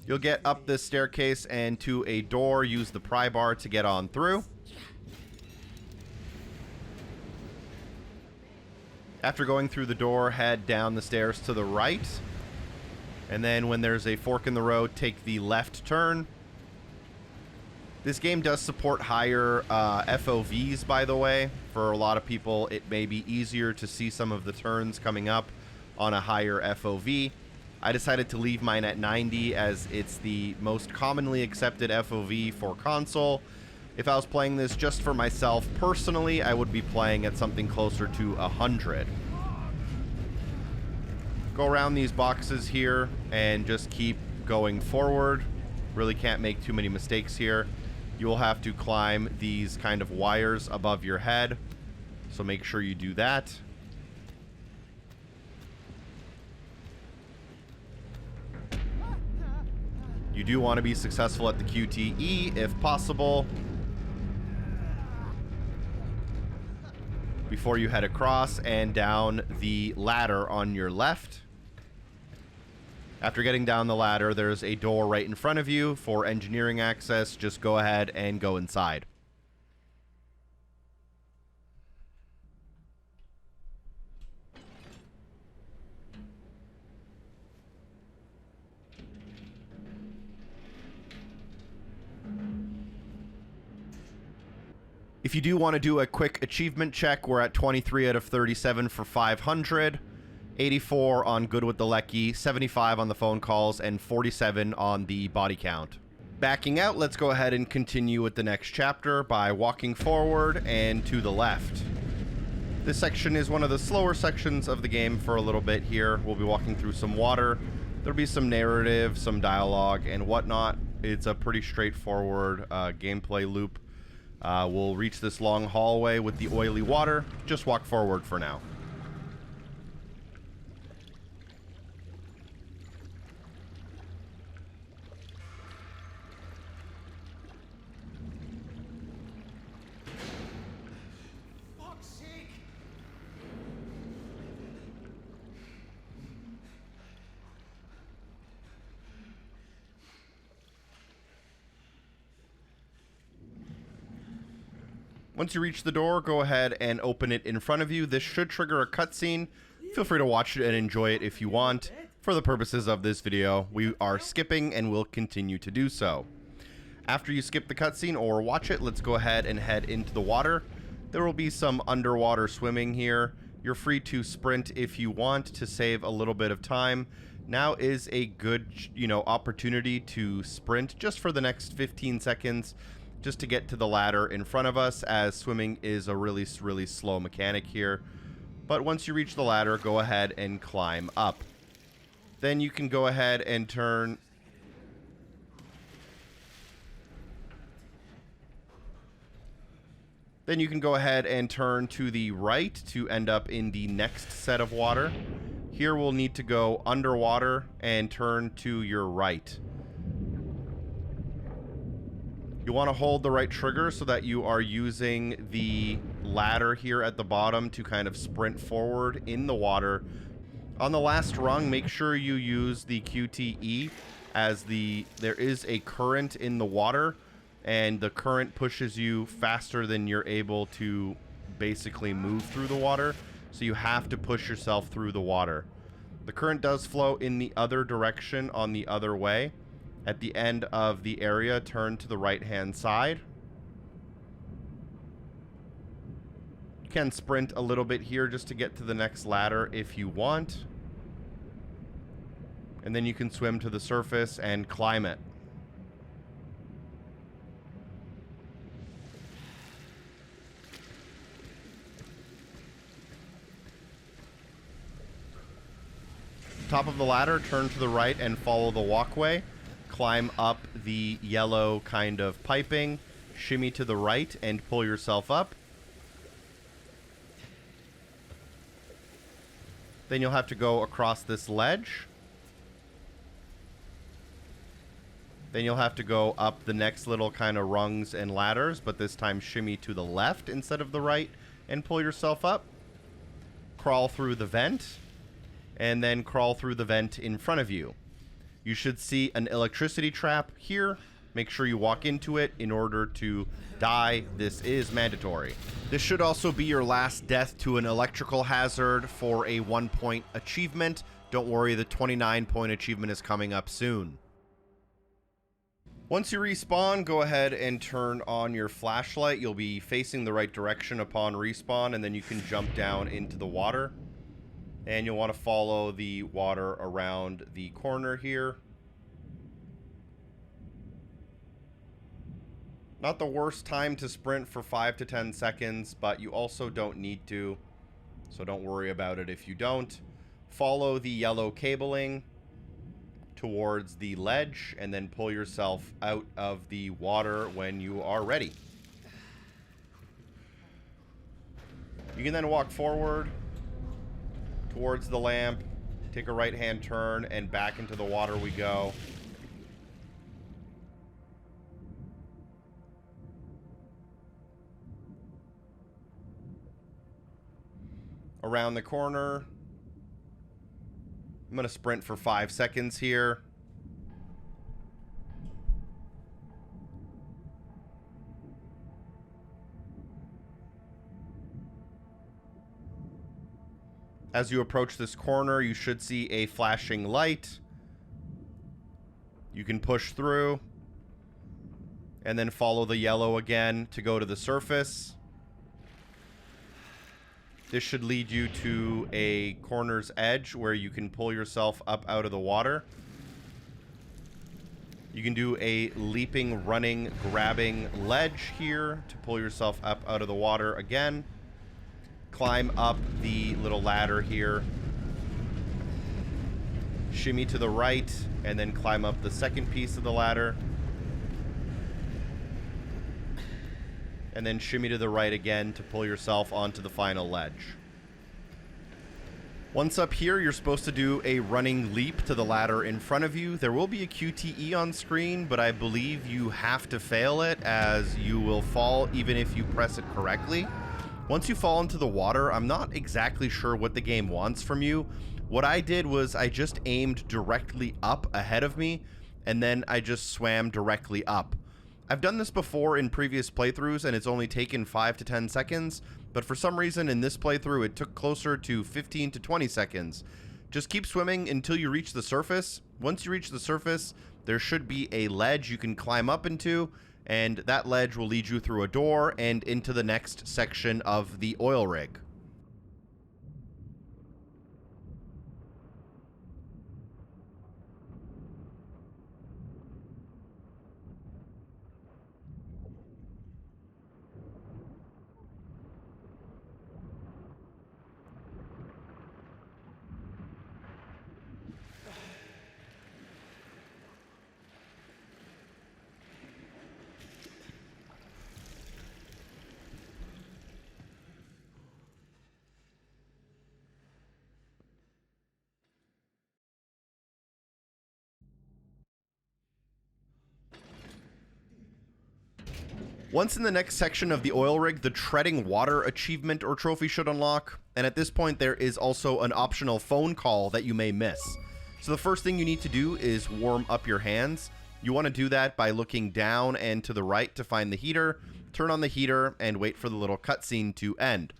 You'll get up this staircase and to a door. Use the pry bar to get on through. After going through the door, head down the stairs to the right. And then when there's a fork in the road, take the left turn. This game does support higher FOVs, by the way. For a lot of people, it may be easier to see some of the turns coming up on a higher FOV. I decided to leave mine at 90 as it's the most commonly accepted FOV for console. If I was playing this just for myself personally, I would be playing at something closer to 100. Go around these boxes here and just keep going forward. Really can't make too many mistakes here. You will have to climb these kind of wires above your head, so make sure you do that. You do want to be successful at the QTE if possible before you head across and down the ladder on your left. After getting down the ladder, there's a door right in front of you for engineering access. Just go ahead and go inside. If you do want to do a quick achievement check, we're at 23 out of 37 for 500. 84 on good with the Leccy, 75 on the phone calls, and 47 on the body count. Backing out, let's go ahead and continue with the next chapter by walking forward and to the left. This section is one of the slower sections of the game for a little bit here. We'll be walking through some water. There'll be some narrative, some dialogue, and whatnot. It's a pretty straightforward gameplay loop. We'll reach this long hallway with the oily water. Just walk forward for now. Once you reach the door, go ahead and open it in front of you. This should trigger a cutscene. Feel free to watch it and enjoy it if you want. For the purposes of this video, we are skipping and will continue to do so. After you skip the cutscene or watch it, let's go ahead and head into the water. There will be some underwater swimming here. You're free to sprint if you want to save a little bit of time. Now is a good, opportunity to sprint just for the next 15 seconds. Just to get to the ladder in front of us, as swimming is a really slow mechanic here. But once you reach the ladder, go ahead and climb up. Then you can go ahead and turn... Then you can go ahead and turn to the right to end up in the next set of water. Here we'll need to go underwater and turn to your right. You want to hold the right trigger so that you are using the ladder here at the bottom to kind of sprint forward in the water. On the last rung, make sure you use the QTE, as there is a current in the water, and the current pushes you faster than you're able to basically move through the water, so you have to push yourself through the water. The current does flow in the other direction on the other way. At the end of the area, turn to the right-hand side. You can sprint a little bit here just to get to the next ladder if you want. And then you can swim to the surface and climb it. Top of the ladder, turn to the right and follow the walkway. Climb up the yellow kind of piping, shimmy to the right, and pull yourself up. Then you'll have to go across this ledge. Then you'll have to go up the next little kind of rungs and ladders, but this time shimmy to the left instead of the right, and pull yourself up. Crawl through the vent, and then crawl through the vent in front of you. You should see an electricity trap here. Make sure you walk into it in order to die. This is mandatory. This should also be your last death to an electrical hazard for a 1-point achievement. Don't worry, the 29-point achievement is coming up soon. Once you respawn, go ahead and turn on your flashlight. You'll be facing the right direction upon respawn, and then you can jump down into the water. And you'll want to follow the water around the corner here. Not the worst time to sprint for 5 to 10 seconds, but you also don't need to. So don't worry about it if you don't. Follow the yellow cabling towards the ledge and then pull yourself out of the water when you are ready. You can then walk forward towards the lamp, take a right-hand turn, and back into the water we go. Around the corner. I'm going to sprint for 5 seconds here. As you approach this corner, you should see a flashing light. You can push through and then follow the yellow again to go to the surface. This should lead you to a corner's edge where you can pull yourself up out of the water. You can do a leaping, running, grabbing ledge here to pull yourself up out of the water again. Climb up the little ladder here. Shimmy to the right, and then climb up the second piece of the ladder. And then shimmy to the right again to pull yourself onto the final ledge. Once up here, you're supposed to do a running leap to the ladder in front of you. There will be a QTE on screen, but I believe you have to fail it, as you will fall even if you press it correctly. Once you fall into the water, I'm not exactly sure what the game wants from you. What I did was I just aimed directly up ahead of me, and then I just swam directly up. I've done this before in previous playthroughs, and it's only taken 5 to 10 seconds, but for some reason in this playthrough it took closer to 15 to 20 seconds. Just keep swimming until you reach the surface. Once you reach the surface, there should be a ledge you can climb up into, and that ledge will lead you through a door and into the next section of the oil rig. Once in the next section of the oil rig, the treading water achievement or trophy should unlock, and at this point there is also an optional phone call that you may miss. So the first thing you need to do is warm up your hands. You want to do that by looking down and to the right to find the heater, turn on the heater, and wait for the little cutscene to end.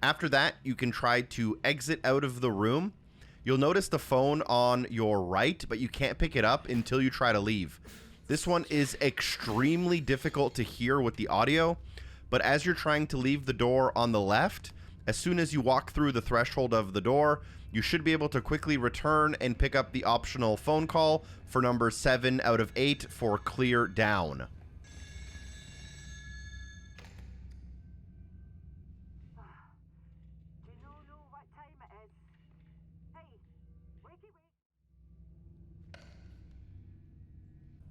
After that, you can try to exit out of the room. You'll notice the phone on your right, but you can't pick it up until you try to leave. This one is extremely difficult to hear with the audio, but as you're trying to leave the door on the left, as soon as you walk through the threshold of the door, you should be able to quickly return and pick up the optional phone call for number 7 out of 8 for clear down.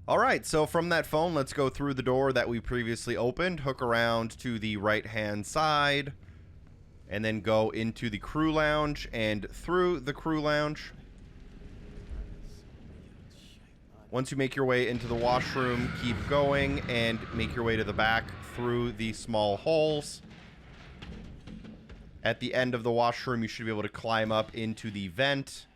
Alright, so from that phone, let's go through the door that we previously opened, hook around to the right-hand side, and then go into the crew lounge and through the crew lounge. Once you make your way into the washroom, keep going and make your way to the back through the small holes. At the end of the washroom, you should be able to climb up into the vent.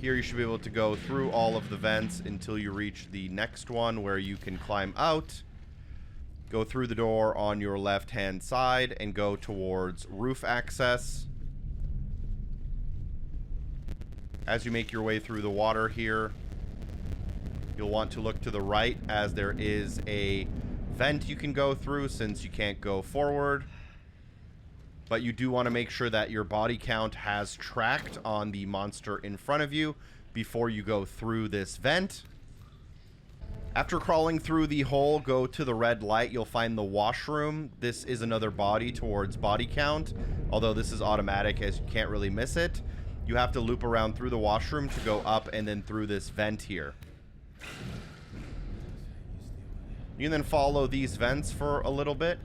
Here you should be able to go through all of the vents until you reach the next one where you can climb out. Go through the door on your left-hand side and go towards roof access. As you make your way through the water here, you'll want to look to the right as there is a vent you can go through since you can't go forward. But you do want to make sure that your body count has tracked on the monster in front of you before you go through this vent. After crawling through the hole, go to the red light. You'll find the washroom. This is another body towards body count, although this is automatic as you can't really miss it. You have to loop around through the washroom to go up and then through this vent here. You can then follow these vents for a little bit.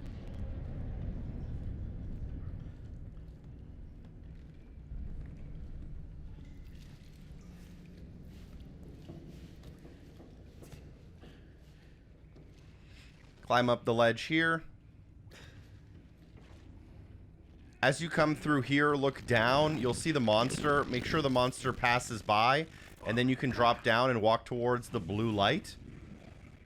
Climb up the ledge here. As you come through here, look down. You'll see the monster. Make sure the monster passes by, and then you can drop down and walk towards the blue light.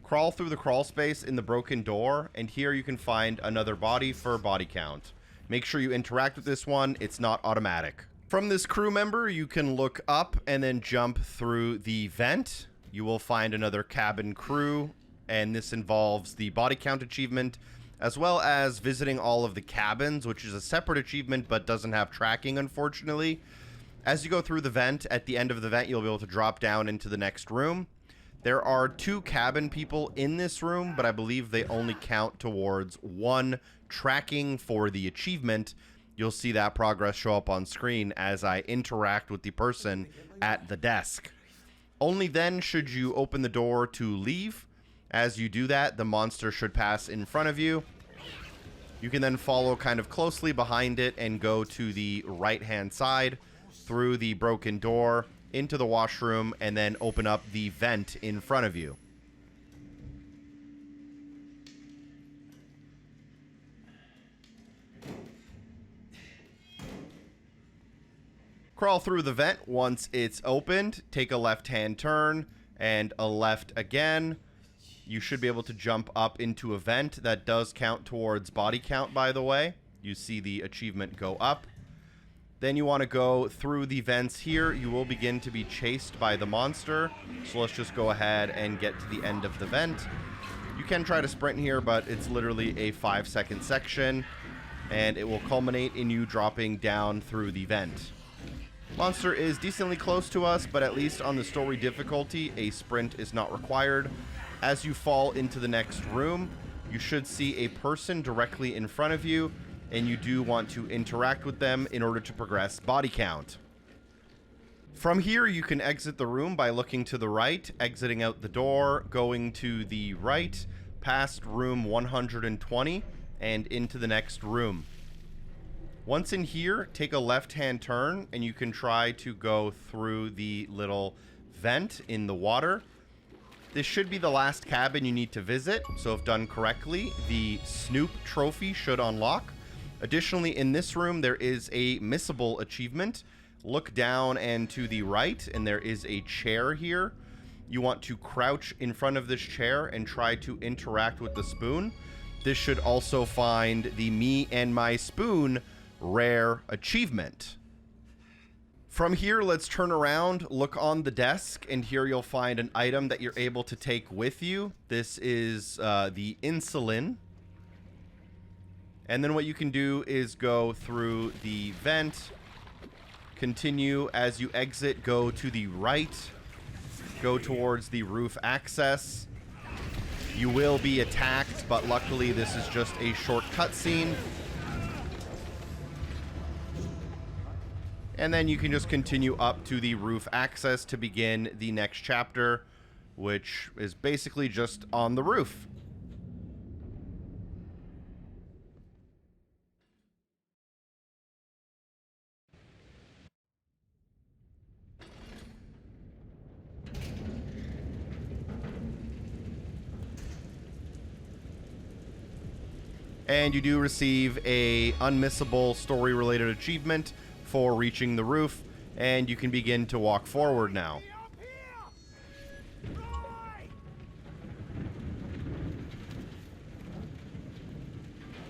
Crawl through the crawl space in the broken door, and here you can find another body for body count. Make sure you interact with this one. It's not automatic. From this crew member, you can look up and then jump through the vent. You will find another cabin crew, and this involves the body count achievement, as well as visiting all of the cabins, which is a separate achievement but doesn't have tracking, unfortunately. As you go through the vent, at the end of the vent, you'll be able to drop down into the next room. There are 2 cabin people in this room, but I believe they only count towards 1 tracking for the achievement. You'll see that progress show up on screen as I interact with the person at the desk. Only then should you open the door to leave. As you do that, the monster should pass in front of you. You can then follow kind of closely behind it and go to the right-hand side through the broken door into the washroom and then open up the vent in front of you. Crawl through the vent once it's opened, take a left-hand turn and a left again. You should be able to jump up into a vent. That does count towards body count, by the way. You see the achievement go up. Then you want to go through the vents here. You will begin to be chased by the monster. So let's just go ahead and get to the end of the vent. You can try to sprint here, but it's literally a 5-second section, and it will culminate in you dropping down through the vent. Monster is decently close to us, but at least on the story difficulty, a sprint is not required. As you fall into the next room, you should see a person directly in front of you, and you do want to interact with them in order to progress body count. From here, you can exit the room by looking to the right, exiting out the door, going to the right, past room 120, and into the next room. Once in here, take a left-hand turn, and you can try to go through the little vent in the water. This should be the last cabin you need to visit, so if done correctly, the Snoop trophy should unlock. Additionally, in this room, there is a Missable achievement. Look down and to the right, and there is a chair here. You want to crouch in front of this chair and try to interact with the spoon. This should also find the Me and My Spoon rare achievement. From here, let's turn around, look on the desk, and here you'll find an item that you're able to take with you. This is the insulin. And then what you can do is go through the vent, continue. As you exit, go to the right, go towards the roof access. You will be attacked, but luckily this is just a short cutscene. And then you can just continue up to the roof access to begin the next chapter, which is basically just on the roof. And you do receive a unmissable story-related achievement for reaching the roof, and you can begin to walk forward now.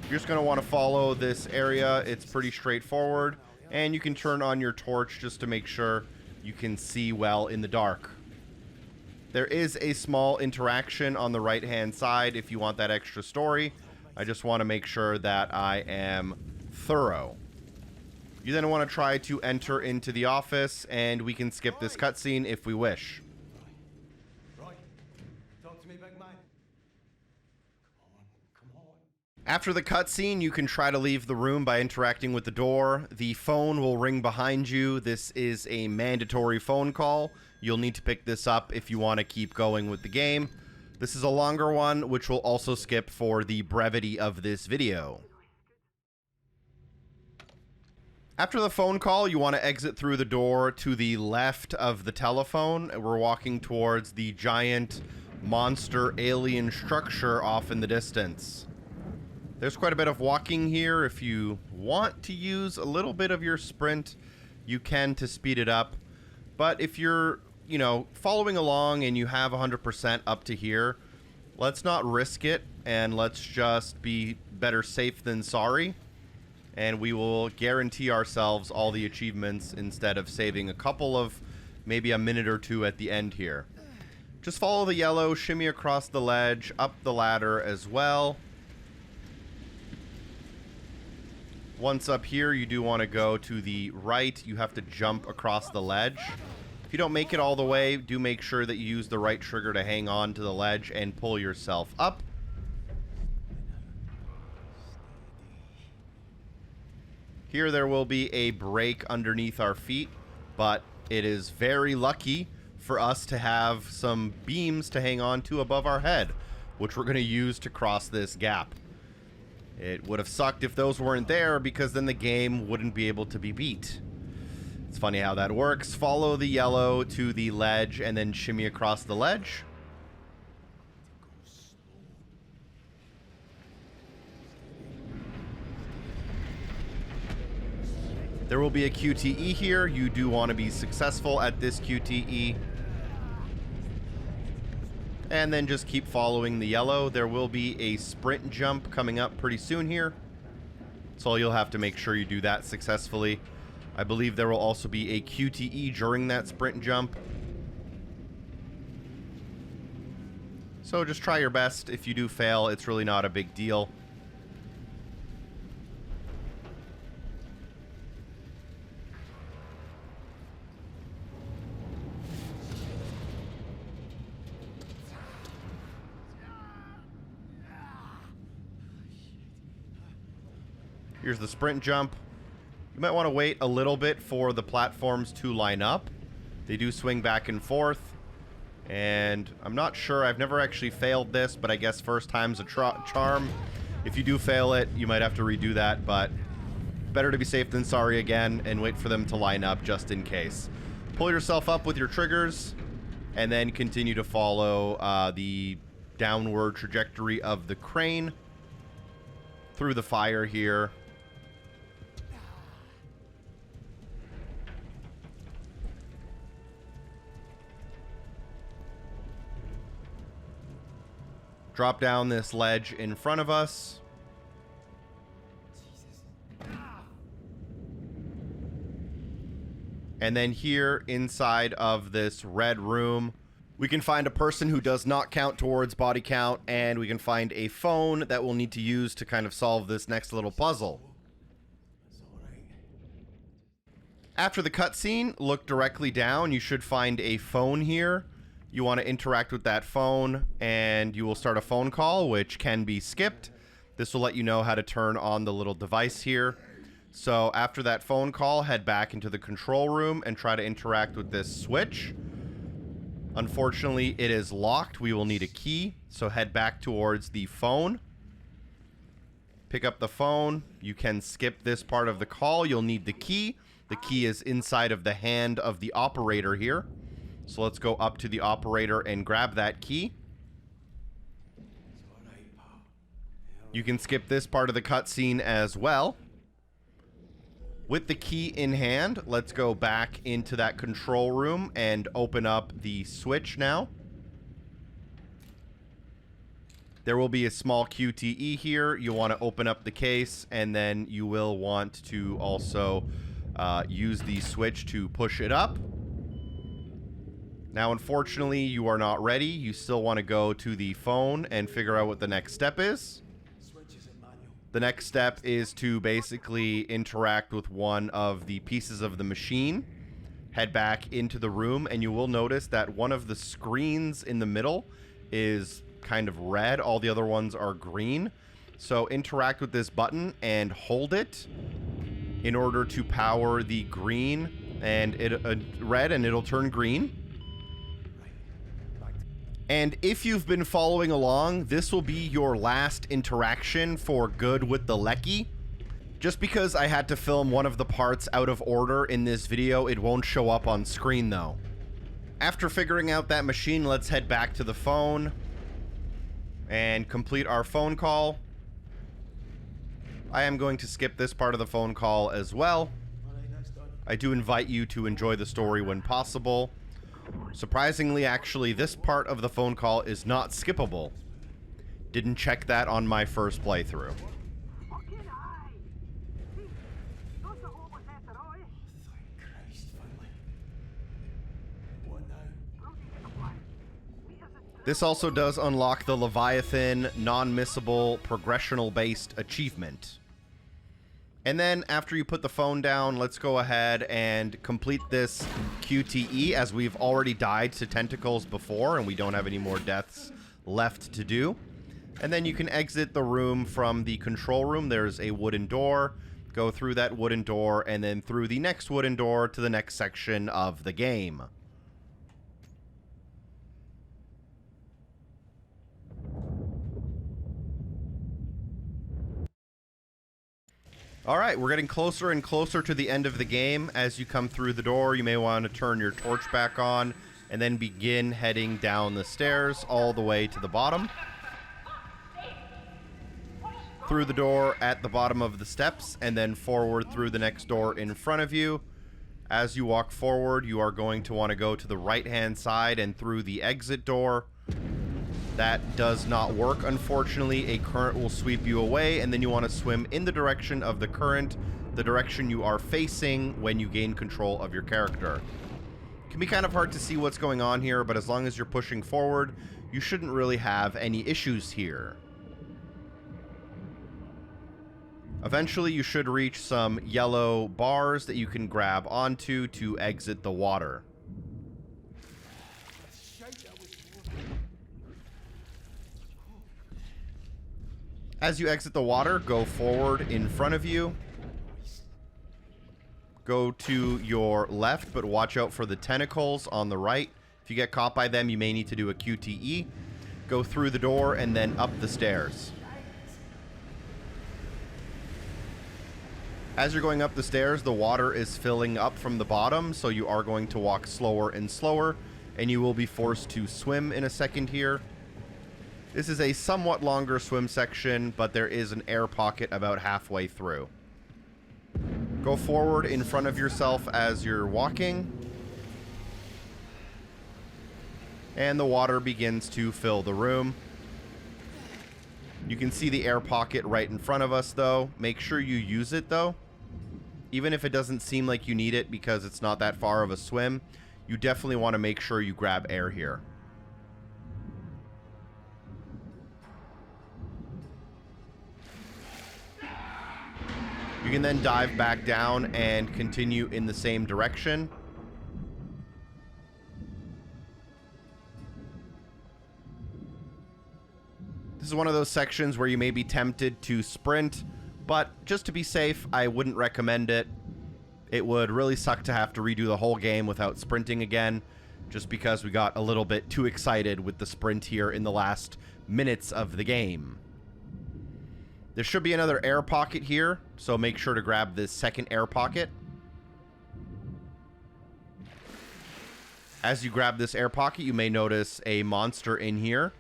You're just going to want to follow this area. It's pretty straightforward, and you can turn on your torch just to make sure you can see well in the dark. There is a small interaction on the right-hand side if you want that extra story. I just want to make sure that I am thorough. You then want to try to enter into the office, and we can skip this cutscene if we wish. Right. Talk to me, big man. Come on. After the cutscene, you can try to leave the room by interacting with the door. The phone will ring behind you. This is a mandatory phone call. You'll need to pick this up if you want to keep going with the game. This is a longer one, which we'll also skip for the brevity of this video. After the phone call, you want to exit through the door to the left of the telephone. We're walking towards the giant monster alien structure off in the distance. There's quite a bit of walking here. If you want to use a little bit of your sprint, you can to speed it up. But if you're, following along and you have 100% up to here, let's not risk it, and let's just be better safe than sorry. and we will guarantee ourselves all the achievements instead of saving a couple of, maybe a minute or two at the end here. Just follow the yellow, shimmy across the ledge, up the ladder as well. Once up here, you do want to go to the right. You have to jump across the ledge. If you don't make it all the way, do make sure that you use the right trigger to hang on to the ledge and pull yourself up. Here there will be a break underneath our feet, but it is very lucky for us to have some beams to hang on to above our head, which we're going to use to cross this gap. It would have sucked if those weren't there, because then the game wouldn't be able to be beat. It's funny how that works. Follow the yellow to the ledge and then shimmy across the ledge. There will be a QTE here. You do want to be successful at this QTE. And then just keep following the yellow. There will be a sprint jump coming up pretty soon here. So you'll have to make sure you do that successfully. I believe there will also be a QTE during that sprint jump. So just try your best. If you do fail, it's really not a big deal. Here's the sprint jump. You might want to wait a little bit for the platforms to line up. They do swing back and forth. And I'm not sure. I've never actually failed this, but I guess first time's a charm. If you do fail it, you might have to redo that, but better to be safe than sorry again and wait for them to line up just in case. Pull yourself up with your triggers and then continue to follow the downward trajectory of the crane through the fire here. Drop down this ledge in front of us. And then here inside of this red room, we can find a person who does not count towards body count, and we can find a phone that we'll need to use to kind of solve this next little puzzle. After the cutscene, look directly down. You should find a phone here. You want to interact with that phone, and you will start a phone call, which can be skipped. This will let you know how to turn on the little device here. So after that phone call, head back into the control room and try to interact with this switch. Unfortunately, it is locked. We will need a key, so head back towards the phone. Pick up the phone. You can skip this part of the call. You'll need the key. The key is inside of the hand of the operator here. So let's go up to the operator and grab that key. You can skip this part of the cutscene as well. With the key in hand, let's go back into that control room and open up the switch now. There will be a small QTE here. You'll want to open up the case, and then you will want to also use the switch to push it up. Now, unfortunately, you are not ready. You still want to go to the phone and figure out what the next step is. The next step is to basically interact with one of the pieces of the machine. Head back into the room, and you will notice that one of the screens in the middle is kind of red. All the other ones are green. So interact with this button and hold it in order to power the green and red, and it'll turn green. And if you've been following along, this will be your last interaction for good with the Leccy. Just because I had to film one of the parts out of order in this video, it won't show up on screen though. After figuring out that machine, let's head back to the phone and complete our phone call. I am going to skip this part of the phone call as well. I do invite you to enjoy the story when possible. Surprisingly, actually, this part of the phone call is not skippable. Didn't check that on my first playthrough. Fucking aye! See This also does unlock the Leviathan non-missable progressional-based achievement. And then after you put the phone down, let's go ahead and complete this QTE, as we've already died to Tentacles before and we don't have any more deaths left to do. And then you can exit the room from the control room. There's a wooden door. Go through that wooden door and then through the next wooden door to the next section of the game. Alright, we're getting closer and closer to the end of the game. As you come through the door, you may want to turn your torch back on and then begin heading down the stairs all the way to the bottom. Through the door at the bottom of the steps and then forward through the next door in front of you. As you walk forward, you are going to want to go to the right-hand side and through the exit door. That does not work, unfortunately. A current will sweep you away, and then you want to swim in the direction of the current, the direction you are facing when you gain control of your character. It can be kind of hard to see what's going on here, but as long as you're pushing forward, you shouldn't really have any issues here. Eventually, you should reach some yellow bars that you can grab onto to exit the water. As you exit the water, go forward in front of you. Go to your left, but watch out for the tentacles on the right. If you get caught by them, you may need to do a QTE. Go through the door and then up the stairs. As you're going up the stairs, the water is filling up from the bottom, so you are going to walk slower and slower, and you will be forced to swim in a second here. This is a somewhat longer swim section, but there is an air pocket about halfway through. Go forward in front of yourself as you're walking. And the water begins to fill the room. You can see the air pocket right in front of us, though. Make sure you use it, though. Even if it doesn't seem like you need it because it's not that far of a swim, you definitely want to make sure you grab air here. You can then dive back down and continue in the same direction. This is one of those sections where you may be tempted to sprint, but just to be safe, I wouldn't recommend it. It would really suck to have to redo the whole game without sprinting again, just because we got a little bit too excited with the sprint here in the last minutes of the game. There should be another air pocket here, so make sure to grab this second air pocket. As you grab this air pocket, you may notice a monster in here,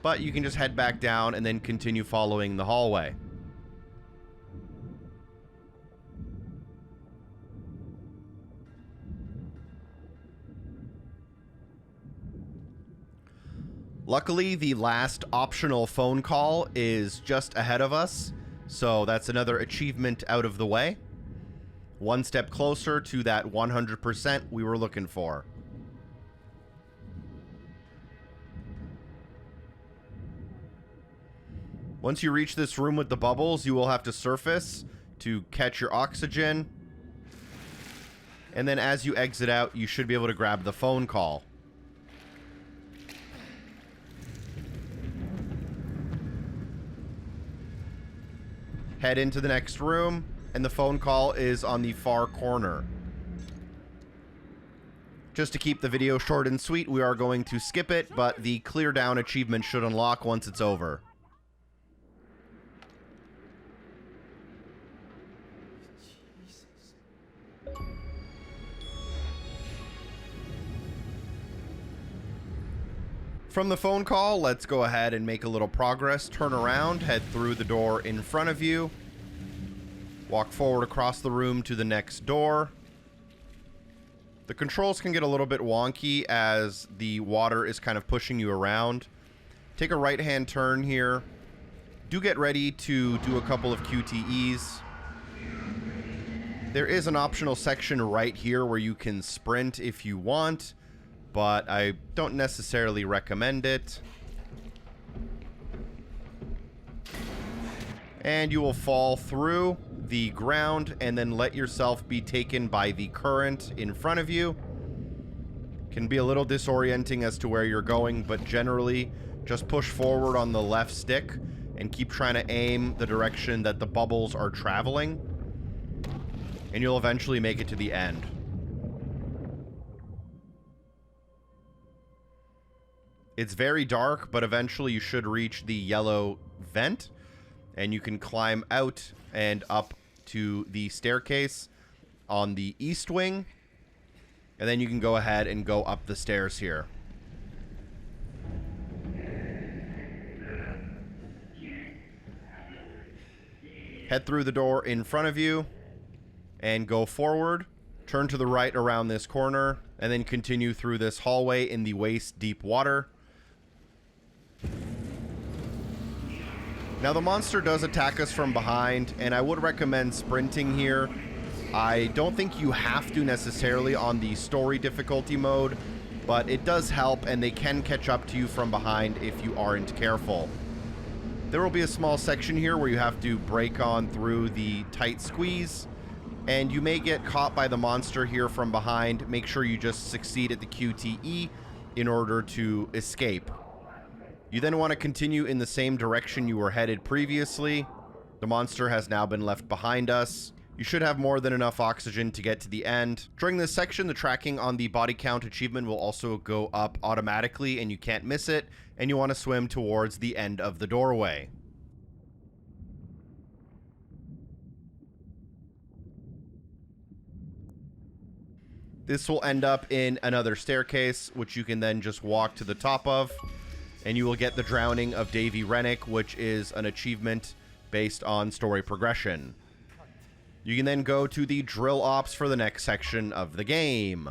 but you can just head back down and then continue following the hallway. Luckily, the last optional phone call is just ahead of us, so that's another achievement out of the way. One step closer to that 100% we were looking for. Once you reach this room with the bubbles, you will have to surface to catch your oxygen. And then as you exit out, you should be able to grab the phone call. Head into the next room, and the phone call is on the far corner. Just to keep the video short and sweet, we are going to skip it, but the clear down achievement should unlock once it's over. From the phone call, let's go ahead and make a little progress. Turn around, head through the door in front of you. Walk forward across the room to the next door. The controls can get a little bit wonky as the water is kind of pushing you around. Take a right-hand turn here. Do get ready to do a couple of QTEs. There is an optional section right here where you can sprint if you want. but I don't necessarily recommend it. And you will fall through the ground and then let yourself be taken by the current in front of you. Can be a little disorienting as to where you're going, but generally just push forward on the left stick and keep trying to aim the direction that the bubbles are traveling, and you'll eventually make it to the end. It's very dark, but eventually you should reach the yellow vent, and you can climb out and up to the staircase on the east wing, and then you can go ahead and go up the stairs here. Head through the door in front of you and go forward. Turn to the right around this corner and then continue through this hallway in the waist-deep water. Now the monster does attack us from behind, and I would recommend sprinting here. I don't think you have to necessarily on the story difficulty mode, but it does help, and they can catch up to you from behind if you aren't careful. There will be a small section here where you have to break on through the tight squeeze, and you may get caught by the monster here from behind. Make sure you just succeed at the QTE in order to escape. You then want to continue in the same direction you were headed previously. The monster has now been left behind us. You should have more than enough oxygen to get to the end. During this section, the tracking on the body count achievement will also go up automatically, and you can't miss it, and you want to swim towards the end of the doorway. This will end up in another staircase, which you can then just walk to the top of, and you will get the drowning of Davy Rennick, which is an achievement based on story progression. You can then go to the drill ops for the next section of the game.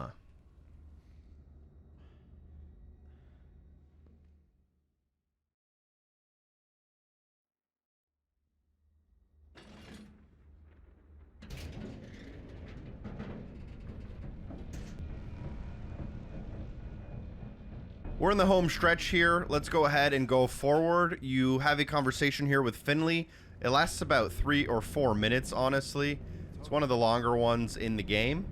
We're in the home stretch here. Let's go ahead and go forward. You have a conversation here with Finlay. It lasts about 3 or 4 minutes, honestly. It's one of the longer ones in the game.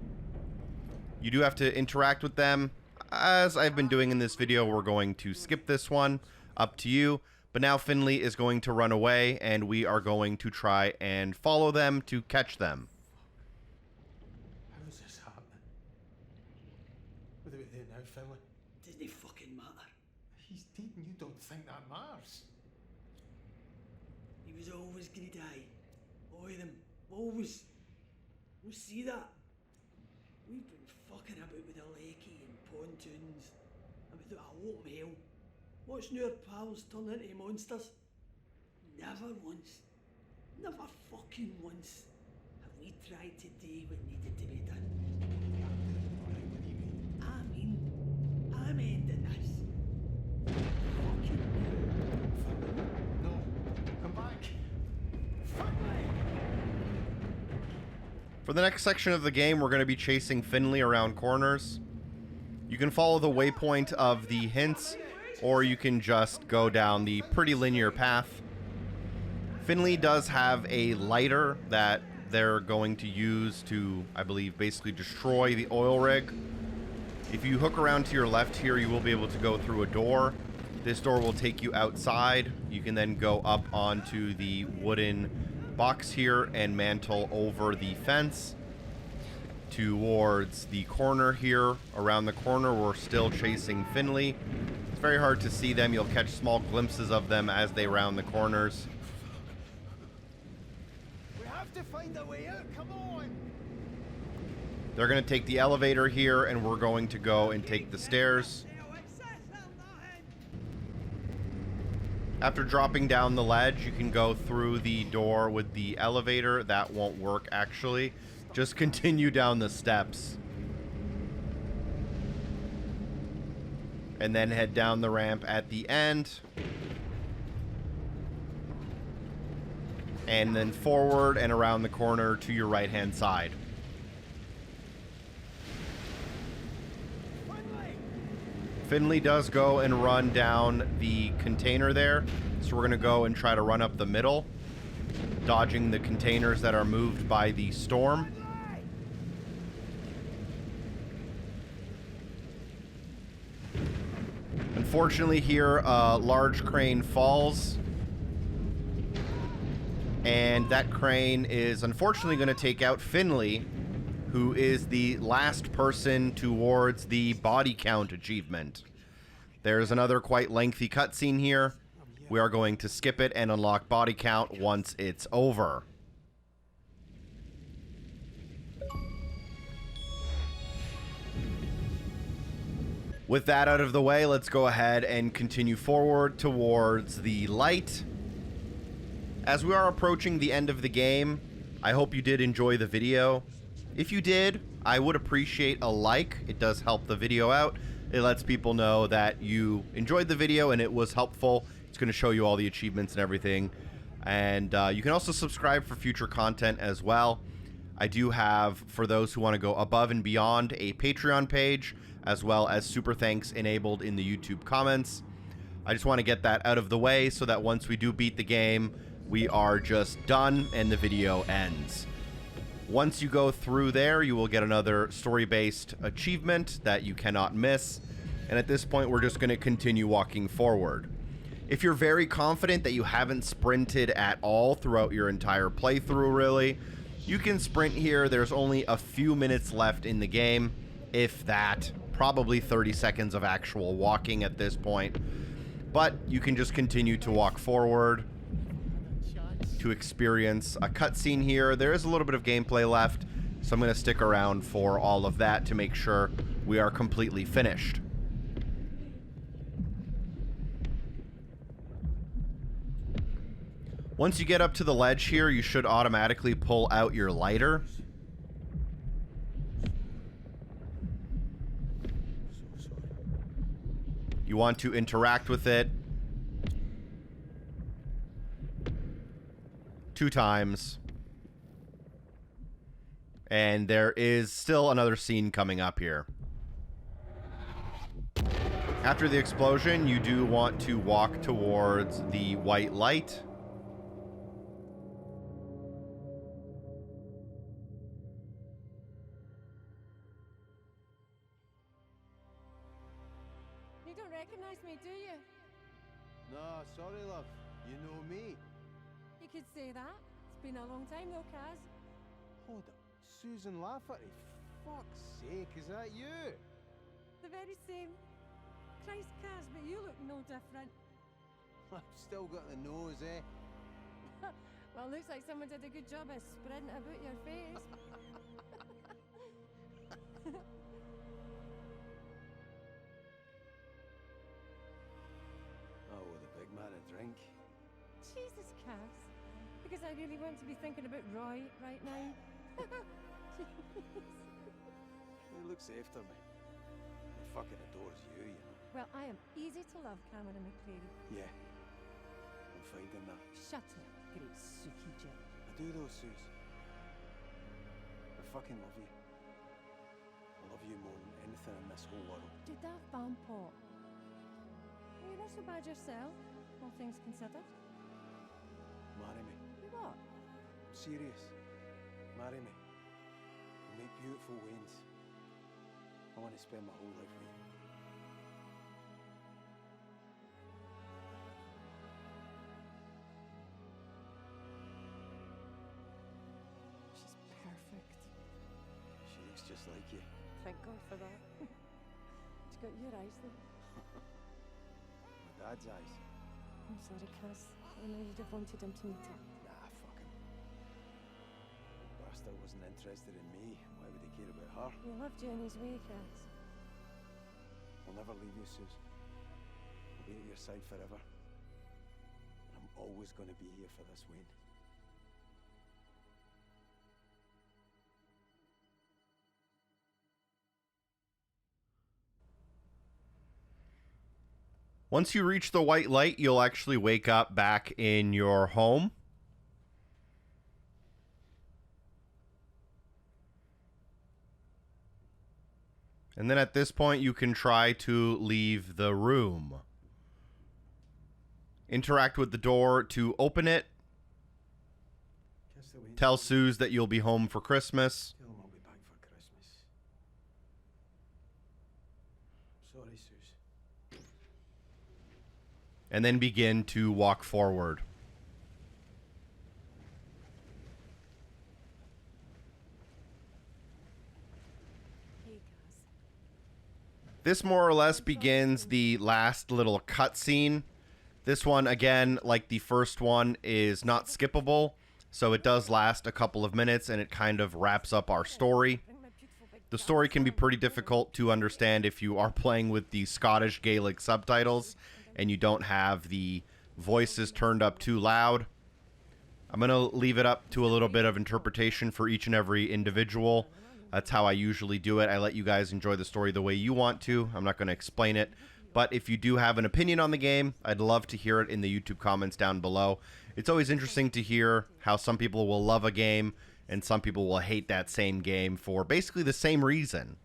You do have to interact with them. As I've been doing in this video, we're going to skip this one. Up to you. But now Finlay is going to run away, and we are going to try and follow them to catch them. How is this happening? What are we doing now, Finlay? Doesn't it fucking matter? He's dead and you don't think that matters? He was always gonna die. All of them. Always. We see that. We've been fucking about with the Leccy and pontoons and without a lot of hell. Watching our pals turn into monsters. Never once, never fucking once have we tried to do what needed to be done. I'm ending this. Fucking No, come back. Finlay! For the next section of the game, we're going to be chasing Finlay around corners. You can follow the waypoint of the hints, or you can just go down the pretty linear path. Finlay does have a lighter that they're going to use to, I believe, basically destroy the oil rig. If you hook around to your left here, you will be able to go through a door. This door will take you outside. You can then go up onto the wooden box here and mantle over the fence towards the corner here. Around the corner, we're still chasing Finlay. It's very hard to see them. You'll catch small glimpses of them as they round the corners. We have to find a way out, come on! They're going to take the elevator here, and we're going to go and take the stairs. After dropping down the ledge, you can go through the door with the elevator. That won't work, actually. Just continue down the steps. And then head down the ramp at the end. And then forward and around the corner to your right-hand side. Finlay! Finlay does go and run down the container there. So we're going to go and try to run up the middle, dodging the containers that are moved by the storm. Unfortunately here, a large crane falls. And that crane is unfortunately going to take out Finlay, who is the last person towards the body count achievement. There's another quite lengthy cutscene here. We are going to skip it and unlock body count once it's over. With that out of the way, let's go ahead and continue forward towards the light. As we are approaching the end of the game, I hope you did enjoy the video. If you did, I would appreciate a like. It does help the video out. It lets people know that you enjoyed the video and it was helpful. It's going to show you all the achievements and everything. And you can also subscribe for future content as well. I do have, for those who want to go above and beyond, a Patreon page, as well as super thanks enabled in the YouTube comments. I just want to get that out of the way so that once we do beat the game, we are just done and the video ends. Once you go through there, you will get another story-based achievement that you cannot miss. And at this point, we're just going to continue walking forward. If you're very confident that you haven't sprinted at all throughout your entire playthrough, really, you can sprint here. There's only a few minutes left in the game, if that. Probably 30 seconds of actual walking at this point. But you can just continue to walk forward to experience a cutscene here. There is a little bit of gameplay left, so I'm going to stick around for all of that to make sure we are completely finished. Once you get up to the ledge here, you should automatically pull out your lighter. You want to interact with it 2 times. And there is still another scene coming up here. After the explosion, you do want to walk towards the white light. You don't recognize me, do you? No, sorry, love. You know me. You could say that. It's been a long time though, Kaz. Hold up. Susan Lafferty. Fuck's sake, is that you? The very same. Christ, Kaz, but you look no different. I've still got the nose, eh? Well, looks like someone did a good job of spreading it about your face. Oh, the big man a drink. Jesus, Kaz. Because I really want to be thinking about Roy right now. He looks after me. He fucking adores you, you know. Well, I am easy to love, Cameron McLeery. Yeah. I'm finding that. Shut up, great Suki Jim. I do though, Suze. I fucking love you. I love you more than anything in this whole world. Did that fan pop? You're not so bad yourself, all things considered. Marry me. You what? I'm serious. Marry me. We'll make beautiful Waynes. I want to spend my whole life with you. She's perfect. She looks just like you. Thank God for that. She's got your eyes though. My dad's eyes. I'm sorry, Kaz. I know you'd have wanted him to meet her. Nah, fuck him. Bastard wasn't interested in me. Why would he care about her? He loved you in his way, Kaz. I'll never leave you, Suze. I'll be at your side forever. And I'm always going to be here for this, Wayne. Once you reach the white light, you'll actually wake up back in your home. And then at this point, you can try to leave the room. Interact with the door to open it. Tell Suze that you'll be home for Christmas. Tell him I'll be back for Christmas. Sorry, Suze. And then begin to walk forward. This more or less begins the last little cutscene. This one, again, like the first one, is not skippable, so it does last a couple of minutes and it kind of wraps up our story. The story can be pretty difficult to understand if you are playing with the Scottish Gaelic subtitles and you don't have the voices turned up too loud. I'm going to leave it up to a little bit of interpretation for each and every individual. That's how I usually do it. I let you guys enjoy the story the way you want to. I'm not going to explain it. But if you do have an opinion on the game, I'd love to hear it in the YouTube comments down below. It's always interesting to hear how some people will love a game and some people will hate that same game for basically the same reason.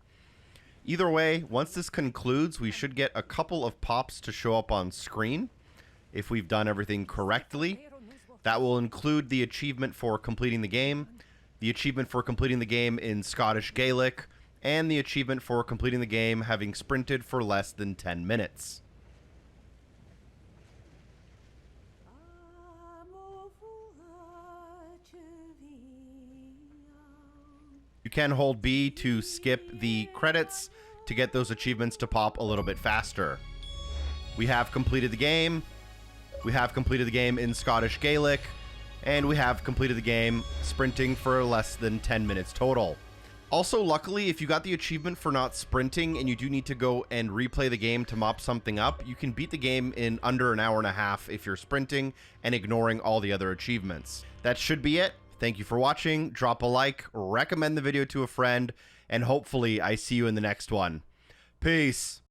Either way, once this concludes, we should get a couple of pops to show up on screen if we've done everything correctly. That will include the achievement for completing the game, the achievement for completing the game in Scottish Gaelic, and the achievement for completing the game having sprinted for less than 10 minutes. You can hold B to skip the credits to get those achievements to pop a little bit faster. We have completed the game. We have completed the game in Scottish Gaelic. And we have completed the game sprinting for less than 10 minutes total. Also, luckily, if you got the achievement for not sprinting and you do need to go and replay the game to mop something up, you can beat the game in under an hour and a half if you're sprinting and ignoring all the other achievements. That should be it. Thank you for watching. Drop a like, recommend the video to a friend, and hopefully I see you in the next one. Peace.